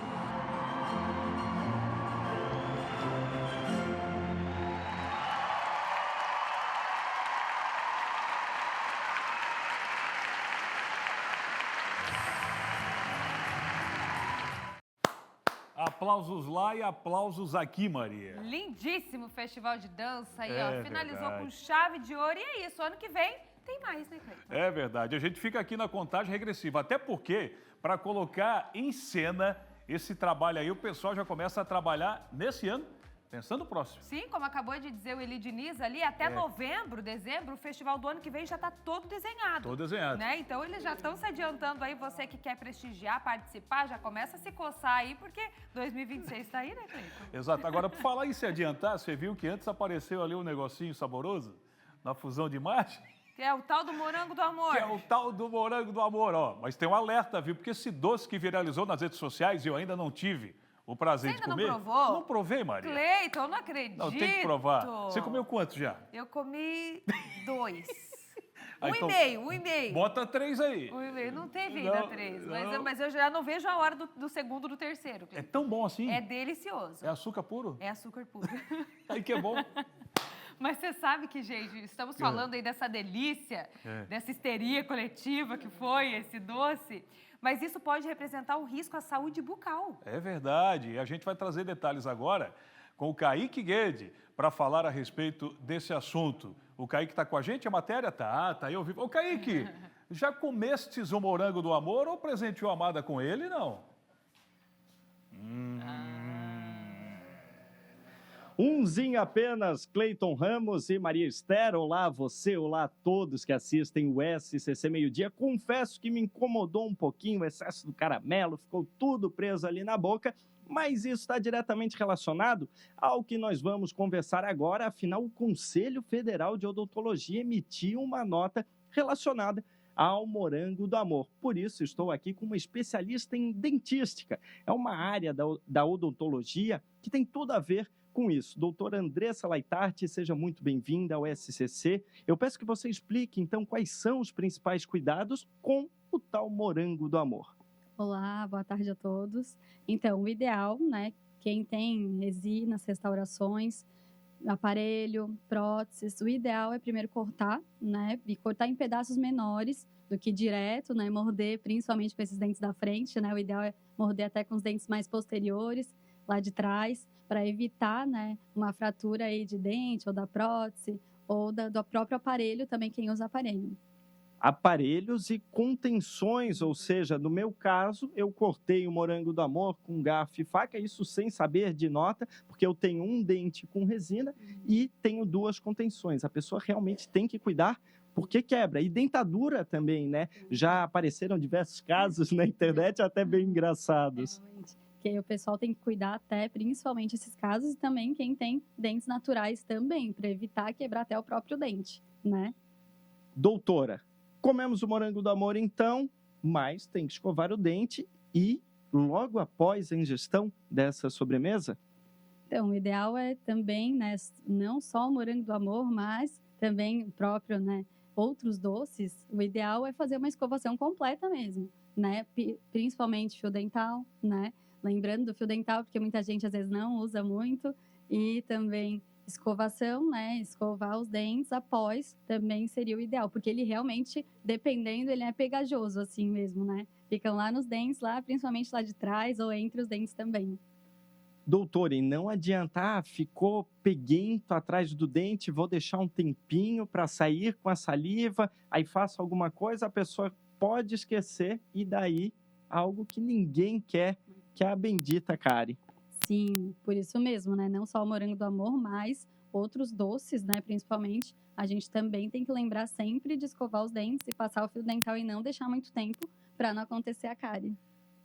Aplausos lá e aplausos aqui, Maria. Lindíssimo festival de dança aí, É ó. Finalizou verdade. com chave de ouro e é isso. Ano que vem tem mais, né, Cleiton? É verdade. A gente fica aqui na contagem regressiva. Até porque, para colocar em cena esse trabalho aí, o pessoal já começa a trabalhar nesse ano Pensando no próximo. Sim, como acabou de dizer o Eli Diniz ali, até novembro, dezembro, o festival do ano que vem já está todo desenhado. Todo desenhado. Né? Então eles já estão se adiantando aí, você que quer prestigiar, participar, já começa a se coçar aí, porque 2026 está aí, né, Cleiton? Exato. Agora, por falar em se adiantar, você viu que antes apareceu ali um negocinho saboroso na fusão de imagem? Que é o tal do morango do amor. Que é o tal do morango do amor, ó. Mas tem um alerta, viu? Porque esse doce que viralizou nas redes sociais, eu ainda não tive o prazer de comer. Você ainda não provou? Não provei, Maria. Cleiton, eu não acredito. Não, tem que provar. Você comeu quanto já? Eu comi 2. Então, um e meio. Bota 3 aí. 1,5. Não teve ainda 3. Mas eu já não vejo a hora do segundo, do terceiro. Cleiton. É tão bom assim? É delicioso. É açúcar puro? É açúcar puro. Aí que é bom. Mas você sabe que, gente, estamos falando aí dessa delícia, dessa histeria coletiva que foi esse doce, mas isso pode representar um risco à saúde bucal. É verdade. E a gente vai trazer detalhes agora com o Kaique Guede para falar a respeito desse assunto. O Kaique está com a gente? A matéria? Tá aí ao vivo. Ô, Kaique, já comestes o morango do amor ou presenteou a amada com ele? Não. Umzinho apenas, Cleiton Ramos e Maria Esther. Olá você, olá a todos que assistem o SCC Meio-Dia. Confesso que me incomodou um pouquinho o excesso do caramelo, ficou tudo preso ali na boca, mas isso está diretamente relacionado ao que nós vamos conversar agora. Afinal, o Conselho Federal de Odontologia emitiu uma nota relacionada ao morango do amor. Por isso, estou aqui com uma especialista em dentística. É uma área da odontologia que tem tudo a ver com isso. Doutora Andressa Laitarte, seja muito bem-vinda ao SCC. Eu peço que você explique, então, quais são os principais cuidados com o tal morango do amor. Olá, boa tarde a todos. Então, o ideal, né, quem tem resinas, restaurações, aparelho, próteses, o ideal é primeiro cortar, né, e cortar em pedaços menores do que direto, né, morder, principalmente com esses dentes da frente, né, o ideal é morder até com os dentes mais posteriores, lá de trás, para evitar, né, uma fratura aí de dente ou da prótese ou do próprio aparelho, também quem usa aparelho. Aparelhos e contenções, ou seja, no meu caso, eu cortei o morango do amor com garfo e faca, isso sem saber de nota, porque eu tenho um dente com resina e tenho 2 contenções. A pessoa realmente tem que cuidar, porque quebra. E dentadura também, né? Já apareceram diversos casos na internet, até bem engraçados. Que o pessoal tem que cuidar até, principalmente esses casos, e também quem tem dentes naturais também, para evitar quebrar até o próprio dente, né? Doutora, comemos o morango do amor então, mas tem que escovar o dente e logo após a ingestão dessa sobremesa? Então, o ideal é também, né, não só o morango do amor, mas também o próprio, né, outros doces. O ideal é fazer uma escovação completa mesmo, né? Principalmente fio dental, né? Lembrando do fio dental, porque muita gente às vezes não usa muito, e também escovação, né? Escovar os dentes após também seria o ideal, porque ele realmente, dependendo, ele é pegajoso assim mesmo, né? Ficam lá nos dentes, lá, principalmente lá de trás ou entre os dentes também. Doutor, e não adianta, ficou peguento atrás do dente, vou deixar um tempinho para sair com a saliva, aí faço alguma coisa, a pessoa pode esquecer e daí algo que ninguém quer, que é a bendita cárie. Sim, por isso mesmo, né? Não só o morango do amor, mas outros doces, né? Principalmente, a gente também tem que lembrar sempre de escovar os dentes e passar o fio dental e não deixar muito tempo para não acontecer a cárie.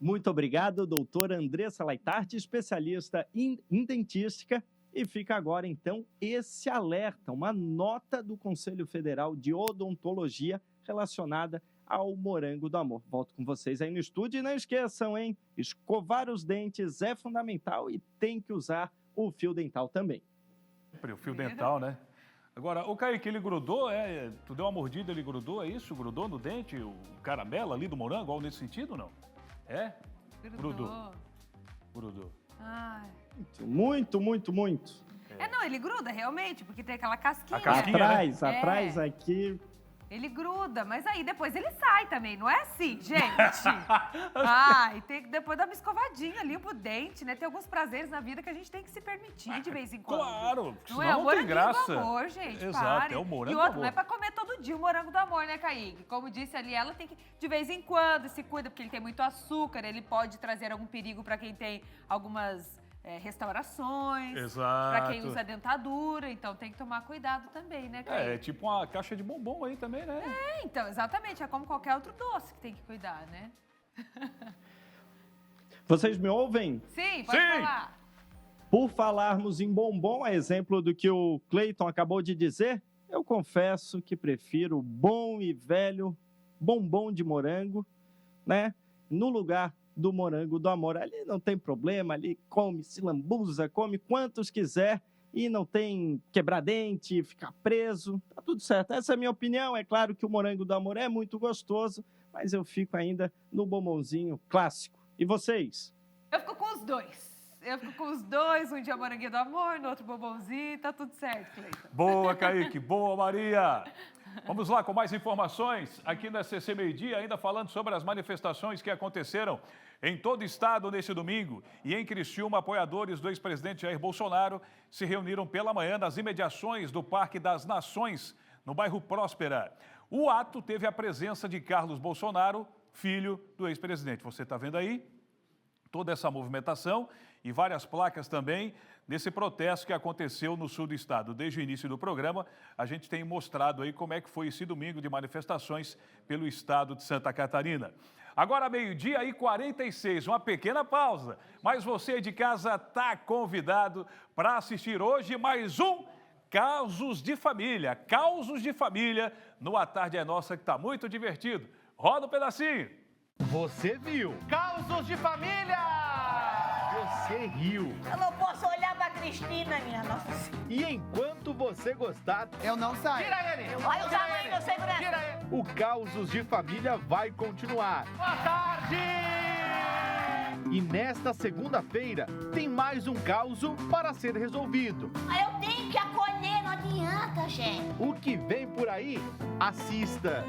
Muito obrigado, doutora Andressa Laitarte, especialista em dentística. E fica agora, então, esse alerta, uma nota do Conselho Federal de Odontologia relacionada ao morango do amor. Volto com vocês aí no estúdio e não esqueçam, hein? Escovar os dentes é fundamental e tem que usar o fio dental também. O fio dental, né? Agora, o Kaique, ele grudou, tu deu uma mordida, ele grudou, é isso? Grudou no dente, o caramelo ali do morango, algo nesse sentido, não? É? Grudou. Ai. Muito. Não, ele gruda realmente, porque tem aquela casquinha. A casquinha, atrás aqui. Ele gruda, mas aí depois ele sai também, não é assim, gente? E tem que depois dar uma escovadinha, limpa o dente, né? Tem alguns prazeres na vida que a gente tem que se permitir de vez em quando. Claro, não é não tem graça. Do amor, gente, exato, pare. É o morango e outro, do amor. não é pra comer todo dia o morango do amor, né, Kaique? Como disse ali, ela tem que, de vez em quando, se cuida, porque ele tem muito açúcar, ele pode trazer algum perigo pra quem tem algumas restaurações, Exato. para quem usa dentadura, então tem que tomar cuidado também, né, Kaique? É tipo uma caixa de bombom aí também, né? Então, exatamente, é como qualquer outro doce que tem que cuidar, né? Vocês me ouvem? Sim, pode falar. Por falarmos em bombom, a exemplo do que o Cleiton acabou de dizer, eu confesso que prefiro o bom e velho bombom de morango, né? No lugar do morango do amor. Ali não tem problema, ali come, se lambuza, come quantos quiser e não tem quebrar dente, ficar preso, tá tudo certo. Essa é a minha opinião. É claro que o morango do amor é muito gostoso, mas eu fico ainda no bombonzinho clássico. E vocês? Eu fico com os dois. Um dia moranguinho do amor, no outro bombonzinho, tá tudo certo, Cleiton. Boa, Kaique. Boa, Maria. Vamos lá com mais informações aqui na SCC Meio Dia, ainda falando sobre as manifestações que aconteceram em todo o estado neste domingo. E em Criciúma, apoiadores do ex-presidente Jair Bolsonaro se reuniram pela manhã nas imediações do Parque das Nações, no bairro Próspera. O ato teve a presença de Carlos Bolsonaro, filho do ex-presidente. Você está vendo aí toda essa movimentação e várias placas também nesse protesto que aconteceu no sul do estado. Desde o início do programa, a gente tem mostrado aí como é que foi esse domingo de manifestações pelo estado de Santa Catarina. Agora, 12h46, uma pequena pausa, mas você de casa está convidado para assistir hoje mais um Causos de Família. Causos de Família no A Tarde é Nossa, que está muito divertido. Roda um pedacinho. Você viu? Causos de Família! Você riu. Eu não posso olhar pra Cristina, minha nossa. E enquanto você gostar, Eu não saio. Tira ele! Olha o tamanho do segurança. Tira ele! O Causos de Família vai continuar. Boa tarde! E nesta segunda-feira tem mais um caso para ser resolvido. Eu tenho que acolher, não adianta, gente. O que vem por aí? Assista!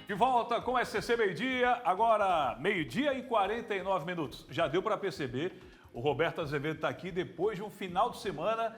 De volta com o SCC Meio Dia, agora 12h49. Já deu para perceber, o Roberto Azevedo está aqui depois de um final de semana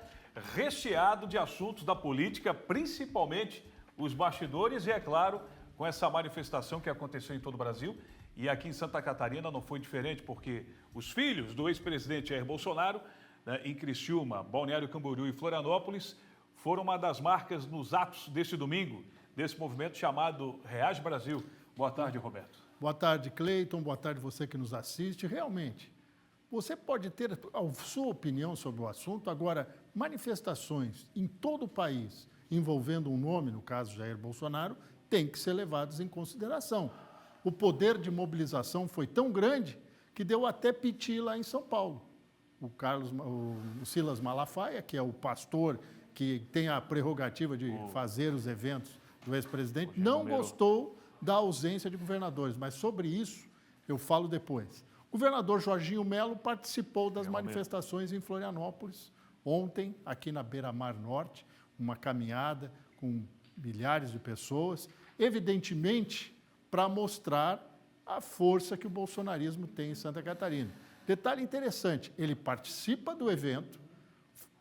recheado de assuntos da política, principalmente os bastidores e, é claro, com essa manifestação que aconteceu em todo o Brasil. E aqui em Santa Catarina não foi diferente, porque os filhos do ex-presidente Jair Bolsonaro, né, em Criciúma, Balneário Camboriú e Florianópolis, foram uma das marcas nos atos desse domingo, desse movimento chamado Reage Brasil. Boa tarde, Roberto. Boa tarde, Cleiton. Boa tarde você que nos assiste. Realmente, você pode ter a sua opinião sobre o assunto. Agora, manifestações em todo o país envolvendo um nome, no caso Jair Bolsonaro, têm que ser levadas em consideração. O poder de mobilização foi tão grande que deu até piti lá em São Paulo. O Silas Malafaia, que é o pastor que tem a prerrogativa de fazer os eventos do ex-presidente, não gostou da ausência de governadores, mas sobre isso eu falo depois. O governador Jorginho Melo participou das manifestações em Florianópolis ontem, aqui na Beira-Mar Norte, uma caminhada com milhares de pessoas, evidentemente para mostrar a força que o bolsonarismo tem em Santa Catarina. Detalhe interessante, ele participa do evento,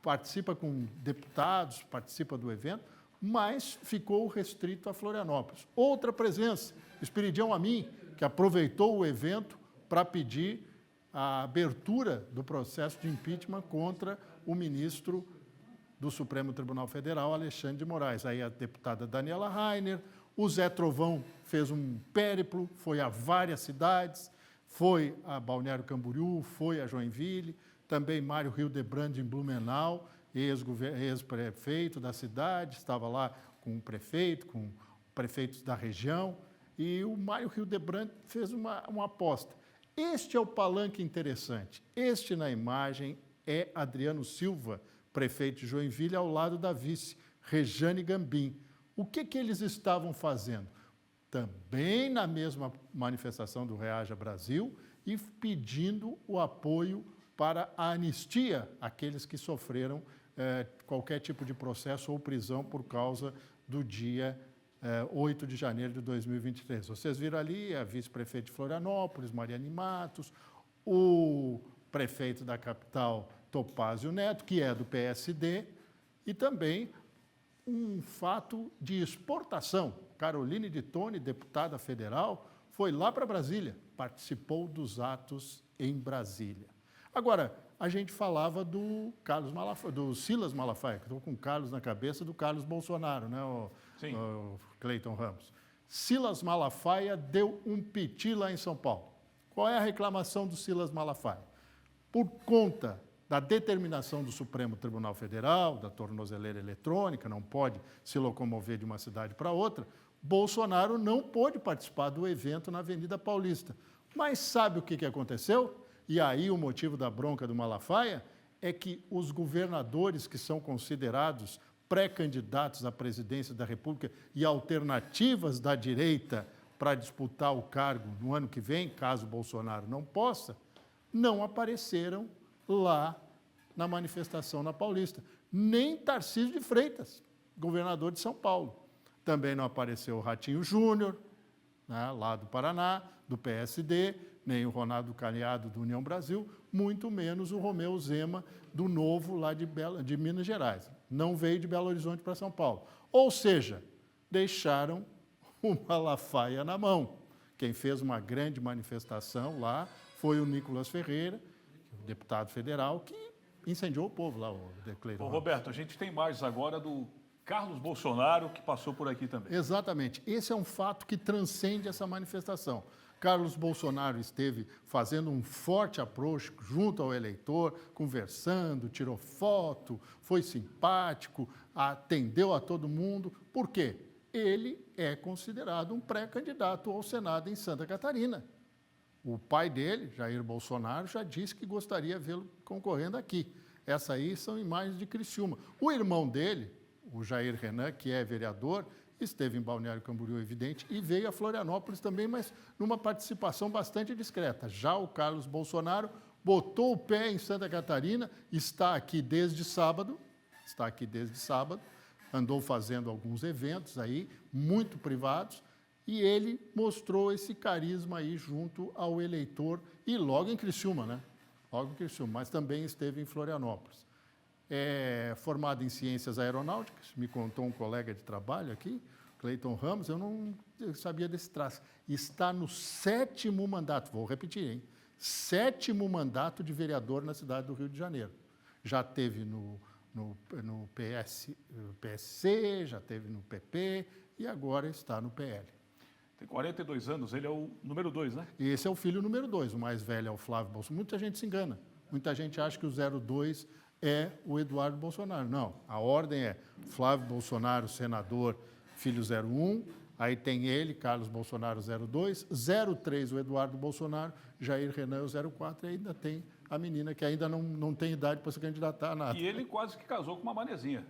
participa com deputados, participa do evento, mas ficou restrito a Florianópolis. Outra presença, Esperidião Amin, que aproveitou o evento para pedir a abertura do processo de impeachment contra o ministro do Supremo Tribunal Federal, Alexandre de Moraes. Aí a deputada Daniela Rainer, o Zé Trovão fez um périplo, foi a várias cidades, foi a Balneário Camboriú, foi a Joinville, também Mário Hildebrand em Blumenau, ex-prefeito da cidade, estava lá com o prefeito, com prefeitos da região, e o Mário Hildebrand fez uma aposta. Este é o palanque interessante. Este, na imagem, é Adriano Silva, prefeito de Joinville, ao lado da vice, Rejane Gambim. O que eles estavam fazendo? Também na mesma manifestação do Reaja Brasil e pedindo o apoio para a anistia àqueles que sofreram qualquer tipo de processo ou prisão por causa do dia 8 de janeiro de 2023. Vocês viram ali a vice-prefeita de Florianópolis, Mariane Matos, o prefeito da capital, Topázio Neto, que é do PSD, e também um fato de exportação. Caroline de Tone, deputada federal, foi lá para Brasília, participou dos atos em Brasília. Agora, a gente falava do Silas Malafaia, que estou com o Carlos na cabeça, do Carlos Bolsonaro, né, o Cleiton Ramos. Silas Malafaia deu um piti lá em São Paulo. Qual é a reclamação do Silas Malafaia? Por conta da determinação do Supremo Tribunal Federal, da tornozeleira eletrônica, não pode se locomover de uma cidade para outra, Bolsonaro não pôde participar do evento na Avenida Paulista. Mas sabe o que aconteceu? E aí o motivo da bronca do Malafaia é que os governadores que são considerados pré-candidatos à presidência da República e alternativas da direita para disputar o cargo no ano que vem, caso Bolsonaro não possa, não apareceram lá na manifestação na Paulista. Nem Tarcísio de Freitas, governador de São Paulo. Também não apareceu o Ratinho Júnior, né, lá do Paraná, do PSD, nem o Ronaldo Caiado, do União Brasil, muito menos o Romeu Zema, do Novo, lá de Minas Gerais. Não veio de Belo Horizonte para São Paulo. Ou seja, deixaram o Malafaia na mão. Quem fez uma grande manifestação lá foi o Nicolas Ferreira, deputado federal, que incendiou o povo lá, o Cleiton. Ô, Roberto, a gente tem mais agora do Carlos Bolsonaro, que passou por aqui também. Exatamente. Esse é um fato que transcende essa manifestação. Carlos Bolsonaro esteve fazendo um forte approach junto ao eleitor, conversando, tirou foto, foi simpático, atendeu a todo mundo. Por quê? Ele é considerado um pré-candidato ao Senado em Santa Catarina. O pai dele, Jair Bolsonaro, já disse que gostaria de vê-lo concorrendo aqui. Essas aí são imagens de Criciúma. O irmão dele, o Jair Renan, que é vereador, esteve em Balneário Camboriú, evidente, e veio a Florianópolis também, mas numa participação bastante discreta. Já o Carlos Bolsonaro botou o pé em Santa Catarina, está aqui desde sábado, andou fazendo alguns eventos aí, muito privados, e ele mostrou esse carisma aí junto ao eleitor, e logo em Criciúma, né? Logo em Criciúma, mas também esteve em Florianópolis. É formado em Ciências Aeronáuticas, me contou um colega de trabalho aqui, Cleiton Ramos, eu não sabia desse traço. Está no 7º mandato, vou repetir, hein? 7º mandato de vereador na cidade do Rio de Janeiro. Já teve no PSC, já teve no PP e agora está no PL. Tem 42 anos, ele é o número 2, né? Esse é o filho número 2, o mais velho é o Flávio Bolsonaro. Muita gente se engana, muita gente acha que o 02 é o Eduardo Bolsonaro. Não, a ordem é Flávio Bolsonaro, senador, filho 01, aí tem ele, Carlos Bolsonaro, 02, 03 o Eduardo Bolsonaro, Jair Renan, o 04, e ainda tem a menina que ainda não tem idade para se candidatar a nada. E ele quase que casou com uma manezinha.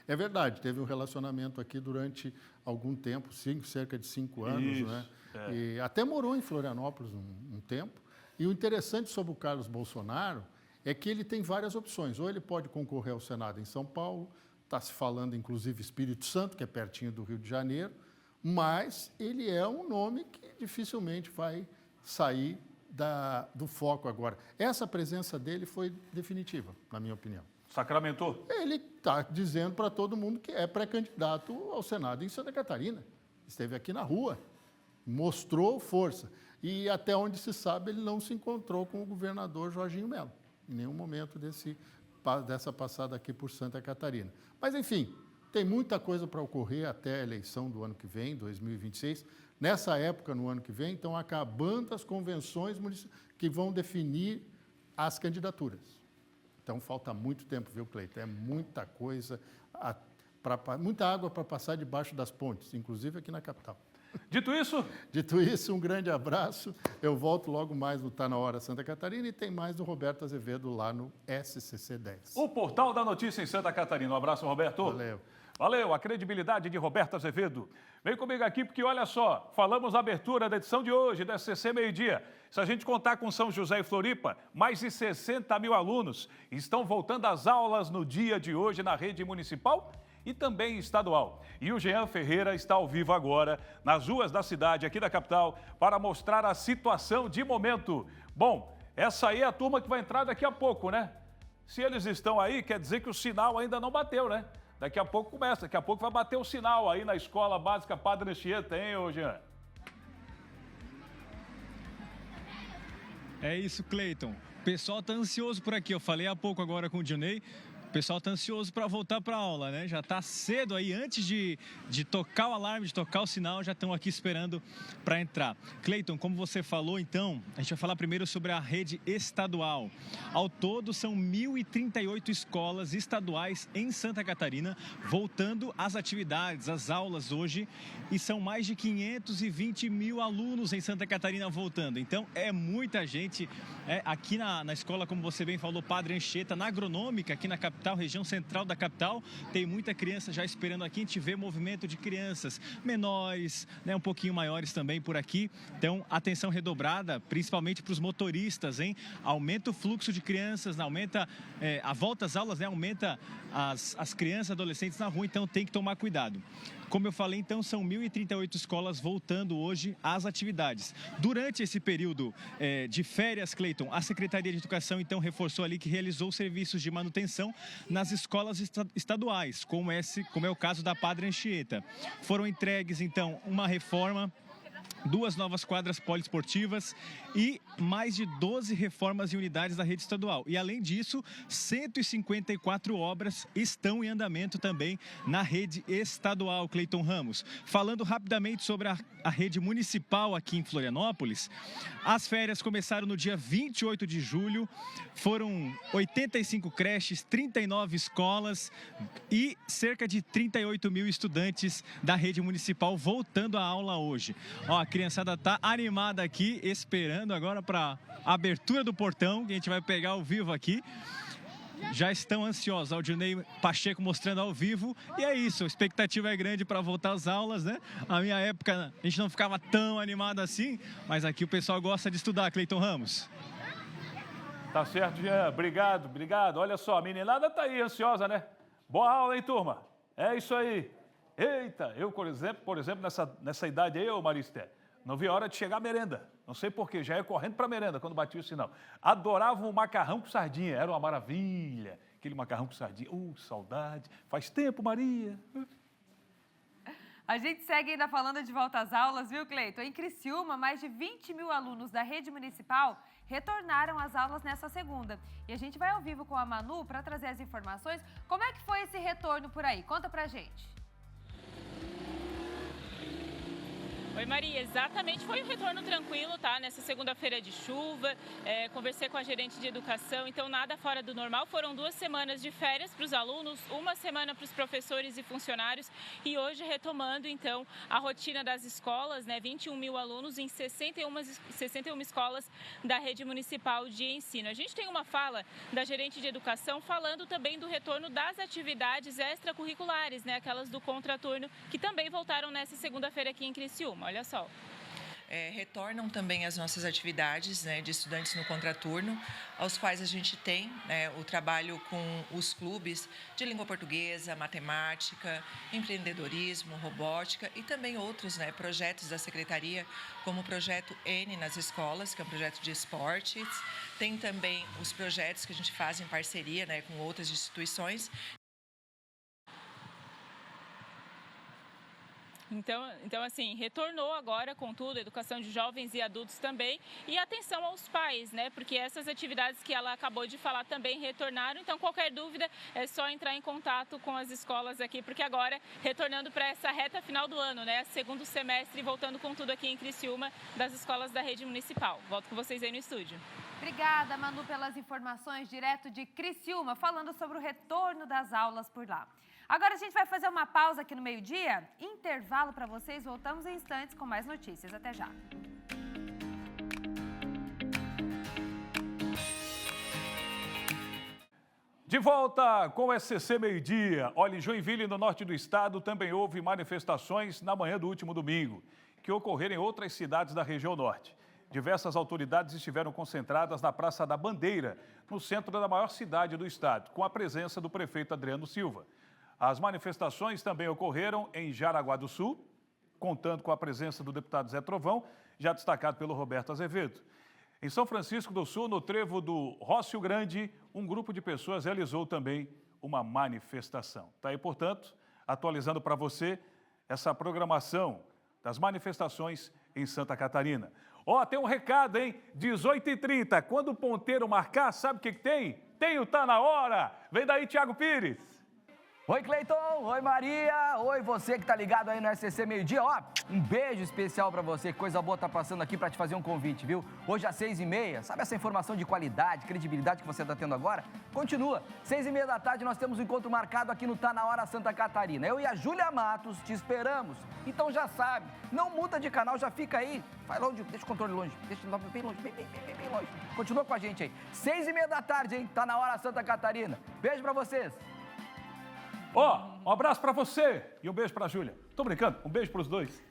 É verdade, teve um relacionamento aqui durante algum tempo, cerca de 5 anos, isso, né? É. E até morou em Florianópolis um tempo. E o interessante sobre o Carlos Bolsonaro é que ele tem várias opções. Ou ele pode concorrer ao Senado em São Paulo, está se falando inclusive Espírito Santo, que é pertinho do Rio de Janeiro, mas ele é um nome que dificilmente vai sair do foco agora. Essa presença dele foi definitiva, na minha opinião. Sacramentou? Ele está dizendo para todo mundo que é pré-candidato ao Senado em Santa Catarina. Esteve aqui na rua, mostrou força. E até onde se sabe, ele não se encontrou com o governador Jorginho Melo, em nenhum momento dessa passada aqui por Santa Catarina. Mas, enfim, tem muita coisa para ocorrer até a eleição do ano que vem, 2026. Nessa época, no ano que vem, estão acabando as convenções que vão definir as candidaturas. Então, falta muito tempo, viu, Cleiton? É muita coisa, muita água para passar debaixo das pontes, inclusive aqui na capital. Dito isso? Dito isso, um grande abraço. Eu volto logo mais no Tá Na Hora Santa Catarina e tem mais do Roberto Azevedo lá no SCC 10. O Portal da Notícia em Santa Catarina. Um abraço, Roberto. Valeu. Valeu, a credibilidade de Roberto Azevedo. Vem comigo aqui porque, olha só, falamos a abertura da edição de hoje da SCC Meio-Dia. Se a gente contar com São José e Floripa, mais de 60 mil alunos estão voltando às aulas no dia de hoje na rede municipal e também estadual. E o Jean Ferreira está ao vivo agora, nas ruas da cidade, aqui da capital, para mostrar a situação de momento. Bom, essa aí é a turma que vai entrar daqui a pouco, né? Se eles estão aí, quer dizer que o sinal ainda não bateu, né? Daqui a pouco começa, daqui a pouco vai bater o sinal aí na Escola Básica Padre Anchieta, hein, ô Jean? É isso, Cleiton. O pessoal tá ansioso por aqui. Eu falei há pouco agora com o Dionei. O pessoal tá ansioso para voltar para aula, né? Já tá cedo aí, antes de tocar o alarme, de tocar o sinal, já estão aqui esperando para entrar. Cleiton, como você falou, então, a gente vai falar primeiro sobre a rede estadual. Ao todo, são 1.038 escolas estaduais em Santa Catarina voltando às atividades, às aulas hoje. E são mais de 520 mil alunos em Santa Catarina voltando. Então, é muita gente. Aqui na escola, como você bem falou, Padre Anchieta, na Agronômica, aqui na capital, região central da capital, tem muita criança já esperando aqui. A gente vê movimento de crianças menores, né, um pouquinho maiores também por aqui. Então, atenção redobrada, principalmente para os motoristas, hein? Aumenta o fluxo de crianças, aumenta a volta às aulas, né? Aumenta as crianças, adolescentes na rua, então tem que tomar cuidado. Como eu falei, então, são 1.038 escolas voltando hoje às atividades. Durante esse período de férias, Cleiton, a Secretaria de Educação, então, reforçou ali que realizou serviços de manutenção nas escolas estaduais, como é o caso da Padre Anchieta. Foram entregues, então, uma reforma, 2 novas quadras poliesportivas e mais de 12 reformas em unidades da rede estadual. E, além disso, 154 obras estão em andamento também na rede estadual, Cleiton Ramos. Falando rapidamente sobre a rede municipal aqui em Florianópolis, as férias começaram no dia 28 de julho, foram 85 creches, 39 escolas e cerca de 38 mil estudantes da rede municipal voltando à aula hoje. Ó, a criançada tá animada aqui, esperando agora para a abertura do portão, que a gente vai pegar ao vivo aqui. Já estão ansiosos. O Dionei Pacheco mostrando ao vivo. E é isso, a expectativa é grande para voltar às aulas, né? Na minha época, a gente não ficava tão animado assim, mas aqui o pessoal gosta de estudar, Cleiton Ramos. Tá certo, Jean. Obrigado. Olha só, a meninada tá aí ansiosa, né? Boa aula, hein, turma? É isso aí. Eita, eu, por exemplo, nessa idade aí, ô Maristé, não vi a hora de chegar a merenda. Não sei porquê, já ia correndo para a merenda quando batia o sinal. Adorava um macarrão com sardinha, era uma maravilha. Aquele macarrão com sardinha. Saudade. Faz tempo, Maria. A gente segue ainda falando de volta às aulas, viu, Cleiton? Em Criciúma, mais de 20 mil alunos da rede municipal retornaram às aulas nessa segunda. E a gente vai ao vivo com a Manu para trazer as informações. Como é que foi esse retorno por aí? Conta pra gente. Oi, Maria, exatamente, foi um retorno tranquilo, tá? Nessa segunda-feira de chuva, conversei com a gerente de educação, então nada fora do normal. Foram 2 semanas de férias para os alunos, 1 semana para os professores e funcionários e hoje retomando, então, a rotina das escolas, né? 21 mil alunos em 61 escolas da rede municipal de ensino. A gente tem uma fala da gerente de educação falando também do retorno das atividades extracurriculares, né? Aquelas do contraturno, que também voltaram nessa segunda-feira aqui em Criciúma. Olha só. Retornam também as nossas atividades, né, de estudantes no contraturno, aos quais a gente tem, né, o trabalho com os clubes de língua portuguesa, matemática, empreendedorismo, robótica e também outros, né, projetos da Secretaria, como o Projeto N nas escolas, que é um projeto de esportes. Tem também os projetos que a gente faz em parceria, né, com outras instituições. Então, assim, retornou agora com tudo, educação de jovens e adultos também. E atenção aos pais, né? Porque essas atividades que ela acabou de falar também retornaram. Então, qualquer dúvida é só entrar em contato com as escolas aqui, porque agora, retornando para essa reta final do ano, né? Segundo semestre, voltando com tudo aqui em Criciúma, das escolas da rede municipal. Volto com vocês aí no estúdio. Obrigada, Manu, pelas informações direto de Criciúma, falando sobre o retorno das aulas por lá. Agora a gente vai fazer uma pausa aqui no meio-dia, intervalo para vocês, voltamos em instantes com mais notícias. Até já. De volta com o SCC Meio-Dia. Olha, em Joinville, no norte do estado, também houve manifestações na manhã do último domingo, que ocorreram em outras cidades da região norte. Diversas autoridades estiveram concentradas na Praça da Bandeira, no centro da maior cidade do estado, com a presença do prefeito Adriano Silva. As manifestações também ocorreram em Jaraguá do Sul, contando com a presença do deputado Zé Trovão, já destacado pelo Roberto Azevedo. Em São Francisco do Sul, no trevo do Rócio Grande, um grupo de pessoas realizou também uma manifestação. Tá aí, portanto, atualizando para você essa programação das manifestações em Santa Catarina. Ó, tem um recado, hein? 18h30, quando o ponteiro marcar, sabe o que tem? Tem o Tá Na Hora! Vem daí, Thiago Pires! Oi, Cleiton! Oi, Maria! Oi, você que tá ligado aí no SCC Meio Dia. Ó, um beijo especial pra você. Que coisa boa tá passando aqui pra te fazer um convite, viu? Hoje às 6h30, sabe essa informação de qualidade, credibilidade que você tá tendo agora? Continua. 6h30 da tarde nós temos um encontro marcado aqui no Tá Na Hora Santa Catarina. Eu e a Júlia Matos te esperamos. Então já sabe, não muda de canal, já fica aí. Vai longe, deixa o controle longe. Deixa bem longe, bem longe. Continua com a gente aí. 6h30 da tarde, hein? Tá Na Hora Santa Catarina. Beijo pra vocês. Ó, um abraço pra você e um beijo pra Júlia. Tô brincando, um beijo pros dois.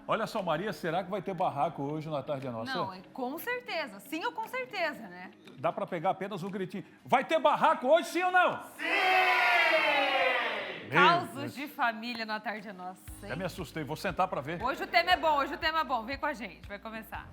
Olha só, Maria, será que vai ter barraco hoje na Tarde é Nossa? Não, com certeza. Sim ou com certeza, né? Dá pra pegar apenas um gritinho. Vai ter barraco hoje, sim ou não? Sim! Causos de família na Tarde é Nossa. Já me assustei, vou sentar pra ver. Hoje o tema é bom, Vem com a gente, vai começar.